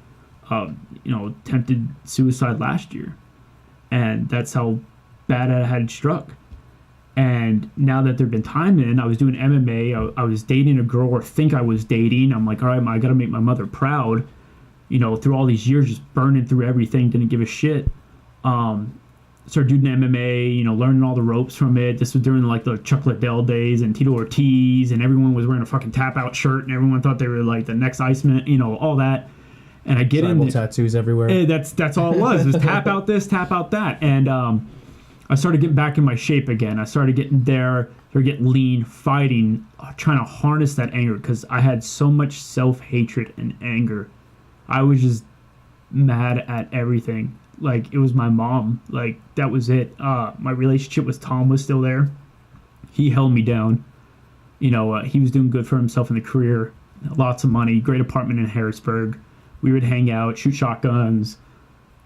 Attempted suicide last year. And that's how bad I had struck. And now that there'd been time in, I was doing MMA. I was dating a girl, or think I was dating. I'm like, all right, I got to make my mother proud. Through all these years, just burning through everything, didn't give a shit. Started doing MMA, learning all the ropes from it. This was during like the Chuck Liddell days and Tito Ortiz, and everyone was wearing a fucking tap out shirt, and everyone thought they were like the next Iceman, all that. And I get in tattoos everywhere. That's all it was tap out this, tap out that. And I started getting back in my shape again. I started getting there, started getting lean, fighting, trying to harness that anger, because I had so much self-hatred and anger. I was just mad at everything. Like, it was my mom. Like, that was it. My relationship with Tom was still there. He held me down. He was doing good for himself in the career. Lots of money, great apartment in Harrisburg. We would hang out, shoot shotguns.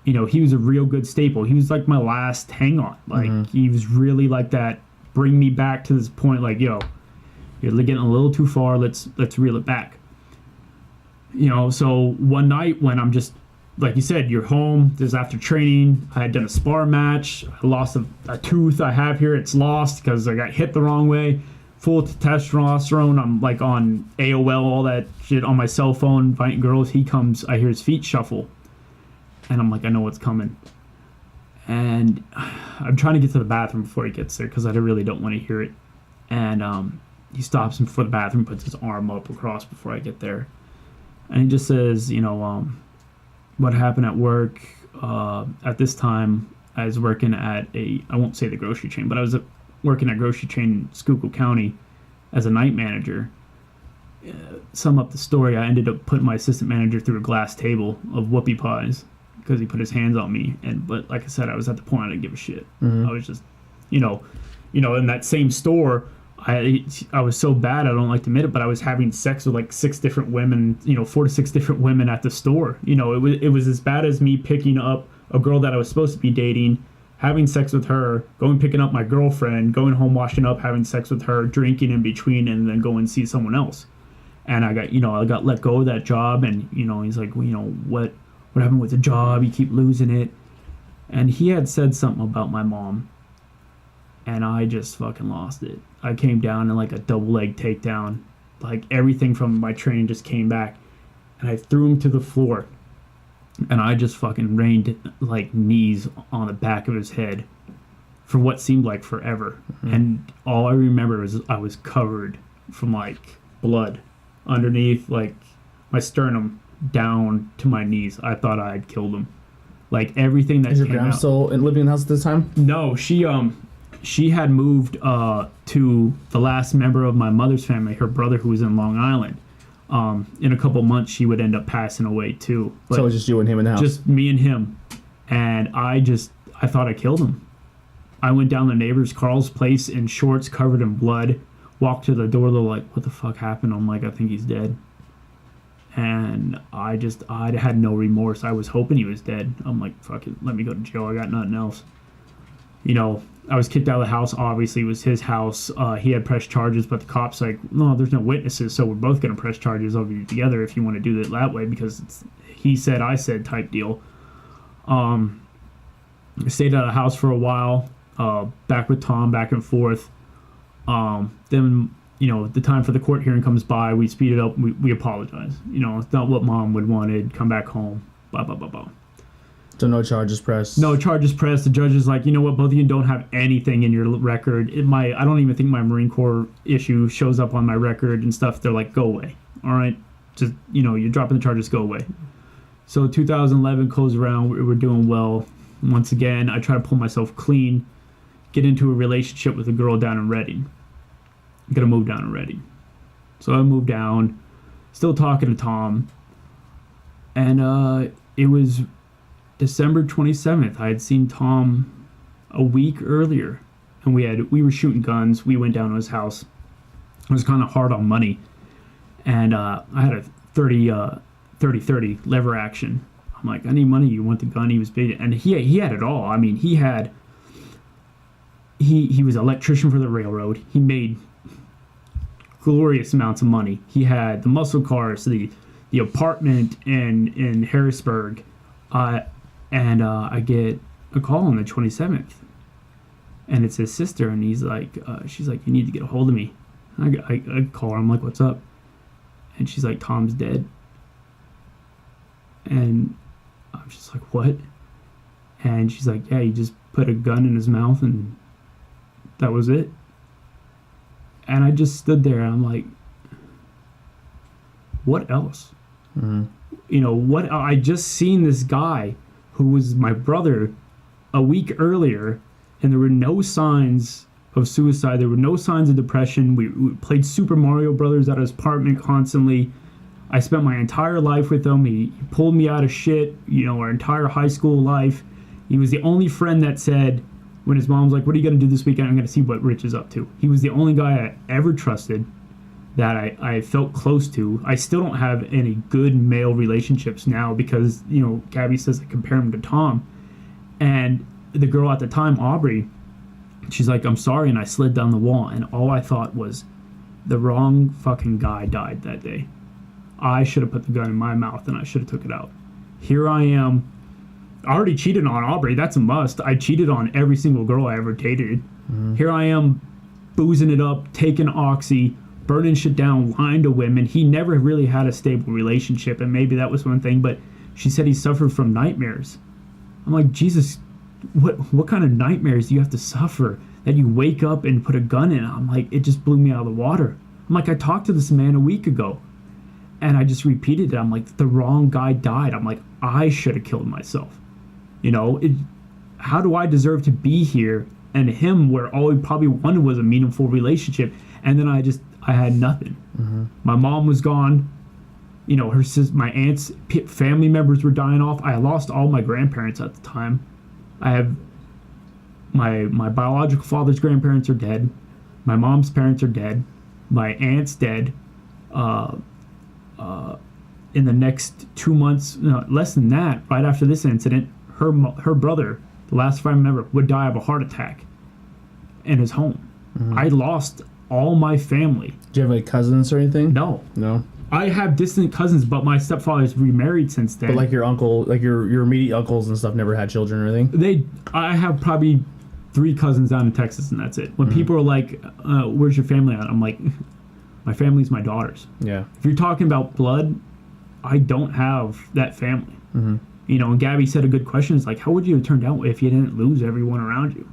He was a real good staple. He was like my last hang on. Like, He was really like that, bring me back to this point, like, yo, you're getting a little too far, let's reel it back. So one night when I'm just, like you said, you're home, this is after training, I had done a spar match, I lost a tooth I have here, it's lost because I got hit the wrong way, full testosterone, I'm like on AOL, all that shit on my cell phone, fighting girls. He comes, I hear his feet shuffle, and I'm like, I know what's coming. And I'm trying to get to the bathroom before he gets there because I really don't want to hear it. And he stops before the bathroom, puts his arm up across before I get there. And he just says, what happened at work. At this time, I was working at I won't say the grocery chain, but I was working at grocery chain in Schuylkill County as a night manager. Sum up the story, I ended up putting my assistant manager through a glass table of whoopie pies because he put his hands on me. But like I said, I was at the point I didn't give a shit. I was just, in that same store, I was so bad, I don't like to admit it, but I was having sex with like 6 different women, 4 to 6 different women at the store. It was as bad as me picking up a girl that I was supposed to be dating, having sex with her, going picking up my girlfriend, going home, washing up, having sex with her, drinking in between, and then go and see someone else. And I got let go of that job, and he's like, well, what happened with the job? You keep losing it. And he had said something about my mom, and I just fucking lost it. I came down in like a double leg takedown, like everything from my training just came back, and I threw him to the floor, and I just fucking rained like knees on the back of his head for what seemed like forever. And all I remember was I was covered from like blood underneath like my sternum down to my knees. I thought I had killed him. Like everything that Is your came grandma out. still living in the house at this time? No, she had moved to the last member of my mother's family, her brother, who was in Long Island. In a couple months, she would end up passing away too. But so it was just you and him in the house? Just me and him. And I thought I killed him. I went down the neighbor's Carl's place in shorts covered in blood, walked to the door, they're like, what the fuck happened? I'm like, I think he's dead. And I had no remorse. I was hoping he was dead. I'm like, fuck it, let me go to jail. I got nothing else. I was kicked out of the house. Obviously, it was his house. He had pressed charges, but the cops like, no, there's no witnesses, so we're both going to press charges over you together if you want to do it that way, because it's he said, I said type deal. I stayed out of the house for a while, back with Tom, back and forth. Then the time for the court hearing comes by, we speed it up, we apologize. It's not what mom would wanted, come back home, blah, blah, blah, blah. So no charges pressed? No charges pressed. The judge is like, you know what, both of you don't have anything in your record. I don't even think my Marine Corps issue shows up on my record and stuff. They're like, go away. All right? Just, you're dropping the charges, go away. So 2011 goes around, we're doing well. Once again, I try to pull myself clean, get into a relationship with a girl down in Reading. I'm going to move down in Reading. So I moved down, still talking to Tom. And it was December 27th. I had seen Tom a week earlier, and we were shooting guns. We went down to his house. I was kind of hard on money, and I had a 30-30 lever action. I'm like, I need money. You want the gun? He was big, and he had it all. I mean, he was an electrician for the railroad. He made glorious amounts of money. He had the muscle cars, the apartment in Harrisburg. And I get a call on the 27th, and it's his sister, and she's like, you need to get a hold of me. I call her, I'm like, what's up? And she's like, Tom's dead. And I'm just like, what? And she's like, yeah, he just put a gun in his mouth, and that was it. And I just stood there, and I'm like, what else? What? I just seen this guy who was my brother a week earlier, and there were no signs of suicide. There were no signs of depression. We played Super Mario Brothers at his apartment constantly. I spent my entire life with him. He pulled me out of shit, our entire high school life. He was the only friend that said, when his mom was like, what are you going to do this weekend? I'm going to see what Rich is up to. He was the only guy I ever trusted that I felt close to. I still don't have any good male relationships now because, Gabby says I compare him to Tom. And the girl at the time, Aubrey, she's like, I'm sorry, and I slid down the wall. And all I thought was, the wrong fucking guy died that day. I should have put the gun in my mouth, and I should have took it out. Here I am. I already cheated on Aubrey. That's a must. I cheated on every single girl I ever dated. Here I am, boozing it up, taking Oxy, burning shit down, lying to women. He never really had a stable relationship, and maybe that was one thing, but she said he suffered from nightmares. I'm like, Jesus, what kind of nightmares do you have to suffer that you wake up and put a gun in? I'm like, it just blew me out of the water. I'm like, I talked to this man a week ago, and I just repeated it. I'm like, the wrong guy died. I'm like, I should have killed myself. How do I deserve to be here? And him, where all he probably wanted was a meaningful relationship, and then I had nothing. My mom was gone. My aunt's family members were dying off. I lost all my grandparents at the time. I have my biological father's grandparents are dead. My mom's parents are dead. My aunt's dead. In the next 2 months, less than that, right after this incident, her brother, the last I remember, would die of a heart attack in his home. I lost all my family. Do you have any cousins or anything? No. I have distant cousins, but my stepfather's remarried since then. But like your uncle, like your immediate uncles and stuff never had children or anything? I have probably 3 cousins down in Texas, and that's it. When people are like, where's your family at? I'm like, my family's my daughters. Yeah. If you're talking about blood, I don't have that family. And Gabby said a good question. It's like, how would you have turned out if you didn't lose everyone around you?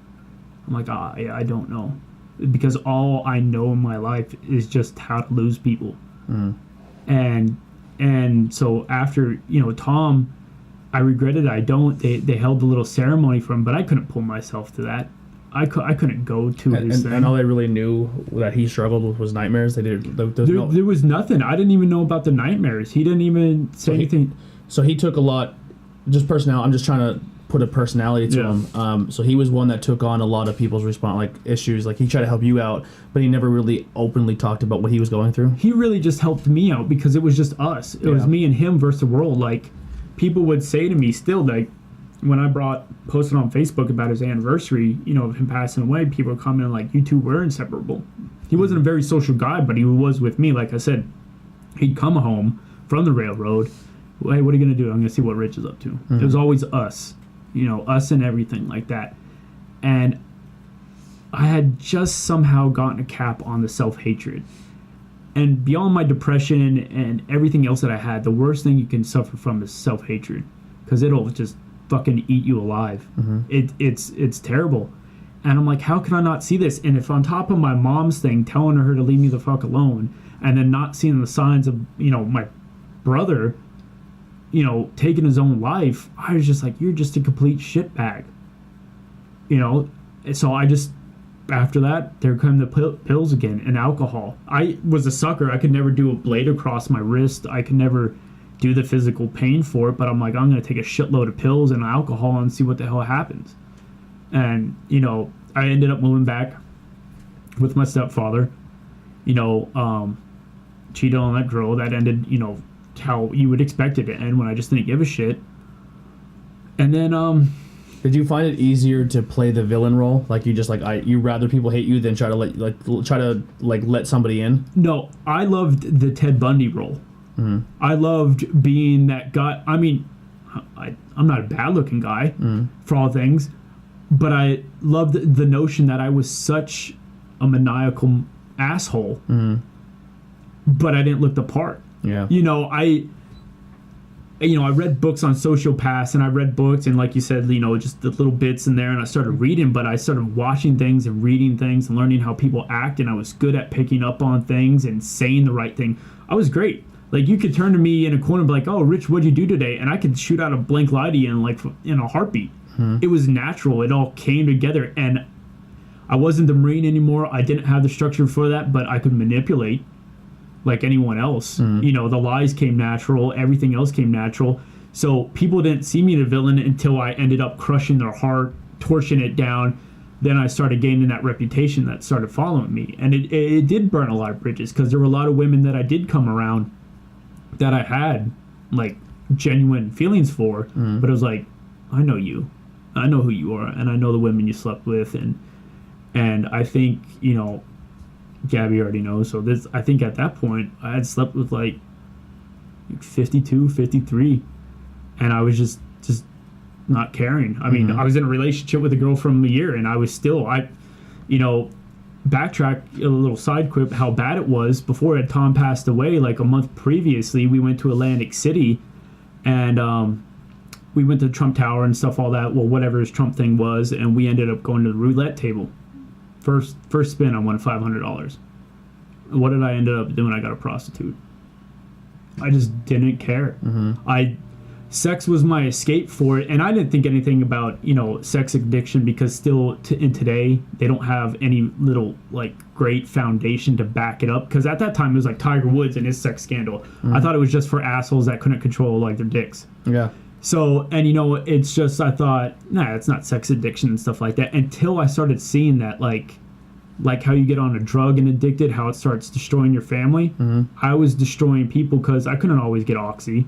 I'm like, I don't know. Because all I know in my life is just how to lose people. And so after, Tom, I regretted it. They held a little ceremony for him, but I couldn't pull myself to that. I couldn't go to his thing. And all they really knew that he struggled with was nightmares. There was nothing. I didn't even know about the nightmares. He didn't even say anything. So he took a lot, just personality. I'm just trying to put a personality to him. So he was one that took on a lot of people's issues. Like he tried to help you out, but he never really openly talked about what he was going through. He really just helped me out because it was just us. It was me and him versus the world. Like people would say to me still, like when I posted on Facebook about his anniversary, of him passing away, people were commenting like, you two were inseparable. He wasn't a very social guy, but he was with me. Like I said, he'd come home from the railroad. Hey, what are you going to do? I'm going to see what Rich is up to. It was always us, us and everything like that. And I had just somehow gotten a cap on the self-hatred. And beyond my depression and everything else that I had, the worst thing you can suffer from is self-hatred, because it'll just fucking eat you alive. It's terrible. And I'm like, how can I not see this? And if on top of my mom's thing, telling her to leave me the fuck alone, and then not seeing the signs of, my brother, taking his own life, I was just like, you're just a complete shitbag. So I just, after that, there come the pills again, and alcohol. I was a sucker. I could never do a blade across my wrist. I could never do the physical pain for it, but I'm like, I'm going to take a shitload of pills and alcohol and see what the hell happens. And, I ended up moving back with my stepfather, cheated on that girl. That ended, how you would expect it to end, when I just didn't give a shit. And then, did you find it easier to play the villain role? Like, you just you rather people hate you than try to let somebody in? No, I loved the Ted Bundy role. Mm-hmm. I loved being that guy. I mean, I'm not a bad looking guy for all things, but I loved the notion that I was such a maniacal asshole, but I didn't look the part. Yeah. I read books on sociopaths, and I read books, and like you said, just the little bits in there, and I started reading, but I started watching things and reading things and learning how people act, and I was good at picking up on things and saying the right thing. I was great. Like, you could turn to me in a corner and be like, oh, Rich, what'd you do today? And I could shoot out a blank lie to you in a heartbeat. It was natural. It all came together, and I wasn't the Marine anymore. I didn't have the structure for that, but I could manipulate like anyone else. The lies came natural. Everything else came natural. So people didn't see me the villain until I ended up crushing their heart, torching it down. Then I started gaining that reputation that started following me. And it did burn a lot of bridges, because there were a lot of women that I did come around that I had, like, genuine feelings for. But it was like, I know you. I know who you are, and I know the women you slept with. And I think, Gabby already knows. So I think at that point, I had slept with like 52, 53, and I was just not caring. I mean, I was in a relationship with a girl from a year, and I was still, backtrack a little side quip how bad it was. Before Tom passed away, like a month previously, we went to Atlantic City, and we went to Trump Tower and stuff, all that, well, whatever his Trump thing was, and we ended up going to the roulette table. First spin, I won $500. What did I end up doing? I got a prostitute. I just didn't care. Sex was my escape for it, and I didn't think anything about sex addiction, because still in today they don't have any little like great foundation to back it up. Because at that time it was like Tiger Woods and his sex scandal. I thought it was just for assholes that couldn't control like their dicks. Yeah. So, and it's just, I thought, nah, it's not sex addiction and stuff like that, until I started seeing that, like how you get on a drug and addicted, how it starts destroying your family. I was destroying people because I couldn't always get oxy.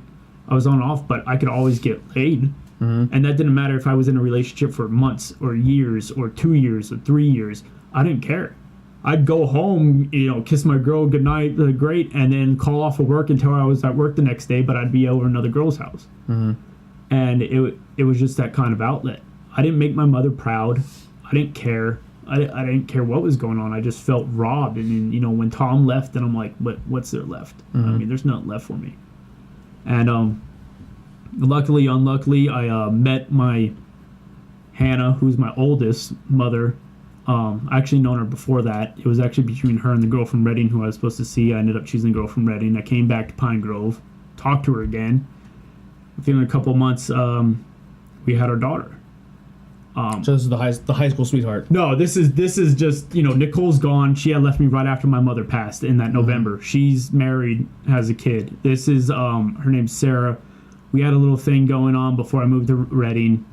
I was on and off, but I could always get laid. And that didn't matter if I was in a relationship for months or years or 2 years or 3 years. I didn't care. I'd go home, kiss my girl goodnight, great, and then call off of work until I was at work the next day, but I'd be over another girl's house. And it was just that kind of outlet. I didn't make my mother proud. I didn't care. I didn't care what was going on. I just felt robbed. And then, when Tom left, then I'm like, what's there left? I mean, there's nothing left for me. And luckily, unluckily, I met my Hannah, who's my oldest mother. I actually known her before that. It was actually between her and the girl from Reading who I was supposed to see. I ended up choosing the girl from Reading. I came back to Pine Grove, talked to her again. Within a couple months, we had our daughter. So this is the high school sweetheart. No, this is just, Nicole's gone. She had left me right after my mother passed in that November. She's married, has a kid. This is her name's Sarah. We had a little thing going on before I moved to Reading.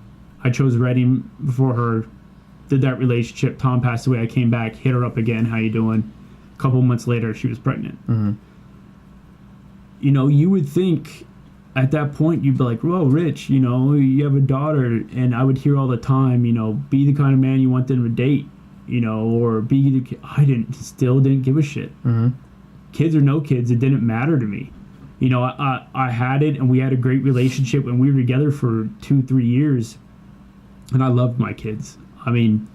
I chose Reading before her. Did that relationship. Tom passed away. I came back, hit her up again. How you doing? A couple months later, she was pregnant. You would think at that point you'd be like, whoa, Rich, you have a daughter. And I would hear all the time, be the kind of man you want them to date, or be the... still didn't give a shit. Kids or no kids, it didn't matter to me. I had it, and we had a great relationship, and we were together for 2-3 years, and I loved my kids. I mean,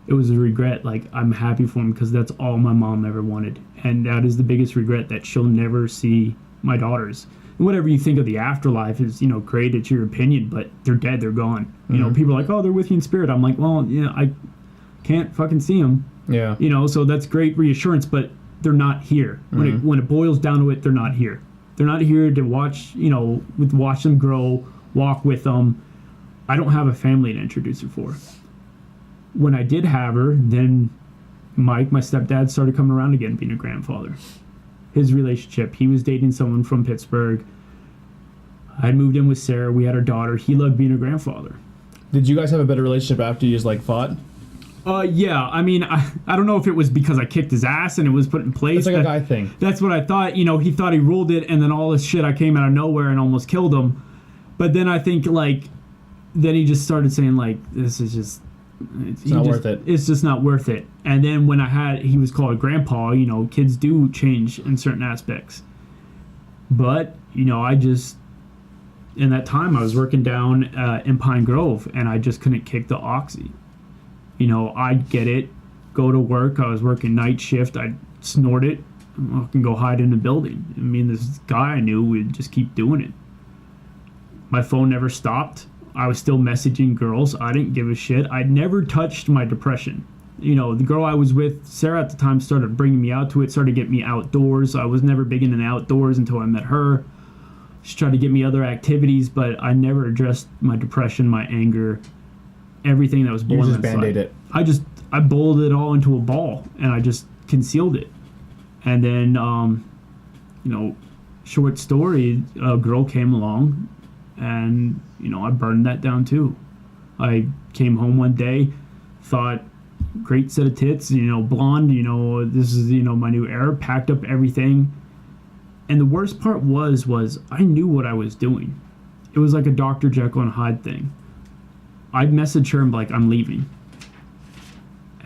it was a regret. Like, I'm happy for him because that's all my mom ever wanted. And that is the biggest regret, that she'll never see my daughters. And whatever you think of the afterlife is, you know, great, it's your opinion, but they're dead, they're gone. You know, people are like, oh, they're with you in spirit. I'm like, well, yeah, I can't fucking see them. Yeah. You know, so that's great reassurance, but they're not here. When it boils down to it, they're not here. They're not here to watch, you know, watch them grow, walk with them. I don't have a family to introduce her for. When I did have her, then Mike, my stepdad, started coming around again, being a grandfather. His relationship, he was dating someone from Pittsburgh. I moved in with Sarah. We had our daughter. He loved being a grandfather. Did you guys have a better relationship after you just like fought? Yeah. I mean, I don't know if it was because I kicked his ass and it was put in place. It's like a guy thing. That's what I thought. You know, he thought he ruled it, and then all this shit, I came out of nowhere and almost killed him. But then I think, like, then he just started saying, like, this is just... It's not worth it. It's just not worth it. And then when he was called grandpa, you know, kids do change in certain aspects. But, you know, in that time, I was working down in Pine Grove, and I just couldn't kick the oxy. You know, I'd get it, go to work. I was working night shift. I'd snort it, and I can go hide in the building. I mean, this guy I knew would just keep doing it. My phone never stopped. I was still messaging girls. I didn't give a shit. I'd never touched my depression. You know, the girl I was with, Sarah at the time, started bringing me out to it, started getting me outdoors. I was never big into the outdoors until I met her. She tried to get me other activities, but I never addressed my depression, my anger, everything that was boiling inside. You just Band-Aid it. I boiled it all into a ball, and I just concealed it. And then, you know, short story, a girl came along, and, you know, I burned that down too. I came home one day, thought, great set of tits, you know, blonde, you know, this is, you know, my new era, packed up everything. And the worst part was I knew what I was doing. It was like a Dr. Jekyll and Hyde thing. I'd message her and be like, I'm leaving.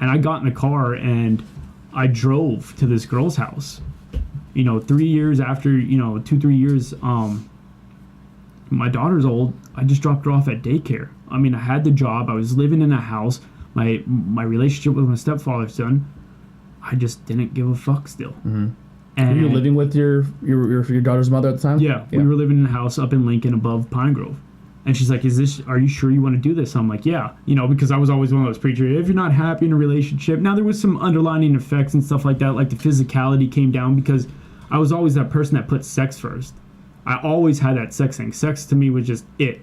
And I got in the car and I drove to this girl's house. You know, 3 years after, you know, 2-3 years, my daughter's old. I just dropped her off at daycare. I mean, I had the job. I was living in a house. My relationship with my stepfather's son, I just didn't give a fuck still. Mm-hmm. And were you living with your daughter's mother at the time? Yeah, we were living in a house up in Lincoln above Pine Grove. And she's like, are you sure you want to do this? I'm like, yeah. You know, because I was always one of those preachers, if you're not happy in a relationship. Now, there was some underlining effects and stuff like that, like the physicality came down because I was always that person that put sex first. I always had that sex thing. Sex to me was just it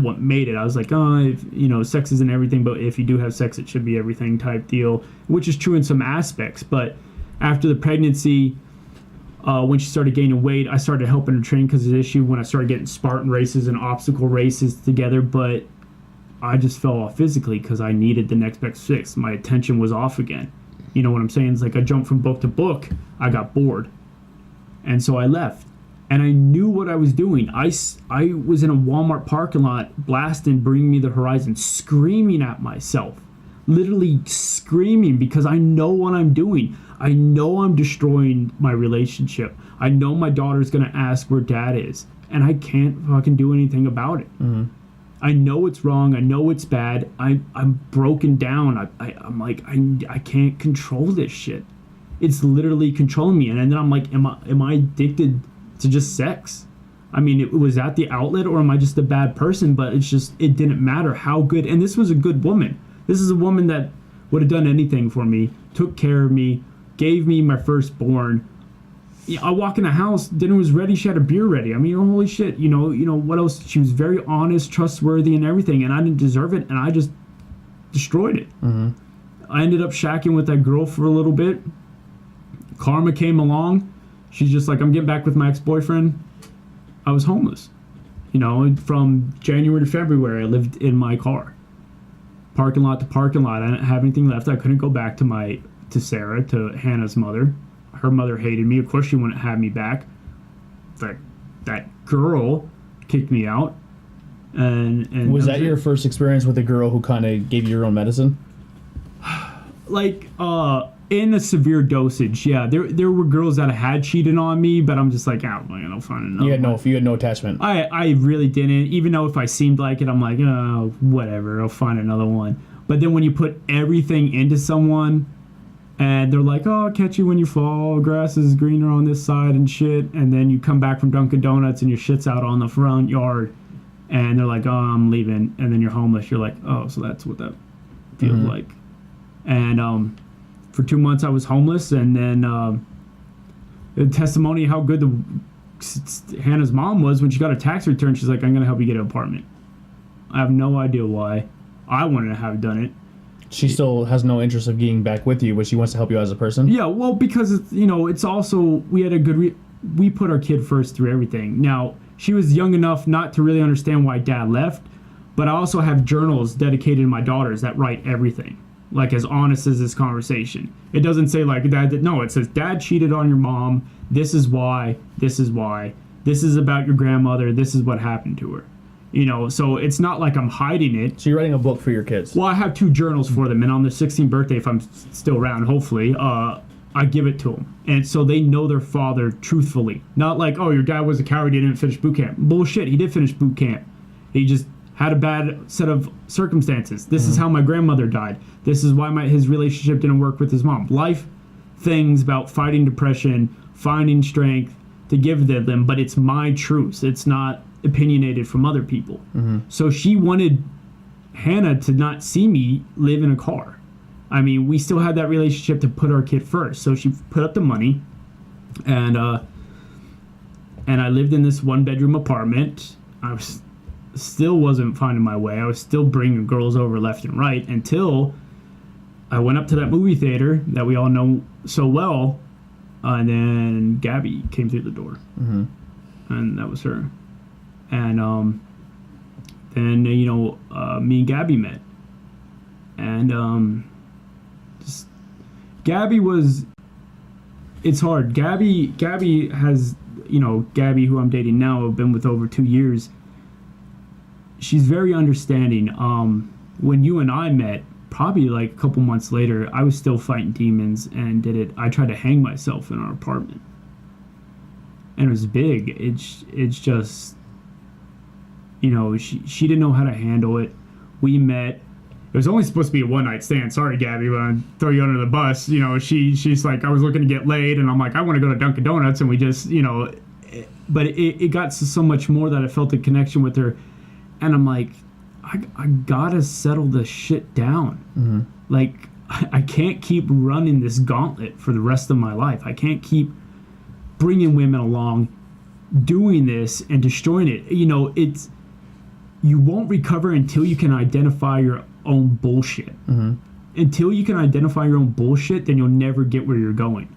what made it. I was like, you know, sex isn't everything, but if you do have sex, it should be everything type deal, which is true in some aspects. But after the pregnancy, when she started gaining weight, I started helping her train because of the issue when I started getting Spartan races and obstacle races together. But I just fell off physically because I needed the next best fix. My attention was off again. You know what I'm saying? It's like I jumped from book to book. I got bored. And so I left. And I knew what I was doing. I was in a Walmart parking lot blasting Bring Me the Horizon, screaming at myself. Literally screaming because I know what I'm doing. I know I'm destroying my relationship. I know my daughter's going to ask where dad is. And I can't fucking do anything about it. Mm-hmm. I know it's wrong. I know it's bad. I'm broken down. I'm like, I can't control this shit. It's literally controlling me. And then I'm like, am I addicted to just sex? I mean, was that the outlet or am I just a bad person? But it's just, it didn't matter how good. And this was a good woman. This is a woman that would have done anything for me, took care of me, gave me my firstborn. I walk in the house, dinner was ready, she had a beer ready. I mean, holy shit, you know what else? She was very honest, trustworthy and everything, and I didn't deserve it, and I just destroyed it. Mm-hmm. I ended up shacking with that girl for a little bit. Karma came along. She's just like, I'm getting back with my ex-boyfriend. I was homeless. You know, from January to February, I lived in my car. Parking lot to parking lot. I didn't have anything left. I couldn't go back to Sarah, to Hannah's mother. Her mother hated me. Of course she wouldn't have me back. That girl kicked me out. And was that your first experience with a girl who kind of gave you your own medicine? Like, in a severe dosage, yeah. There were girls that had cheated on me, but I'm just like, I'll find another. You had no attachment. I really didn't. Even though if I seemed like it, I'm like, whatever, I'll find another one. But then when you put everything into someone, and they're like, oh, I'll catch you when you fall, grass is greener on this side and shit, and then you come back from Dunkin' Donuts and your shit's out on the front yard, and they're like, oh, I'm leaving, and then you're homeless. You're like, oh, so that's what that feels like. And for 2 months I was homeless, and then the testimony how good Hannah's mom was when she got a tax return. She's like, I'm gonna help you get an apartment. I have no idea why. I wouldn't have done it. She still has no interest of getting back with you, but she wants to help you as a person. Yeah, well, because it's also we had a good we put our kid first through everything. Now she was young enough not to really understand why dad left, but I also have journals dedicated to my daughters that write everything, like as honest as this conversation. It doesn't say like dad. No, it says dad cheated on your mom. This is why. This is why. This is about your grandmother. This is what happened to her. So it's not like I'm hiding it. So you're writing a book for your kids. Well, I have 2 journals for them, and on their 16th birthday, if I'm still around, hopefully, I give it to them. And so they know their father truthfully. Not like, oh, your dad was a coward, he didn't finish boot camp. Bullshit, he did finish boot camp. He just had a bad set of circumstances. This is how my grandmother died. This is why his relationship didn't work with his mom. Life things about fighting depression, finding strength to give them, but it's my truth. It's not opinionated from other people. So she wanted Hannah to not see me live in a car. I mean, we still had that relationship to put our kid first. So she put up the money, and I lived in this 1-bedroom apartment. I still wasn't finding my way. I was still bringing girls over left and right until I went up to that movie theater that we all know so well, and then Gabby came through the door, and that was her. And then me and Gabby met, and just Gabby was. It's hard. Gabby has Gabby, who I'm dating now, I've been with over 2 years. She's very understanding. When you and I met, probably like a couple months later, I was still fighting demons and I tried to hang myself in our apartment, and it was big. It's just. She didn't know how to handle it. We met. It was only supposed to be a one-night stand. Sorry, Gabby, but I throw you under the bus. She's like, I was looking to get laid, and I'm like, I want to go to Dunkin' Donuts, and we just, but it got to so much more that I felt a connection with her, and I'm like, I gotta settle this shit down. Like, I can't keep running this gauntlet for the rest of my life. I can't keep bringing women along, doing this and destroying it. You won't recover until you can identify your own bullshit. Until you can identify your own bullshit, then you'll never get where you're going.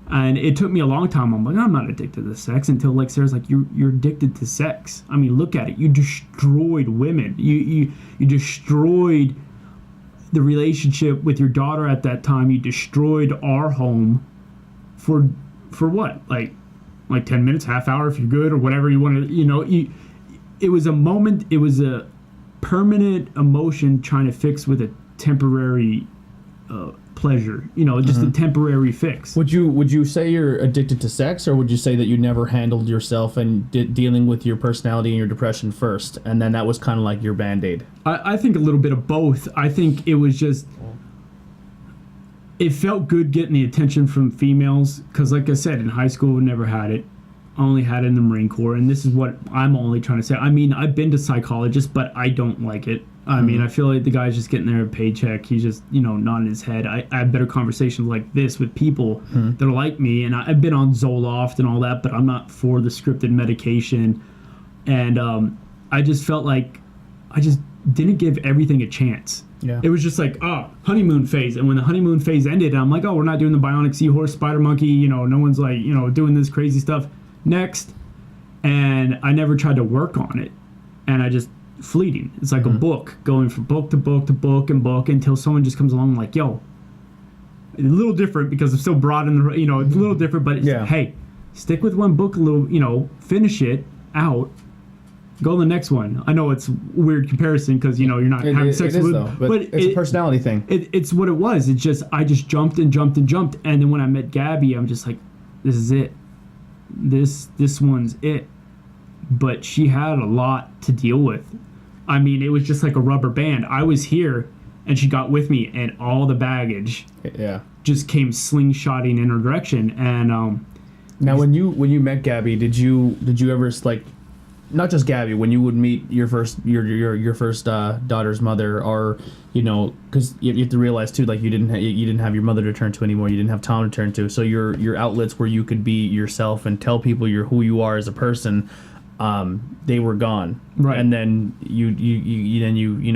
And it took me a long time. I'm like, I'm not addicted to sex, until like Sarah's like, you're addicted to sex. I mean, look at it. You destroyed women. You destroyed the relationship with your daughter at that time. You destroyed our home for what? Like 10 minutes, half hour if you're good, or whatever you want to, it was a moment, it was a permanent emotion trying to fix with a temporary pleasure, just a temporary fix. Would you say you're addicted to sex, or would you say that you never handled yourself and dealing with your personality and your depression first, and then that was kind of like your Band-Aid? I think a little bit of both. I think it was just, it felt good getting the attention from females, because like I said, in high school, I never had it. I only had it in the Marine Corps, and this is what I'm only trying to say. I mean, I've been to psychologists, but I don't like it. I mean, I feel like the guy's just getting their paycheck. He's just, nodding his head. I have better conversations like this with people that are like me, and I've been on Zoloft and all that, but I'm not for the scripted medication. And I just felt like I just didn't give everything a chance. Yeah. It was just like, honeymoon phase. And when the honeymoon phase ended, I'm like, we're not doing the bionic seahorse, spider monkey, no one's like, doing this crazy stuff. Next. And I never tried to work on it. And I just, fleeting. It's like a book, going from book to book to book and book, until someone just comes along like, yo, a little different, because I'm so broad in the, it's a little different, but it's, hey, stick with one book a little, finish it out, go to the next one. I know it's a weird comparison, because, you're not having sex with it, but it's a personality thing. It's what it was. It's just, I just jumped and jumped and jumped. And then when I met Gabby, I'm just like, this is it. This one's it. But she had a lot to deal with. I mean, it was just like a rubber band. I was here, and she got with me, and all the baggage just came slingshotting in her direction. And now when you met Gabby, did you ever like, not just Gabby, when you would meet your first daughter's mother, or because you have to realize too, like you didn't have your mother to turn to anymore, you didn't have Tom to turn to, so your outlets where you could be yourself and tell people who you are as a person, they were gone, right? And then you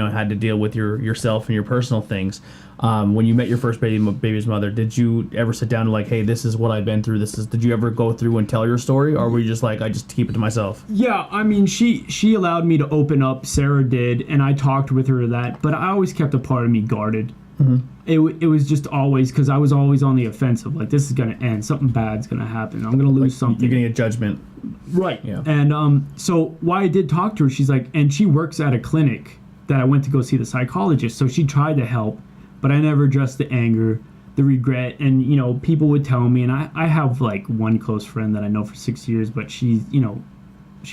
had to deal with yourself and your personal things. When you met your first baby's mother, did you ever sit down and like, hey, this is what I've been through? Did you ever go through and tell your story, or were you just like, I just keep it to myself? Yeah, I mean, she allowed me to open up. Sarah did, and I talked with her that, but I always kept a part of me guarded. Mm-hmm. It was just always, because I was always on the offensive, like, this is gonna end, something bad's gonna happen, I'm gonna lose something. You're gonna get judgment. Right. Yeah. And so why I did talk to her, she's like, and she works at a clinic that I went to go see the psychologist, so she tried to help. But I never addressed the anger, the regret, and, people would tell me, and I have, like, one close friend that I know for 6 years, but she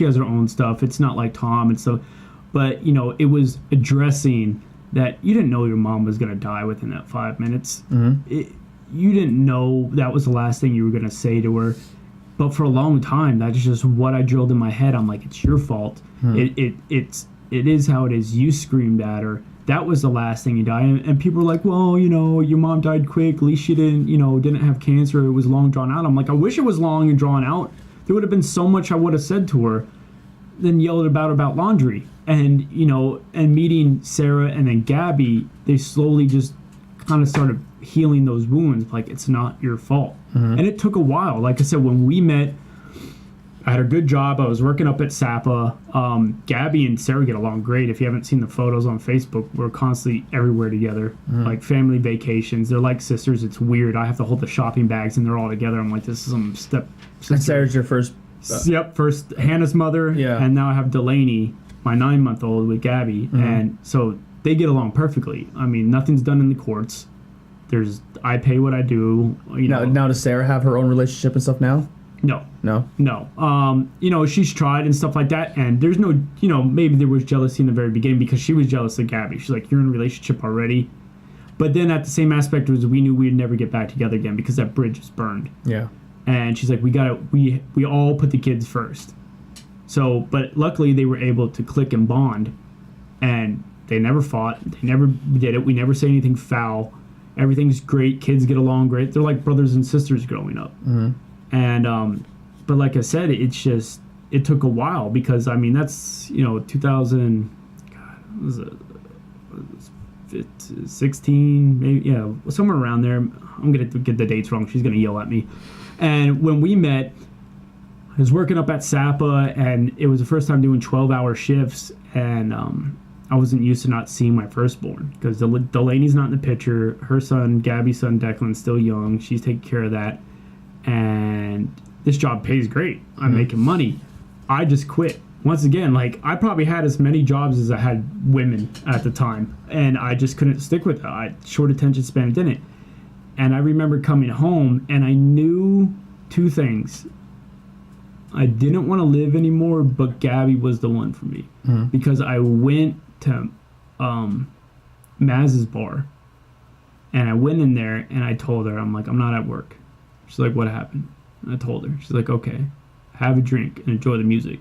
has her own stuff. It's not like Tom and so, but, it was addressing that you didn't know your mom was going to die within that 5 minutes. Mm-hmm. You didn't know that was the last thing you were going to say to her. But for a long time, that's just what I drilled in my head. I'm like, it's your fault. Mm-hmm. It is how it is. You screamed at her. That was the last thing you died. And people were like, well, your mom died quick. At least she didn't have cancer. It was long drawn out. I'm like, I wish it was long and drawn out. There would have been so much I would have said to her than yelled about laundry. And, and meeting Sarah and then Gabby, they slowly just kind of started healing those wounds. Like, it's not your fault. Mm-hmm. And it took a while. Like I said, when we met, I had a good job. I was working up at SAPA. Gabby and Sarah get along great. If you haven't seen the photos on Facebook, we're constantly everywhere together, like family vacations. They're like sisters. It's weird. I have to hold the shopping bags, and they're all together. I'm like, this is some step. And Sarah's your first? Yep, first Hannah's mother, and now I have Delaney, my 9-month-old, with Gabby, and so they get along perfectly. I mean, nothing's done in the courts. I pay what I do. Now, does Sarah have her own relationship and stuff now? No. She's tried and stuff like that, and there's no, maybe there was jealousy in the very beginning because she was jealous of Gabby. She's like, you're in a relationship already. But then at the same aspect was we knew we'd never get back together again because that bridge is burned. Yeah. And she's like, we all put the kids first. So, but luckily they were able to click and bond, and they never fought. They never did it. We never say anything foul. Everything's great. Kids get along great. They're like brothers and sisters growing up. Mm-hmm. And but like I said, it took a while because I mean that's 2000, God, was it 16 maybe, somewhere around there. I'm gonna get the dates wrong. She's gonna yell at me. And when we met, I was working up at SAPA, and it was the first time doing 12-hour shifts, and I wasn't used to not seeing my firstborn because Delaney's not in the picture. Her son, Gabby's son, Declan's still young. She's taking care of that. And this job pays great. I'm making money. I just quit. Once again, like, I probably had as many jobs as I had women at the time, and I just couldn't stick with it. Short attention span, didn't. And I remember coming home, and I knew two things. I didn't want to live anymore, but Gabby was the one for me. Mm-hmm. Because I went to Maz's bar, and I went in there, and I told her, I'm like, I'm not at work. She's like, what happened? And I told her. She's like, okay, have a drink and enjoy the music.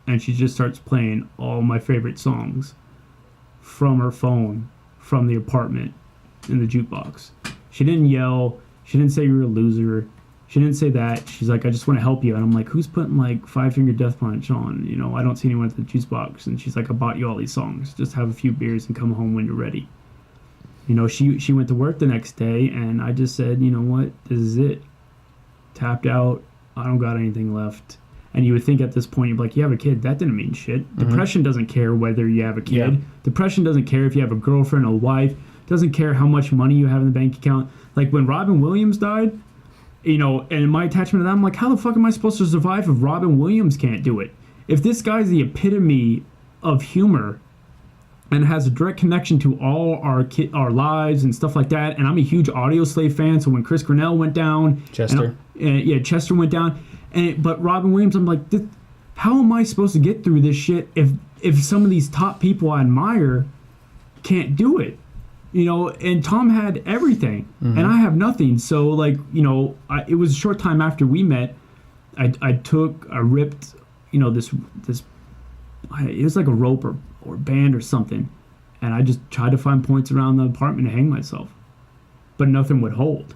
And she just starts playing all my favorite songs from her phone, from the apartment, in the jukebox. She didn't yell. She didn't say you're a loser. She didn't say that. She's like, I just want to help you. And I'm like, who's putting like Five Finger Death Punch on? I don't see anyone at the juice box. And she's like, I bought you all these songs. Just have a few beers and come home when you're ready. She went to work the next day, and I just said, you know what? This is it. Tapped out. I don't got anything left. And you would think at this point, you'd be like, you have a kid. That didn't mean shit. Mm-hmm. Depression doesn't care whether you have a kid. Yeah. Depression doesn't care if you have a girlfriend, a wife. Doesn't care how much money you have in the bank account. Like when Robin Williams died, and my attachment to that, I'm like, how the fuck am I supposed to survive if Robin Williams can't do it? If this guy's the epitome of humor and has a direct connection to all our lives and stuff like that, and I'm a huge Audio Slave fan, so when Chris Cornell went down... Chester. Chester went down. But Robin Williams, I'm like, how am I supposed to get through this shit if some of these top people I admire can't do it? You know, and Tom had everything, and I have nothing. So, like, you know, it was a short time after we met. I ripped, you know, this it was like a rope or band or something, and I just tried to find points around the apartment to hang myself, but nothing would hold.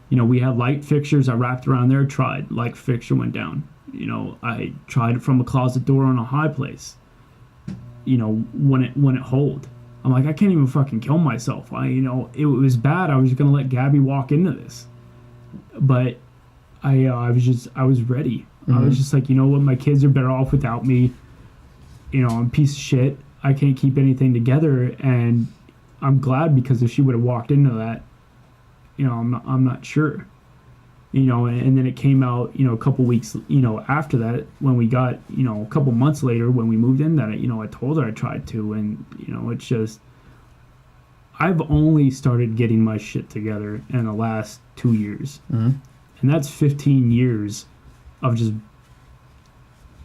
You know, we had light fixtures. I wrapped around there, tried. Light fixture went down. You know, I tried it from a closet door on a high place. You know, when it hold. I'm like, I can't even fucking kill myself. You know, it was bad. I was gonna let Gabby walk into this, but I was ready. I was just like, you know what, my kids are better off without me. You know, I'm a piece of shit. I can't keep anything together, and I'm glad, because if she would have walked into that, you know, I'm not sure. You know, and then it came out, you know, a couple weeks, you know, after that, when we got, you know, a couple months later when we moved in, that, you know, I told her I tried to, and, you know, it's just, I've only started getting my shit together in the last 2 years. And that's 15 years of just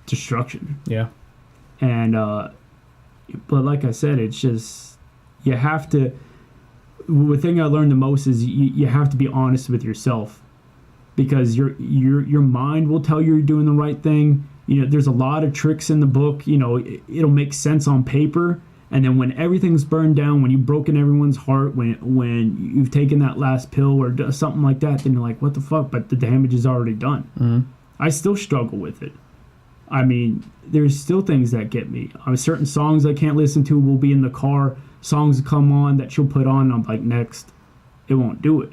destruction. Yeah. And, but like I said, it's just, you have to, the thing I learned the most is you have to be honest with yourself, because your mind will tell you you're doing the right thing. You know, there's a lot of tricks in the book. You know, it'll make sense on paper, and then when everything's burned down, when you've broken everyone's heart, when you've taken that last pill or something like that, then you're like, what the fuck? But the damage is already done. I still struggle with it. I mean, there's still things that get me. Certain songs I can't listen to will be in the car. Songs come on that she'll put on, I'm like, next. It won't do it.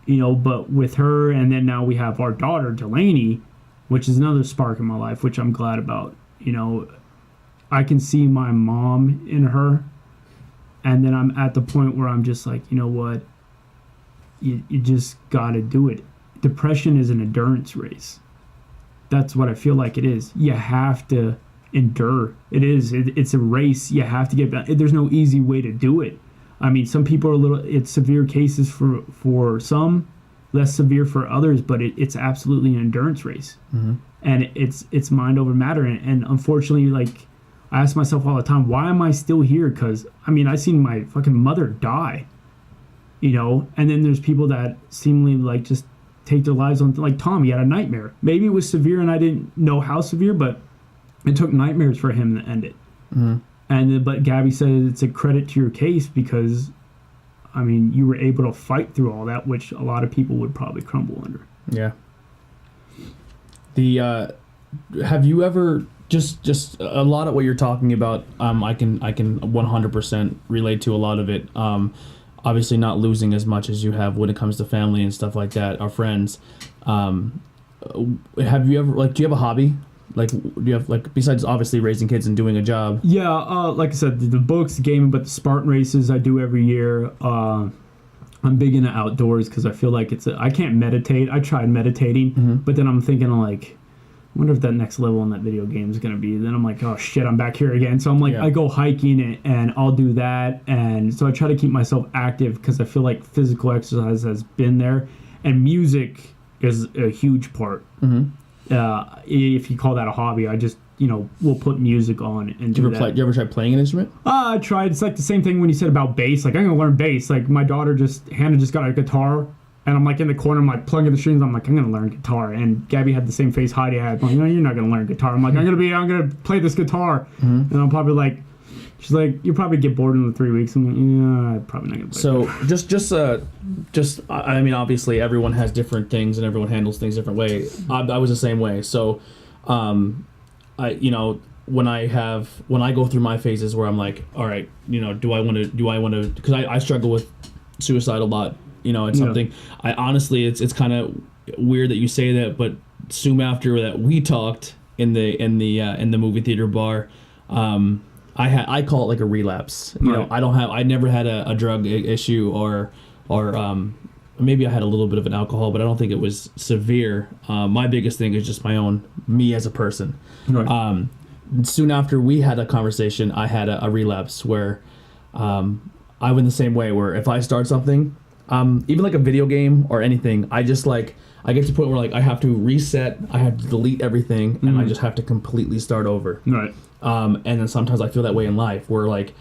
You know, but with her, and then now we have our daughter, Delaney, which is another spark in my life, which I'm glad about. You know, I can see my mom in her, and then I'm at the point where I'm just like, you know what? You just got to do it. Depression is an endurance race. That's what I feel like it is. You have to endure. It is. It's a race. You have to get back. There's no easy way to do it. I mean, some people are it's severe cases for some, less severe for others, but it's absolutely an endurance race. And it's mind over matter. And unfortunately, like, I ask myself all the time, why am I still here? Because, I mean, I've seen my fucking mother die, you know, and then there's people that seemingly, like, just take their lives on, like Tom, he had a nightmare. Maybe it was severe and I didn't know how severe, but it took nightmares for him to end it. But Gabby said it's a credit to your case, because, I mean, you were able to fight through all that, which a lot of people would probably crumble under. Yeah. Have you ever just a lot of what you're talking about? I can 100% relate to a lot of it. Obviously, not losing as much as you have when it comes to family and stuff like that, our friends. Have you ever, like, do you have a hobby? Like, do you have, like, besides obviously raising kids and doing a job? Yeah, like I said, the books, the gaming, but the Spartan races I do every year. I'm big into outdoors because I feel like I can't meditate. I tried meditating, but then I'm thinking, like, I wonder if that next level in that video game is going to be. Then I'm like, oh shit, I'm back here again. So I'm like, I go hiking and I'll do that. And so I try to keep myself active because I feel like physical exercise has been there. And music is a huge part. If you call that a hobby, I just, you know, we'll put music on and do that. You ever try playing an instrument? I tried. It's like the same thing when you said about bass. Like, I'm going to learn bass. Like, my daughter Hannah just got a guitar, and I'm like in the corner, I'm like plugging the strings. I'm like, I'm going to learn guitar. And Gabby had the same face Heidi had. I'm like, no, you're not going to learn guitar. I'm like, I'm going to play this guitar. And I'm probably like, she's like, you'll probably get bored in the 3 weeks. I'm like, yeah, I'm probably not going to play. So I mean, obviously everyone has different things and everyone handles things different way. I was the same way. So, you know, when I go through my phases where I'm like, all right, you know, do I want to, because I struggle with suicide a lot. You know, it's something I honestly, it's kind of weird that you say that, but soon after that we talked in the movie theater bar, I call it like a relapse. You know, I never had a drug issue or maybe I had a little bit of an alcohol, but I don't think it was severe. My biggest thing is just me as a person. Right. Soon after we had a conversation, I had a relapse where I went the same way, where if I start something, even like a video game or anything, I get to the point where, like, I have to reset, I have to delete everything, and I just have to completely start over. Right. And then sometimes I feel that way in life, where, like,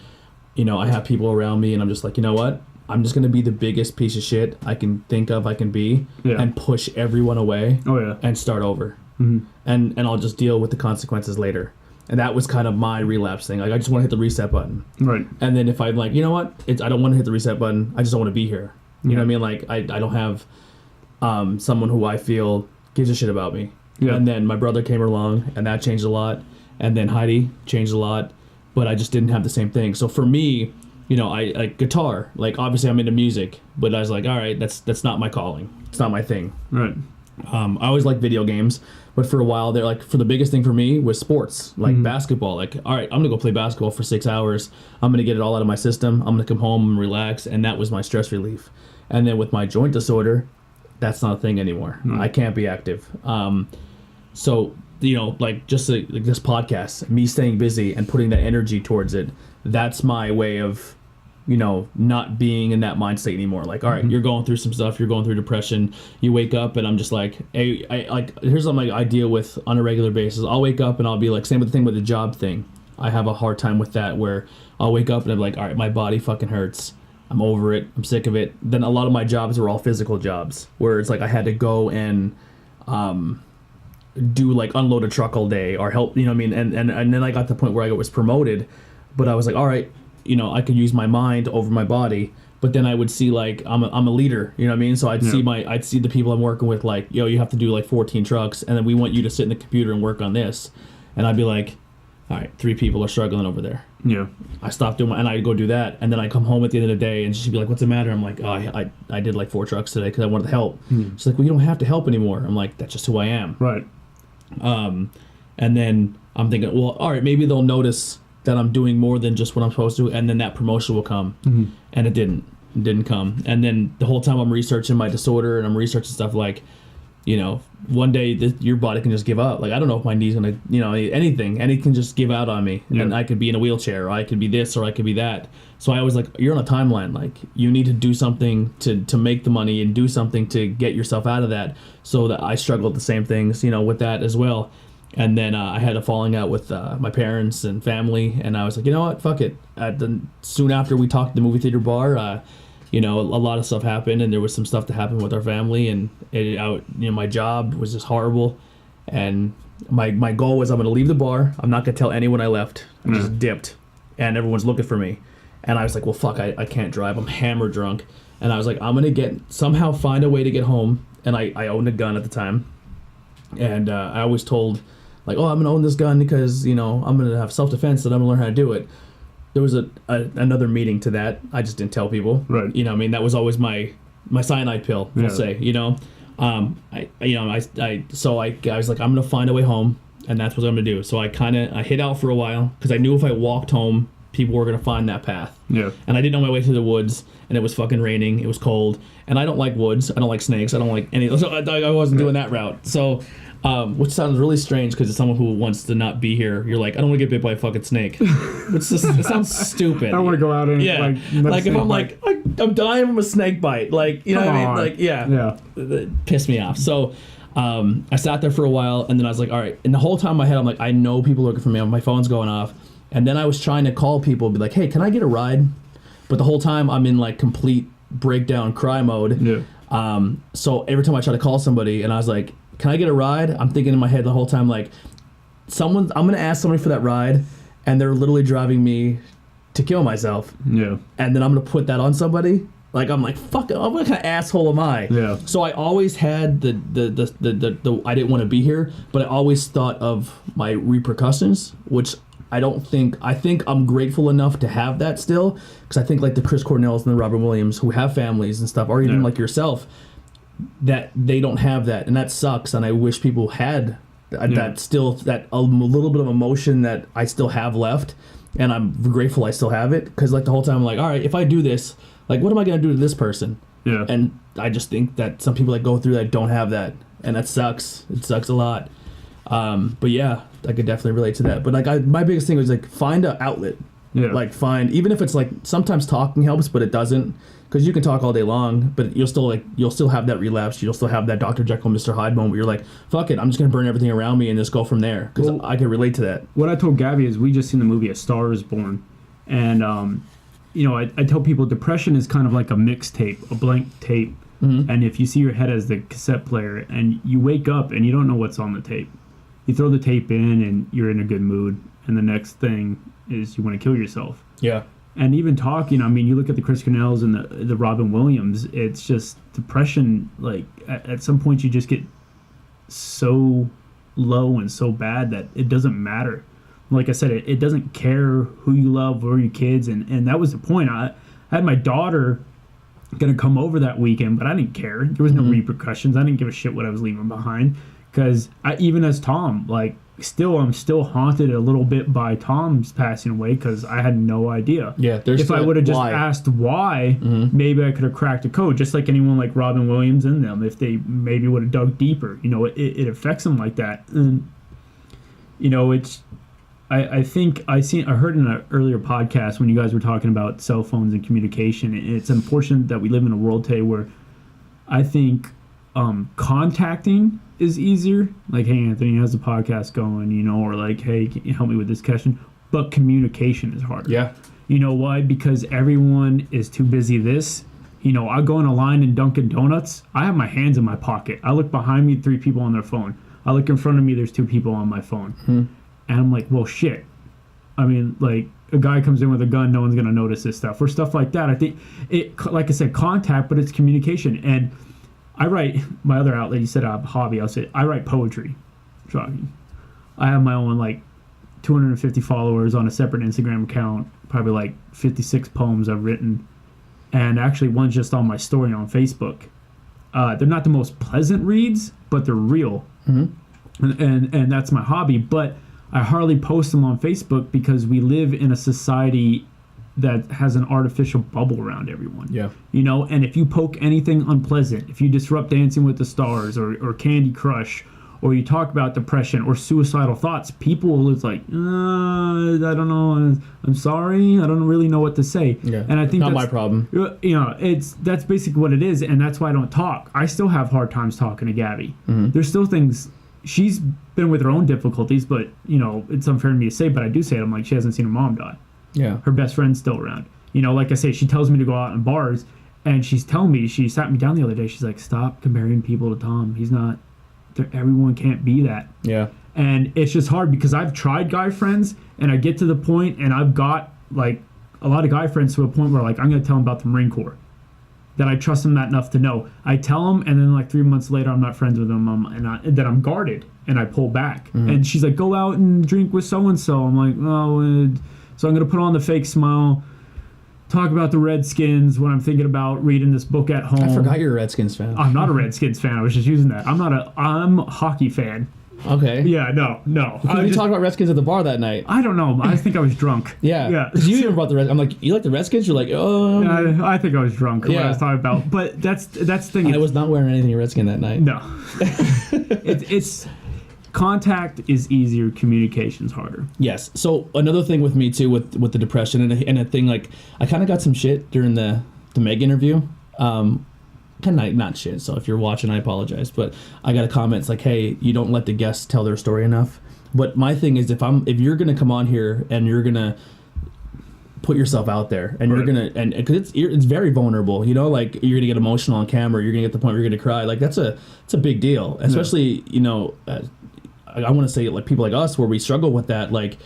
I have people around me and I'm just like, you know what? I'm just going to be the biggest piece of shit I can think of I can be and push everyone away and start over. Mm-hmm. And I'll just deal with the consequences later. And that was kind of my relapse thing. Like, I just want to hit the reset button. Right. And then if I'm like, you know what? I don't want to hit the reset button. I just don't want to be here. You know what I mean? Like, I don't have someone who I feel gives a shit about me. Yeah. And then my brother came along, and that changed a lot. And then Heidi changed a lot. But I just didn't have the same thing. So for me, I like guitar. Like, obviously I'm into music. But I was like, all right, that's not my calling. It's not my thing. Right. I always liked video games. But for a while, they're like, for the biggest thing for me was sports, like basketball. Like, all right, I'm gonna go play basketball for 6 hours. I'm gonna get it all out of my system. I'm gonna come home and relax, and that was my stress relief. And then with my joint disorder, that's not a thing anymore. I can't be active. So like just like this podcast, me staying busy and putting that energy towards it. That's my way of not being in that mind state anymore. Like, all right, you're going through some stuff, you're going through depression, you wake up and I'm just like, hey, here's something I deal with on a regular basis. I'll wake up and I'll be like, same with the thing with the job thing. I have a hard time with that where I'll wake up and I'm like, all right, my body fucking hurts. I'm over it. I'm sick of it. Then a lot of my jobs were all physical jobs where it's like I had to go and do like unload a truck all day or help, and then I got to the point where I was promoted, but I was like, all right, I could use my mind over my body, but then I would see like I'm a leader, you know what I mean? So I'd see the people I'm working with like, yo, you have to do like 14 trucks, and then we want you to sit in the computer and work on this, and I'd be like, all right, 3 people are struggling over there. Yeah. I stopped doing and I'd go do that, and then I come home at the end of the day, and she'd be like, what's the matter? I'm like, oh, I did like 4 trucks today because I wanted to help. She's like, well, you don't have to help anymore. I'm like, that's just who I am. Right. And then I'm thinking, well, all right, maybe they'll notice that I'm doing more than just what I'm supposed to, and then that promotion will come. And it didn't come. And then the whole time I'm researching my disorder and I'm researching stuff like, one day your body can just give up. Like, I don't know if my knee's gonna, anything can just give out on me, and I could be in a wheelchair, or I could be this, or I could be that. So I always like, you're on a timeline. Like, you need to do something to make the money and do something to get yourself out of that. So that I struggled the same things, with that as well. And then I had a falling out with my parents and family, and I was like, you know what, fuck it. Soon after we talked at the movie theater bar, a lot of stuff happened, and there was some stuff that happened with our family, and my job was just horrible, and my goal was I'm going to leave the bar. I'm not going to tell anyone I left. I just dipped, and everyone's looking for me, and I was like, well, fuck, I can't drive. I'm hammered drunk, and I was like, I'm going to somehow find a way to get home, and I owned a gun at the time, and I always told, like, oh, I'm going to own this gun because, I'm going to have self-defense and I'm going to learn how to do it. There was another meeting to that. I just didn't tell people. Right. That was always my cyanide pill, we'll say, I was like, I'm going to find a way home, and that's what I'm going to do. So I hid out for a while because I knew if I walked home, people were going to find that path. Yeah. And I didn't know my way through the woods, and it was fucking raining. It was cold, and I don't like woods. I don't like snakes. I don't like any. So I wasn't doing that route. So, which sounds really strange because it's someone who wants to not be here. You're like, I don't want to get bit by a fucking snake. It sounds stupid. I don't want to go out and like if I'm like I'm dying from a snake bite, like, you know what I mean? Like, yeah. It pissed me off. So. I sat there for a while, and then I was like, all right. And the whole time in my head, I'm like, I know people looking for me. My phone's going off. And then I was trying to call people, be like, hey, can I get a ride? But the whole time I'm in like complete breakdown cry mode. Yeah. So every time I try to call somebody and I was like, can I get a ride? I'm thinking in my head the whole time, like, I'm going to ask somebody for that ride, and they're literally driving me to kill myself. Yeah. And then I'm going to put that on somebody. Like, I'm like, fuck, what kind of asshole am I? Yeah. So I always had the I didn't want to be here, but I always thought of my repercussions, which I think I'm grateful enough to have that still, because I think like the Chris Cornells and the Robert Williams who have families and stuff, or even like yourself, that they don't have that, and that sucks, and I wish people had that still, that a little bit of emotion that I still have left, and I'm grateful I still have it, because like the whole time I'm like, all right, if I do this, like, what am I going to do to this person? Yeah. And I just think that some people that go through that don't have that, and that sucks. It sucks a lot. But yeah, I could definitely relate to that. But like, my biggest thing was like, find an outlet. Yeah. Like, even if it's like, sometimes talking helps, but it doesn't, because you can talk all day long, but you'll still have that relapse. You'll still have that Dr. Jekyll, Mr. Hyde moment where you're like, fuck it, I'm just going to burn everything around me and just go from there, because I can relate to that. What I told Gabby is we just seen the movie A Star Is Born, and I tell people depression is kind of like a mixtape, a blank tape. And if you see your head as the cassette player and you wake up and you don't know what's on the tape, you throw the tape in and you're in a good mood. And the next thing is you want to kill yourself. Yeah. And even talking, I mean, you look at the Chris Cornells and the Robin Williams, it's just depression. Like, at some point, you just get so low and so bad that it doesn't matter. Like I said, it doesn't care who you love or your kids. And that was the point. I had my daughter going to come over that weekend, but I didn't care. There was no repercussions. I didn't give a shit what I was leaving behind. Because even as Tom, like, I'm still haunted a little bit by Tom's passing away because I had no idea. Yeah, if I would have just asked why, maybe I could have cracked a code, just like anyone like Robin Williams and them. If they maybe would have dug deeper, it affects them like that. And it's. I think I heard in an earlier podcast when you guys were talking about cell phones and communication. It's unfortunate that we live in a world today where I think contacting is easier. Like, hey, Anthony, how's the podcast going? Or like, hey, can you help me with this question? But communication is harder. Yeah. You know why? Because everyone is too busy I go in a line in Dunkin' Donuts. I have my hands in my pocket. I look behind me, 3 people on their phone. I look in front of me, there's 2 people on my phone. And I'm like, well, shit. I mean, like, a guy comes in with a gun, no one's going to notice this stuff. Or stuff like that. I think, like I said, contact, but it's communication. And I write, my other outlet, you said I have a hobby, I'll say, I write poetry. Shocking. I have my own, like, 250 followers on a separate Instagram account, probably like 56 poems I've written. And actually, one's just on my story on Facebook. They're not the most pleasant reads, but they're real. And that's my hobby. But I hardly post them on Facebook because we live in a society that has an artificial bubble around everyone. Yeah. And if you poke anything unpleasant, if you disrupt Dancing with the Stars or Candy Crush, or you talk about depression or suicidal thoughts, people will like, I don't know, I'm sorry, I don't really know what to say. Yeah. And I think not my problem. That's basically what it is, and that's why I don't talk. I still have hard times talking to Gabby. There's still things. She's been with her own difficulties, but it's unfair to me to say, but I do say it. I'm like, she hasn't seen her mom die. Yeah. Her best friend's still around. Like I say, she tells me to go out in bars, and she's telling me, she sat me down the other day, she's like, stop comparing people to Tom. He's not, everyone can't be that. Yeah. And it's just hard because I've tried guy friends, and I get to the point, and I've got, like, a lot of guy friends to a point where, like, I'm going to tell them about the Marine Corps. That I trust them that enough to know. I tell them, and then like 3 months later, I'm not friends with them, and then I'm guarded, and I pull back. And she's like, go out and drink with so-and-so. I'm like, oh, so I'm going to put on the fake smile, talk about the Redskins when I'm thinking about reading this book at home. I forgot you're a Redskins fan. I'm not a Redskins fan. I was just using that. I'm a hockey fan. Okay. Yeah, no. We talked about Redskins at the bar that night. I don't know. I think I was drunk. Yeah. You even brought the Redskins. I'm like, you like the Redskins? You're like, oh. I think I was drunk. What I was talking about. But that's the thing. I was not wearing anything Redskin that night. No. It's contact is easier. Communication's harder. Yes. So another thing with me too, with the depression and a thing like I kind of got some shit during the Meg interview. Kind of not shit, so if you're watching, I apologize, but I got a comment, it's like, hey, you don't let the guests tell their story enough. But my thing is, if you're gonna come on here and you're gonna put yourself out there and you're gonna, and because it's very vulnerable, like you're gonna get emotional on camera, you're gonna get to the point where you're gonna cry, like it's a big deal, especially I want to say like people like us where we struggle with that, like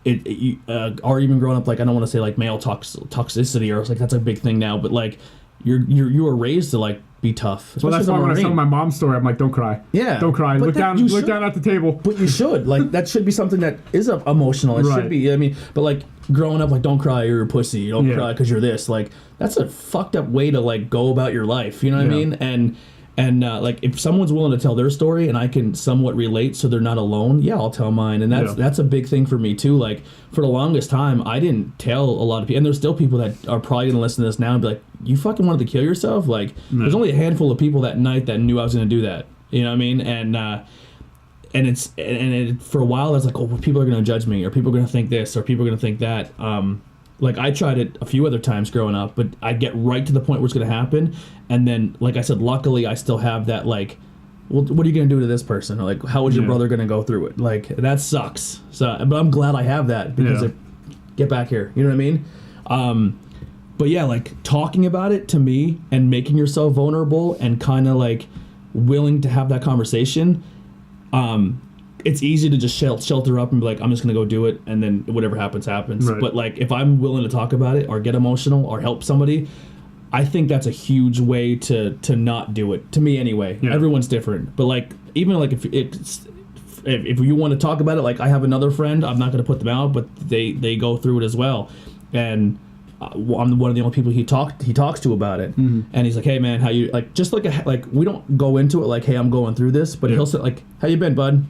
or even growing up, like I don't want to say like male toxicity or like that's a big thing now, but like you were raised to like be tough. Well, that's why when I tell my mom's story, I'm like, don't cry. Yeah, don't cry. Look down at the table. But you should like that should be something that is emotional. It should be. I mean, but like growing up, like don't cry, you're a pussy. You don't cry because you're this. Like that's a fucked up way to like go about your life. You know what I mean? And like if someone's willing to tell their story and I can somewhat relate so they're not alone, I'll tell mine. And that's a big thing for me too. Like for the longest time, I didn't tell a lot of people, and there's still people that are probably gonna listen to this now and be like, you fucking wanted to kill yourself? Like there's only a handful of people that night that knew I was gonna do that. You know what I mean? And for a while I was like, oh, well, people are gonna judge me, or people are gonna think this, or people are gonna think that. Like I tried it a few other times growing up, but I get right to the point where it's going to happen, and then, like I said, luckily I still have that like, well, what are you going to do to this person? Or like, how is your brother going to go through it? Like that sucks. So, but I'm glad I have that because get back here. You know what I mean? but yeah, like talking about it to me and making yourself vulnerable and kind of like willing to have that conversation, it's easy to just shelter up and be like, I'm just gonna go do it, and then whatever happens happens. Right. But like if I'm willing to talk about it or get emotional or help somebody, I think that's a huge way to not do it. To me anyway. Yeah. Everyone's different, but like even like if you want to talk about it, like I have another friend, I'm not gonna put them out, but they go through it as well, and I'm one of the only people he talks to about it, and he's like, hey man, how you, like, just like we don't go into it like, hey, I'm going through this, but he'll say like, how you been, bud?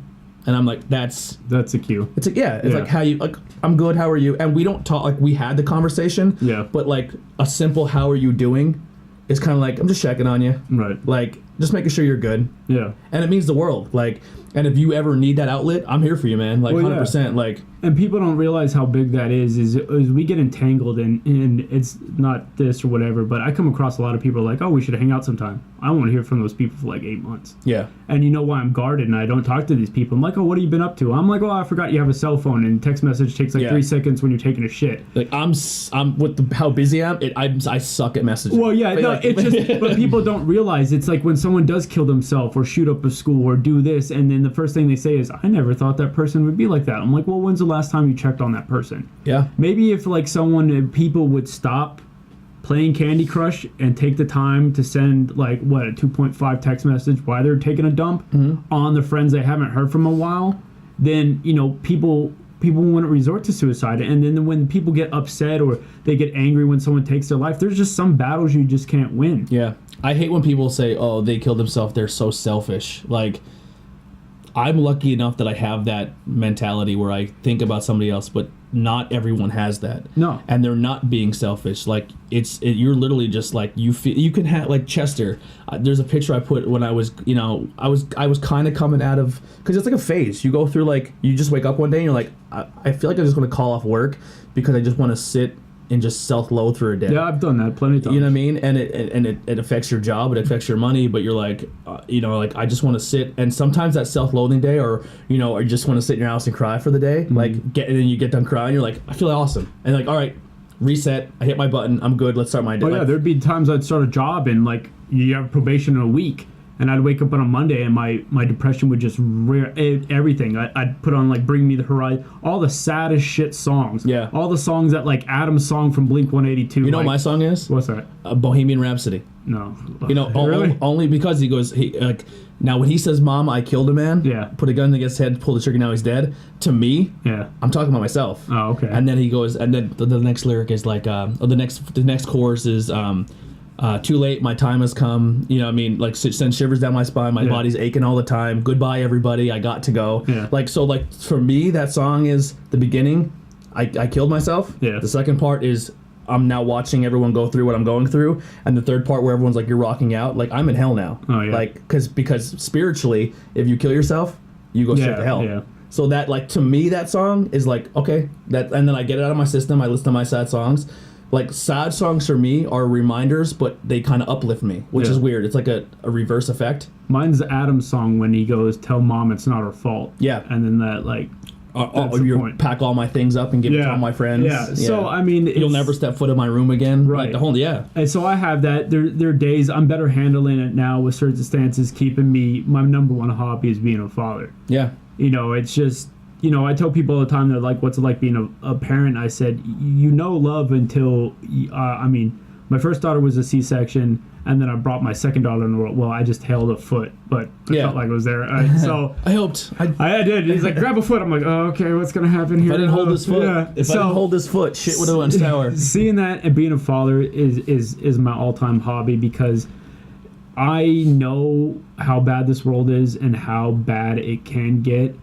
And I'm like, that's a cue. It's like, yeah, it's like, how you, like, I'm good, how are you? And we don't talk, like, we had the conversation, but like a simple how are you doing is kind of like, I'm just checking on you, right? Like just making sure you're good, and it means the world, like. And if you ever need that outlet, I'm here for you, man. Like, 100%. Like, and people don't realize how big that is we get entangled in it's not this or whatever, but I come across a lot of people like, oh, we should hang out sometime. I want to hear from those people for like 8 months. Yeah. And you know why I'm guarded and I don't talk to these people? I'm like, oh, what have you been up to? I'm like, oh, I forgot you have a cell phone, and text message takes like 3 seconds when you're taking a shit. Like, I'm with how busy I suck at messaging. Well, yeah, no, it's just, but people don't realize it's like when someone does kill themselves or shoot up a school or do this, and then the first thing they say is, I never thought that person would be like that. I'm like, well, when's the last time you checked on that person? Yeah. Maybe if like people would stop playing Candy Crush and take the time to send like a 2.5 text message while they're taking a dump on the friends they haven't heard from a while, then people wouldn't resort to suicide. And then when people get upset or they get angry when someone takes their life, there's just some battles you just can't win. Yeah. I hate when people say, oh, they killed themselves, they're so selfish. Like, I'm lucky enough that I have that mentality where I think about somebody else, but not everyone has that. No. And they're not being selfish. Like, you're literally just like, you can have, like Chester. There's a picture I put when I was, I was kind of coming out of, because it's like a phase. You go through, like, you just wake up one day and you're like, I feel like I just want to call off work because I just want to sit and just self-loathe for a day. Yeah, I've done that plenty of times. You know what I mean? And it affects your job, it affects your money, but you're like, like, I just want to sit. And sometimes that self-loathing day, or you just want to sit in your house and cry for the day, and then you get done crying, you're like, I feel awesome. And like, all right, reset, I hit my button, I'm good, let's start my day. Oh yeah, there'd be times I'd start a job and like, you have probation in a week, and I'd wake up on a Monday and my depression would just rear everything. I'd put on like Bring Me the Horizon, all the saddest shit songs. Yeah. All the songs that like Adam's song from Blink-182. You know what my song is? What's that? Bohemian Rhapsody. No. Really? Only because he goes, now when he says, Mom, I killed a man, put a gun against his head, pull the trigger, now he's dead, to me, I'm talking about myself. Oh, okay. And then he goes, and then the next lyric is like, the next chorus is, too late, my time has come. You know what I mean? Like, send shivers down my spine. My body's aching all the time. Goodbye, everybody. I got to go. Yeah. Like, so, like, for me, that song is the beginning. I killed myself. Yeah. The second part is I'm now watching everyone go through what I'm going through. And the third part where everyone's like, you're rocking out. Like, I'm in hell now. Oh, yeah. Like, because spiritually, if you kill yourself, you go straight to hell. Yeah. So that, like, to me, that song is like, okay. And then I get it out of my system. I listen to my sad songs. Like, sad songs for me are reminders, but they kind of uplift me, which is weird. It's like a reverse effect. Mine's Adam's song when he goes, tell Mom it's not her fault. Yeah. And then that, like, you pack all my things up and give it to all my friends. Yeah. So, I mean, you'll never step foot in my room again. Right. Like, the whole, And so I have that. There are days I'm better handling it now with circumstances keeping me, my number one hobby is being a father. Yeah. It's just, I tell people all the time, they're like, what's it like being a parent? I said, love until, my first daughter was a C-section, and then I brought my second daughter in the world. Well, I just held a foot, but I felt like I was there. So I helped. I did. He's like, grab a foot. I'm like, oh, okay, what's going to happen here? If I didn't hold this foot, I didn't hold this foot, shit would have went sour. Seeing that and being a father is my all-time hobby, because I know how bad this world is and how bad it can get.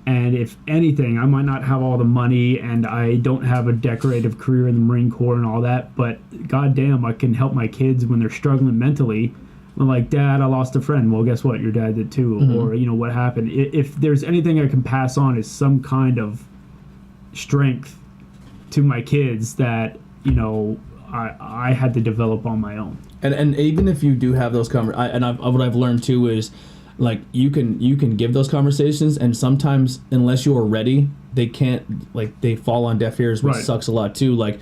And if anything, I might not have all the money and I don't have a decorative career in the Marine Corps and all that, but goddamn, I can help my kids when they're struggling mentally. I'm like, Dad, I lost a friend. Well, guess what? Your dad did too. Mm-hmm. Or, what happened? If there's anything I can pass on is some kind of strength to my kids that, I had to develop on my own. And even if you do have those conversations, what I've learned too is, like, you can give those conversations, and sometimes unless you're ready, they can't, like, they fall on deaf ears, which sucks a lot too. Like,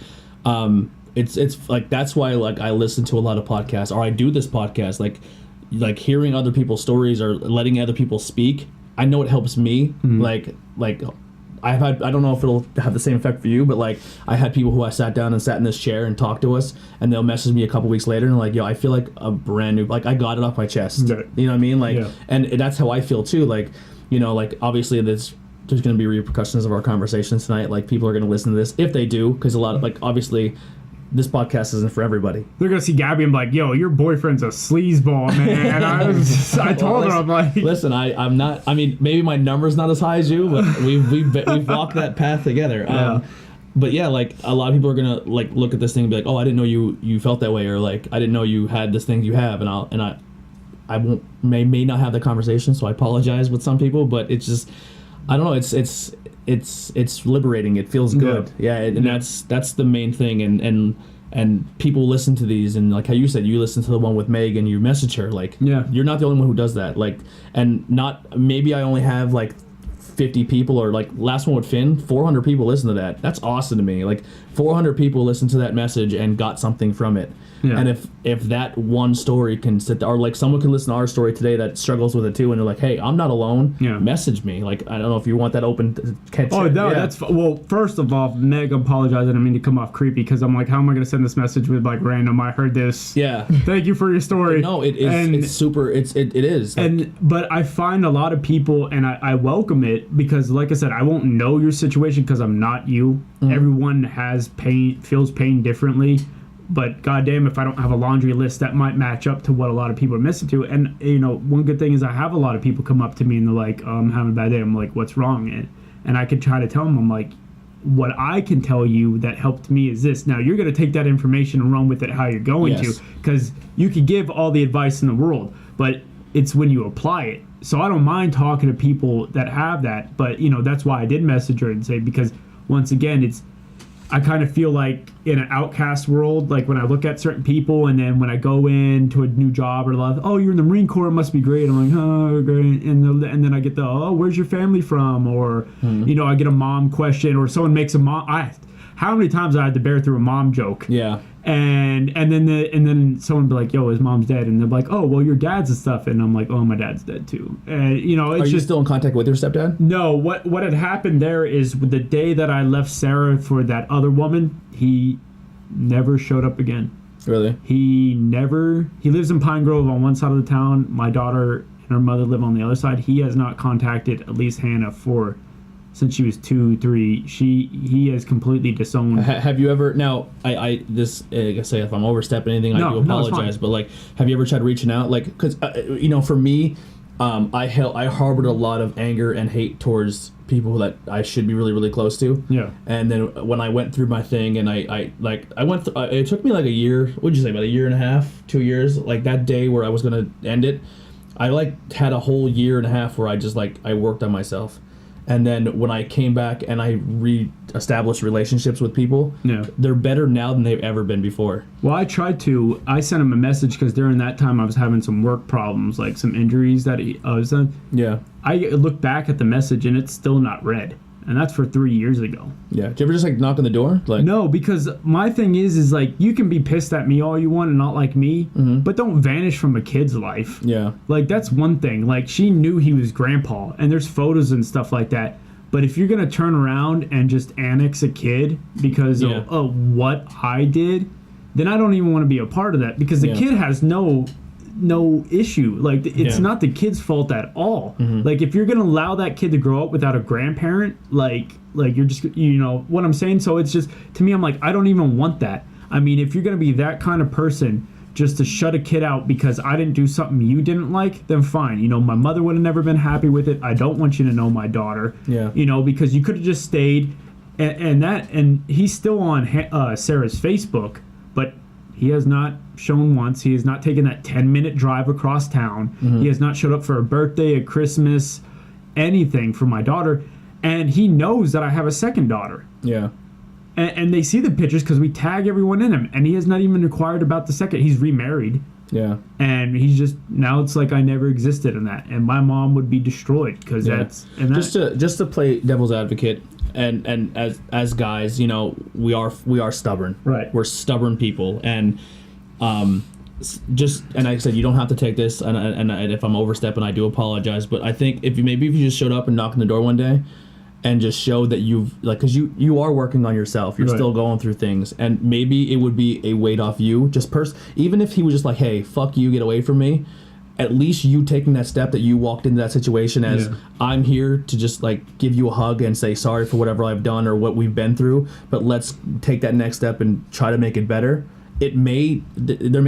it's like that's why like I listen to a lot of podcasts, or I do this podcast, like hearing other people's stories or letting other people speak. I know it helps me. Like I don't know if it'll have the same effect for you, but like I had people who I sat down and sat in this chair and talked to us, and they'll message me a couple weeks later and like, yo, I feel like a brand new, like I got it off my chest. Right. You know what I mean? Like, and that's how I feel too. Like, you know, like obviously there's going to be repercussions of our conversations tonight. Like people are going to listen to this if they do, because a lot of like obviously this podcast isn't for everybody. They're gonna see Gabby and be like, "Yo, your boyfriend's a sleazeball, man." I told her, I'm like, "Listen, I'm not. I mean, maybe my number's not as high as you, but we've walked that path together." But yeah, like a lot of people are gonna like look at this thing and be like, "Oh, I didn't know you felt that way," or like, "I didn't know you had this thing you have," and I won't may not have the conversation, so I apologize with some people, but it's just, I don't know. It's liberating. It feels good. Yeah, and that's the main thing. And people listen to these, and like how you said, you listen to the one with Meg and you message her. Like, you're not the only one who does that. Like, and not maybe I only have like 50 people, or like last one with Finn, 400 people listen to that. That's awesome to me. Like 400 people listened to that message and got something from it. Yeah. And if that one story can sit there, or like someone can listen to our story today that struggles with it too, and they're like, hey, I'm not alone. Message me. Like, I don't know if you want that open. That's well. First of all, Meg, apologize. I didn't mean to come off creepy, because I'm like, how am I going to send this message with like random? I heard this. Yeah. Thank you for your story. No, it is. It's super. It is. Like, but I find a lot of people, and I welcome it, because like I said, I won't know your situation because I'm not you. Everyone has pain, feels pain differently. But goddamn, if I don't have a laundry list that might match up to what a lot of people are missing to. And, you know, one good thing is I have a lot of people come up to me and they're like, oh, I'm having a bad day. I'm like, what's wrong? And I could try to tell them, I'm like, what I can tell you that helped me is this. Now, you're going to take that information and run with it how you're going to. Because you can give all the advice in the world, but it's when you apply it. So I don't mind talking to people that have that. But, you know, that's why I did message her and say, because once again, I kind of feel like in an outcast world, like when I look at certain people, and then when I go into a new job or oh, you're in the Marine Corps, it must be great. I'm like, oh, great. And then I get oh, where's your family from? Or, you know, I get a mom question, or someone makes a mom. How many times I had to bear through a mom joke? Yeah. And then someone be like, yo, his mom's dead, and they're like, oh, well, your dad's and stuff, and I'm like, oh, my dad's dead too. And you know, it's Are you still in contact with your stepdad? No. What had happened there is the day that I left Sarah for that other woman, he never showed up again. Really? He lives in Pine Grove on one side of the town. My daughter and her mother live on the other side. He has not contacted at least Hannah since she was 2, 3. He has completely disowned. Have you ever I say if I'm overstepping anything, I do apologize. But like, have you ever tried reaching out? Like, because you know, for me, I harbored a lot of anger and hate towards people that I should be really, really close to. Yeah. And then when I went through my thing, and I went through, it took me like a year. What'd you say, about a year and a half, 2 years? Like that day where I was gonna end it, I like had a whole year and a half where I just I worked on myself. And then when I came back and I re-established relationships with people, they're better now than they've ever been before. Well, I sent him a message because during that time I was having some work problems, like some injuries that I was on. Yeah. I look back at the message and it's still not read. And that's for 3 years ago. Yeah. Did you ever just knock on the door? No, because my thing is like, you can be pissed at me all you want and not like me, but don't vanish from a kid's life. Yeah. Like, that's one thing. Like, she knew he was grandpa, and there's photos and stuff like that. But if you're going to turn around and just annex a kid because of what I did, then I don't even want to be a part of that, because the kid has no issue. Like, it's not the kid's fault at all. Like, if you're gonna allow that kid to grow up without a grandparent, like you're just, you know what I'm saying? So it's just, to me, I'm like, I don't even want that. I mean, if you're gonna be that kind of person just to shut a kid out because I didn't do something you didn't like, then fine. You know, my mother would have never been happy with it. I don't want you to know my daughter. Yeah. You know, because you could have just stayed, and he's still on Sarah's Facebook, but he has not shown once. He has not taken that 10-minute drive across town. He has not showed up for a birthday, a Christmas, anything for my daughter. And he knows that I have a second daughter. Yeah. And they see the pictures because we tag everyone in him. And he has not even inquired about the second. He's remarried. Yeah. And he's just, now it's like I never existed in that. And my mom would be destroyed because just to play devil's advocate, and as guys, you know, we are stubborn. Right. We're stubborn people, and just, and like I said, you don't have to take this, and if I'm overstepping, I do apologize. But I think if you just showed up and knocked on the door one day, and just showed that you've, like, because you are working on yourself, you're still going through things, and maybe it would be a weight off you. Just even if he was just like, hey, fuck you, get away from me. At least you taking that step, that you walked into that situation as I'm here to just like give you a hug and say sorry for whatever I've done or what we've been through, but let's take that next step and try to make it better. There may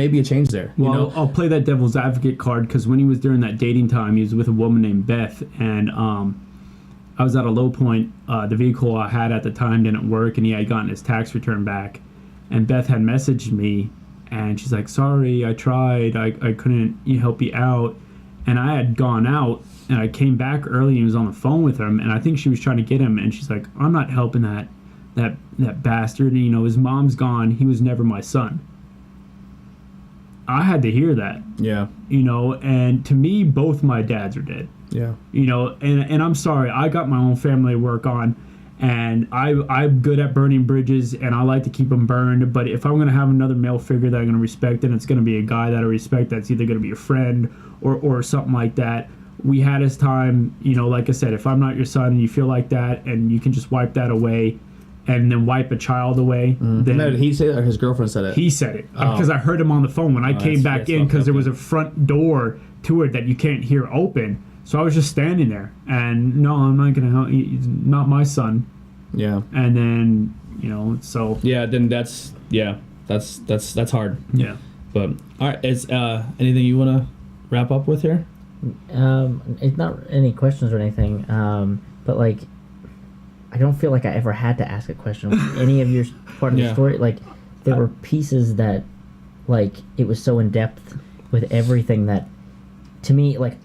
be a change there. Well, you know? I'll play that devil's advocate card, because when he was during that dating time, he was with a woman named Beth, and I was at a low point. The vehicle I had at the time didn't work, and he had gotten his tax return back, and Beth had messaged me, and she's like, sorry, I tried, I couldn't help you out. And I had gone out, and I came back early, and he was on the phone with him, and I think she was trying to get him, and she's like, I'm not helping that bastard. And, you know, his mom's gone, he was never my son. I had to hear that. Yeah. You know, and to me, both my dads are dead. Yeah. You know, and I'm sorry, I got my own family to work on, and I'm good at burning bridges, and I like to keep them burned. But if I'm going to have another male figure that I'm going to respect, then it's going to be a guy that I respect that's either going to be a friend or something like that. We had his time, you know, like I said, if I'm not your son and you feel like that and you can just wipe that away and then wipe a child away. Then No, did he say that, or his girlfriend said it? He said it, because I heard him on the phone when I came back in, because there was a front door to it that you can't hear open. So I was just standing there, and no, I'm not going to help you. He's not my son. Yeah. And then, you know, so. Yeah, then that's hard. Yeah. But, all right, is anything you want to wrap up with here? It's not any questions or anything, but like, I don't feel like I ever had to ask a question with any of your part of the story. Like, there were pieces that, like, it was so in depth with everything that, to me, like,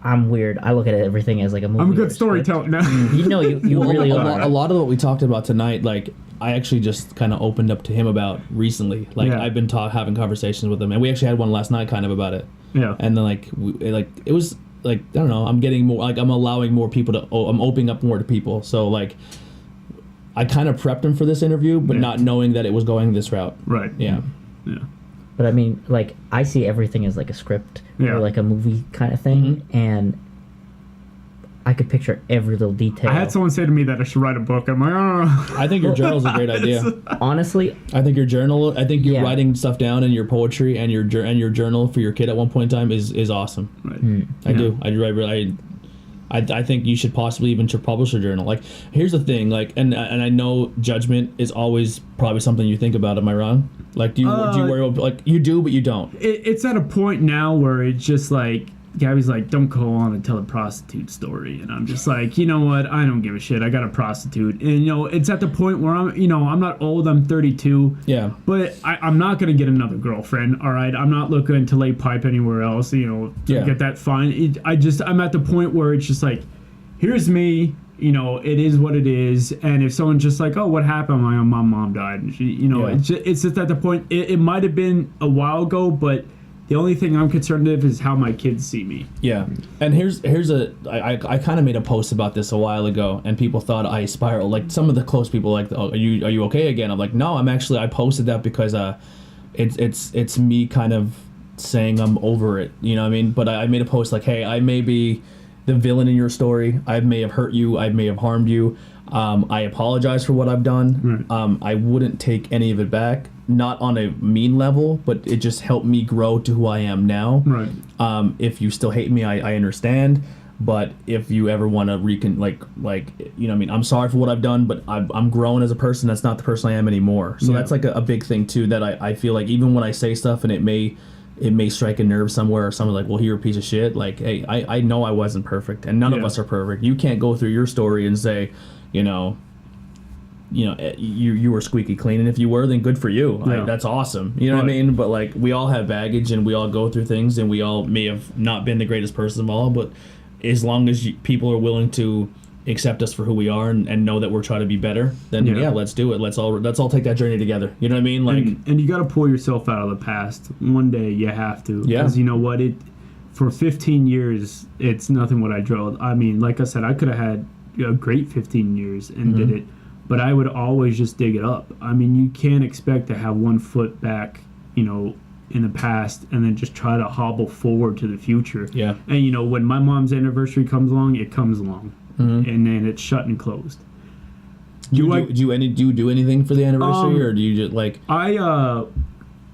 I'm weird. I look at everything as like a movie. I'm a good storyteller. No. You know, you really are. A lot of what we talked about tonight, like, I actually just kind of opened up to him about recently. Like, I've been having conversations with him, and we actually had one last night kind of about it. Yeah. And then, like, it was, like, I don't know, I'm getting more, like, I'm allowing more people to, I'm opening up more to people. So, like, I kind of prepped him for this interview, but not knowing that it was going this route. Right. Yeah. Yeah. But I mean, like, I see everything as like a script or like a movie kind of thing, and I could picture every little detail. I had someone say to me that I should write a book. I'm like, oh. I think your journal's a great idea. Honestly, I think your journal, I think you writing stuff down in your poetry and your journal for your kid at one point in time is awesome. Right. I think you should possibly even publish a journal. Like, here's the thing, like, and I know judgment is always probably something you think about. Am I wrong? Like, do you worry about, like, you do, but you don't? It's at a point now where it's just like, Gabby's like, don't go on and tell a prostitute story. And I'm just like, you know what? I don't give a shit. I got a prostitute. And, you know, it's at the point where I'm not old. I'm 32. Yeah. But I'm not going to get another girlfriend, all right? I'm not looking to lay pipe anywhere else, you know, to get that fine. I'm at the point where it's just like, here's me. You know, it is what it is. And if someone's just like, oh, what happened? My mom died. And she, you know, it's just at the point. It might have been a while ago, but the only thing I'm concerned with is how my kids see me. Yeah. And I kind of made a post about this a while ago, and people thought I spiraled. Like, some of the close people, like, oh, are you okay again? I'm like, no, I posted that because it's me kind of saying I'm over it. You know what I mean? But I made a post like, hey, I may be the villain in your story. I may have hurt you. I may have harmed you. I apologize for what I've done. Right. I wouldn't take any of it back. Not on a mean level, but it just helped me grow to who I am now. Right. If you still hate me, I understand. But if you ever want to you know what I mean, I'm sorry for what I've done, but I'm growing as a person. That's not the person I am anymore. So that's like a big thing too, that I feel like even when I say stuff and it may strike a nerve somewhere, or someone's like, well, you're a piece of shit. Like, hey, I know I wasn't perfect, and none of us are perfect. You can't go through your story and say, you were squeaky clean, and if you were, then good for you. Like, that's awesome. You know what I mean? But, like, we all have baggage, and we all go through things, and we all may have not been the greatest person of all, but as long as people are willing to accept us for who we are and know that we're trying to be better, then let's do it. Let's all take that journey together. You know what I mean? Like, and you got to pull yourself out of the past. One day you have to. Yeah. Because you know what? For 15 years, it's nothing what I drilled. I mean, like I said, I could have had a great 15 years and did it, but I would always just dig it up. I mean, you can't expect to have one foot back, you know, in the past and then just try to hobble forward to the future. Yeah. And you know, when my mom's anniversary comes along, it comes along, and then it's shut and closed. Do you do anything for the anniversary, or do you just like?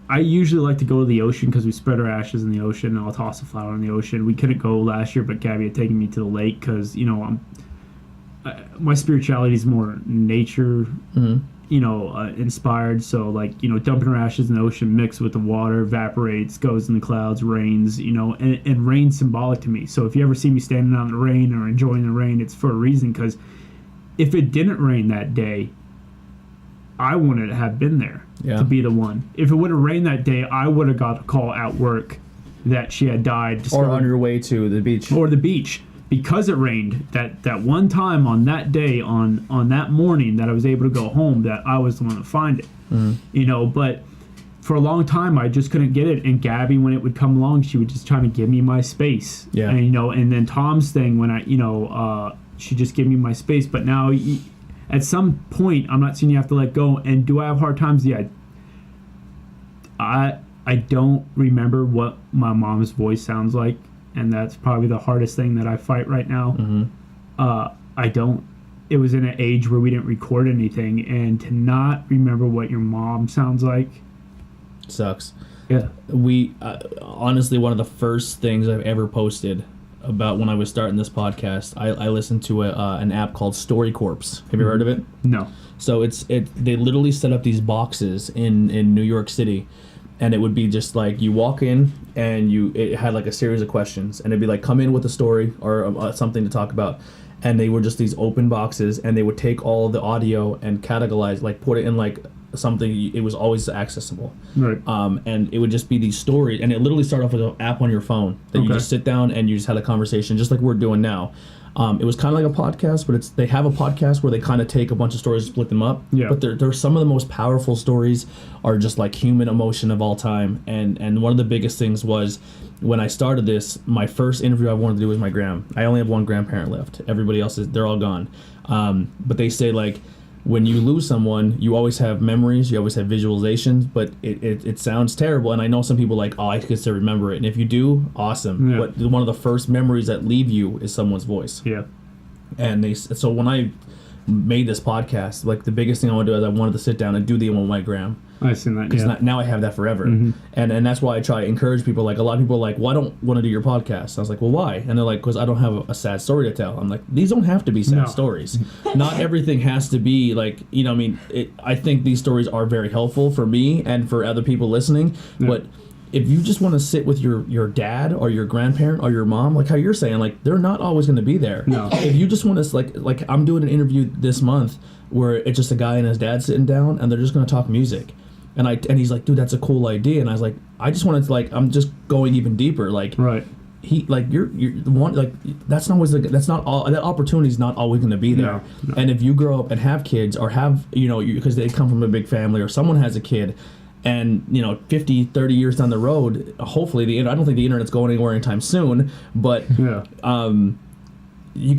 I usually like to go to the ocean because we spread our ashes in the ocean, and I'll toss a flower in the ocean. We couldn't go last year, but Gabby had taken me to the lake because, you know, my spirituality is more nature, you know, inspired. So, like, you know, dumping our ashes in the ocean, mixed with the water, evaporates, goes in the clouds, rains, you know, and rain's symbolic to me. So if you ever see me standing out in the rain or enjoying the rain, it's for a reason, because if it didn't rain that day, I wouldn't have been there to be the one. If it would have rained that day, I would have got a call at work that she had died. Or on your way to the beach. Or the beach. Because it rained that one time on that day, on that morning that I was able to go home, that I was the one to find it. You know, but for a long time, I just couldn't get it. And Gabby, when it would come along, she would just try to give me my space. Yeah. And, you know, and then Tom's thing, when I, you know, she just gave me my space. But now, at some point, I'm not saying you have to let go. And do I have hard times? Yeah. I don't remember what my mom's voice sounds like, and that's probably the hardest thing that I fight right now. I don't. It was in an age where we didn't record anything, and to not remember what your mom sounds like sucks. Yeah. We honestly, one of the first things I've ever posted about when I was starting this podcast, I listened to an app called Story Corpse. Have you heard of it? No. So they literally set up these boxes in New York City, and it would be just like you walk in and it had like a series of questions, and it'd be like, come in with a story or something to talk about, and they were just these open boxes, and they would take all the audio and categorize, like put it in like something. It was always accessible, right? And it would just be these stories, and it literally started off with an app on your phone that you just sit down and you just had a conversation, just like we're doing now. It was kind of like a podcast, but they have a podcast where they kind of take a bunch of stories and split them up. Yeah. But they're some of the most powerful stories are just like human emotion of all time. And one of the biggest things was when I started this, my first interview I wanted to do was my gram. I only have one grandparent left. Everybody else they're all gone. But they say like, when you lose someone, you always have memories, you always have visualizations, but it sounds terrible. And I know some people like, oh, I can still remember it. And if you do, awesome. Yeah. But one of the first memories that leave you is someone's voice. Yeah. And so when I made this podcast, like the biggest thing I want to do is I wanted to sit down and do the one white gram. I've seen that, because now I have that forever. And that's why I try to encourage people. Like, a lot of people are like, well, I don't want to do your podcast. I was like, well, why? And they're like, because I don't have a sad story to tell. I'm like, these don't have to be sad stories. Not everything has to be like, you know, I mean, I think these stories are very helpful for me and for other people listening. But if you just want to sit with your dad or your grandparent or your mom, like how you're saying, like, they're not always going to be there. No. If you just want to, like I'm doing an interview this month where it's just a guy and his dad sitting down and they're just going to talk music. And he's like, dude, that's a cool idea. And I was like, I just wanted to, like, I'm just going even deeper. Like, right. He, like, you're the one, like, that's not always, like, that's not all, that opportunity is not always going to be there. No. And if you grow up and have kids or have, you know, because they come from a big family or someone has a kid, and, you know, 50, 30 years down the road, hopefully, I don't think the internet's going anywhere anytime soon, but you can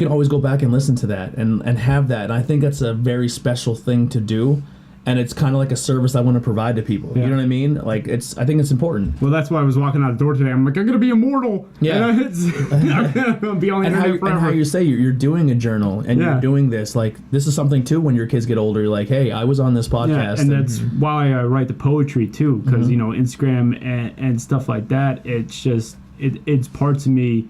always go back and listen to that and have that. And I think that's a very special thing to do. And it's kind of like a service I want to provide to people. Yeah. You know what I mean? Like, I think it's important. Well, that's why I was walking out the door today. I'm like, I'm going to be immortal. Yeah. And I'm going to be on the internet forever. And how you say you're doing a journal and you're doing this. Like, this is something, too, when your kids get older. You're like, hey, I was on this podcast. Yeah, and that's why I write the poetry, too. Because, you know, Instagram and stuff like that, it's just, it's parts of me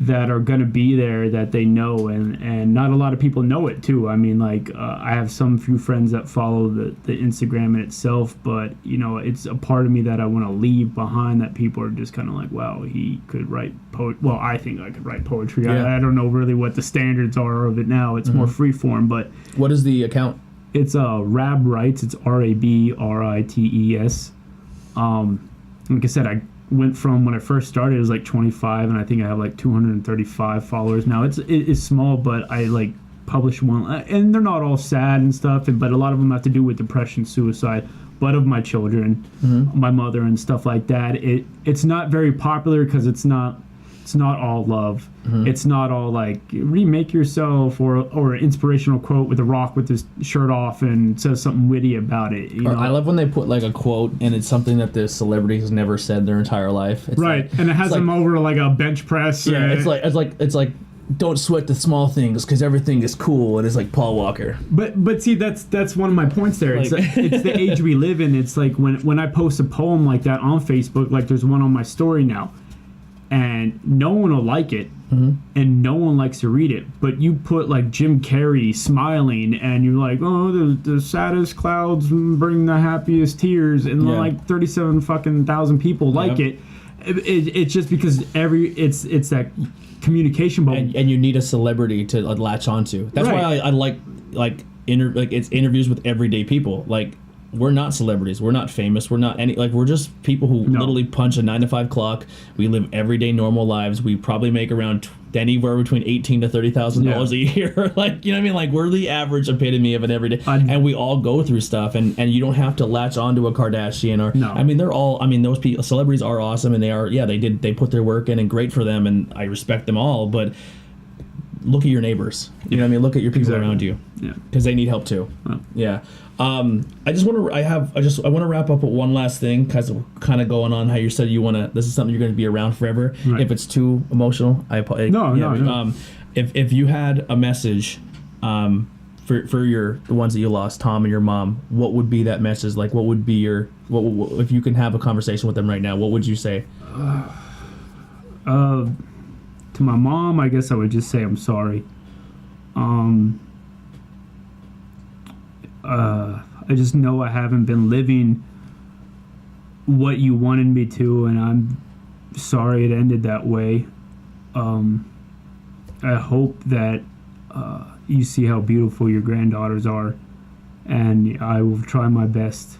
that are going to be there that they know, and not a lot of people know it too. I mean, like, I have some few friends that follow the Instagram in itself, but, you know, it's a part of me that I want to leave behind, that people are just kind of like, wow, he could write well, I think I could write poetry. I don't know really what the standards are of it now. It's more free form. But what is the account? It's Rab Writes. It's RABRITES. Like I said, I went from, when I first started, it was like 25, and I think I have like 235 followers now. It's small, but I like publish one, and they're not all sad and stuff, but a lot of them have to do with depression, suicide, but of my children, my mother and stuff like that. It's not very popular because it's not It's not all love. It's not all like remake yourself or an inspirational quote with The Rock with his shirt off and says something witty about it. You know? I love when they put like a quote and it's something that the celebrity has never said their entire life. It's right, like, and it has them over like a bench press. Yeah, it's like don't sweat the small things because everything is cool, and it's like Paul Walker. But see, that's one of my points there. It's Like- it's the age we live in. It's like when I post a poem like that on Facebook, like there's one on my story now, and no one will like it, and no one likes to read it. But you put like Jim Carrey smiling, and you're like, oh, the saddest clouds bring the happiest tears, and Yeah. like 37 fucking thousand people like Yeah. it. It's just because it's that communication bubble. And you need a celebrity to latch onto. That's Right. why I like it's interviews with everyday people. Like, we're not celebrities. We're not famous. We're not any, like, we're just people who literally punch a 9-to-5 clock. We live everyday normal lives. We probably make around anywhere between $18,000 to $30,000 a year. Like, you know what I mean? Like, we're the average epitome of an everyday, and we all go through stuff. And you don't have to latch onto a Kardashian or. No. I mean, they're all. I mean, those people, celebrities are awesome, and they are. Yeah, they put their work in, and great for them, and I respect them all. But look at your neighbors. You know what I mean? Look at your people around you. Yeah. Because they need help too. Yeah. I just want to. I want to wrap up with one last thing, because we're kind of going on how you said you want to. This is something you're going to be around forever. Right. If it's too emotional, No. If you had a message, for the ones that you lost, Tom and your mom, what would be that message? Like, what would be your what if you can have a conversation with them right now? What would you say? To my mom, I guess I would just say I'm sorry. I just know I haven't been living what you wanted me to, and I'm sorry it ended that way. I hope that you see how beautiful your granddaughters are, and I will try my best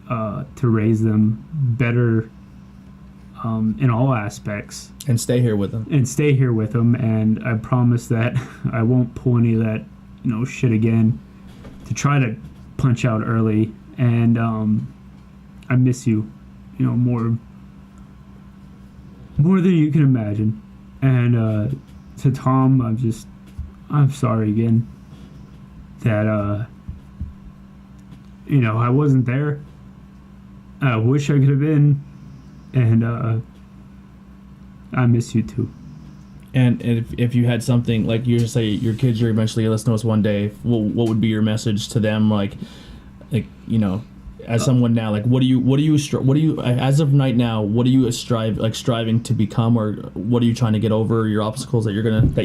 to raise them better in all aspects. And stay here with them. And I promise that I won't pull any of that shit again to try to punch out early. And I miss you more than you can imagine. And to Tom, I'm sorry again that I wasn't there. I wish I could have been. And I miss you too. And if you had something, like you just say your kids are eventually going to listen to us one day, what would be your message to them? Like as someone now, like what do you as of right now, what are you striving to become, or what are you trying to get over, your obstacles that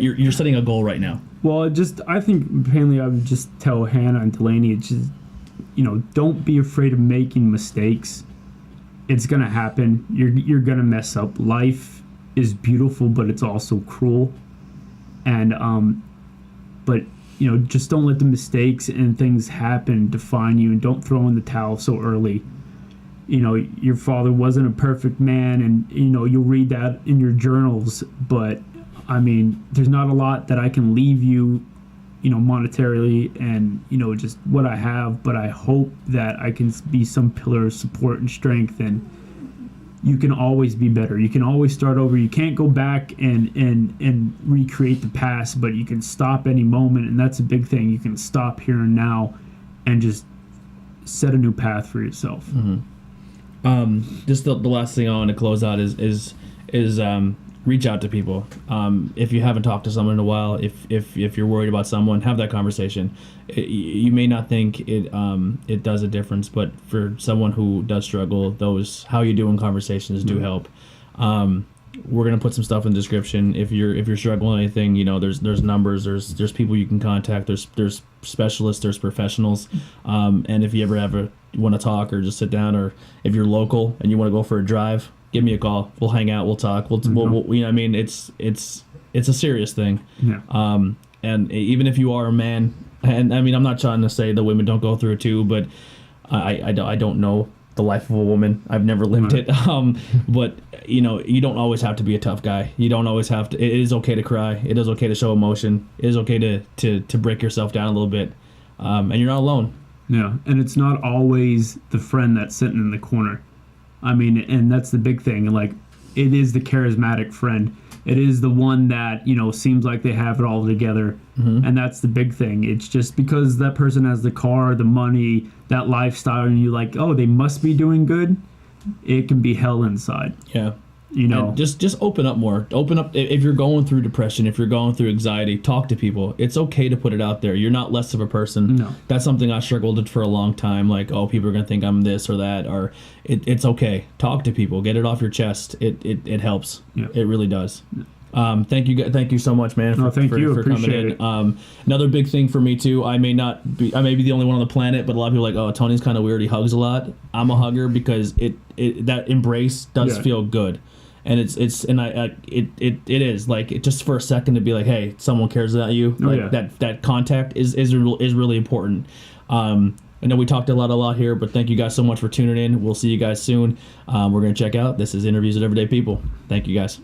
you're setting a goal right now? Well, I think mainly I would just tell Hannah and Delaney, just don't be afraid of making mistakes. It's gonna happen. You're gonna mess up. Life is beautiful, but it's also cruel. And but just don't let the mistakes and things happen define you, and don't throw in the towel so early. Your father wasn't a perfect man, and you'll read that in your journals. But I mean, there's not a lot that I can leave you, monetarily and just what I have, but I hope that I can be some pillar of support and strength, and you can always be better. You can always start over. You can't go back and recreate the past, but you can stop any moment, and that's a big thing. You can stop here and now and just set a new path for yourself. Just the last thing I want to close out is reach out to people. If you haven't talked to someone in a while, if you're worried about someone, have that conversation. You may not think it does a difference, but for someone who does struggle, those how you doing conversations do help. We're gonna put some stuff in the description. If you're struggling with anything, there's numbers, there's people you can contact. There's specialists, there's professionals. And if you ever want to talk or just sit down, or if you're local and you want to go for a drive, give me a call. We'll hang out. We'll talk. We'll I mean, it's a serious thing. Yeah. And even if you are a man, and I mean, I'm not trying to say the women don't go through it too, but I don't know the life of a woman. I've never lived it. But you don't always have to be a tough guy. You don't always have to. It is okay to cry. It is okay to show emotion. It is okay to break yourself down a little bit. And you're not alone. Yeah, and it's not always the friend that's sitting in the corner. I mean, and that's the big thing. Like, it is the charismatic friend. it is the one that, you know, seems like they have it all together. And that's the big thing. It's just because that person has the car, the money, that lifestyle, and you're like, oh, they must be doing good. It can be hell inside. Yeah. You know, and just open up more. Open up. If you're going through depression, if you're going through anxiety, talk to people. It's okay to put it out there. You're not less of a person. No. That's something I struggled with for a long time. Like, oh, people are gonna think I'm this or that, or it's okay. Talk to people. Get it off your chest. It helps. Yeah. It really does. Thank you so much, man. No, thank you. For coming Appreciate in. Another big thing for me too. I may be the only one on the planet, but a lot of people are like, oh, Tony's kind of weird. He hugs a lot. I'm a hugger because that embrace does feel good. And it is like just for a second to be like, hey, someone cares about you. That contact is really important. I know we talked a lot here, but thank you guys so much for tuning in. We'll see you guys soon. We're gonna check out. This is Interviews with Everyday People. Thank you guys.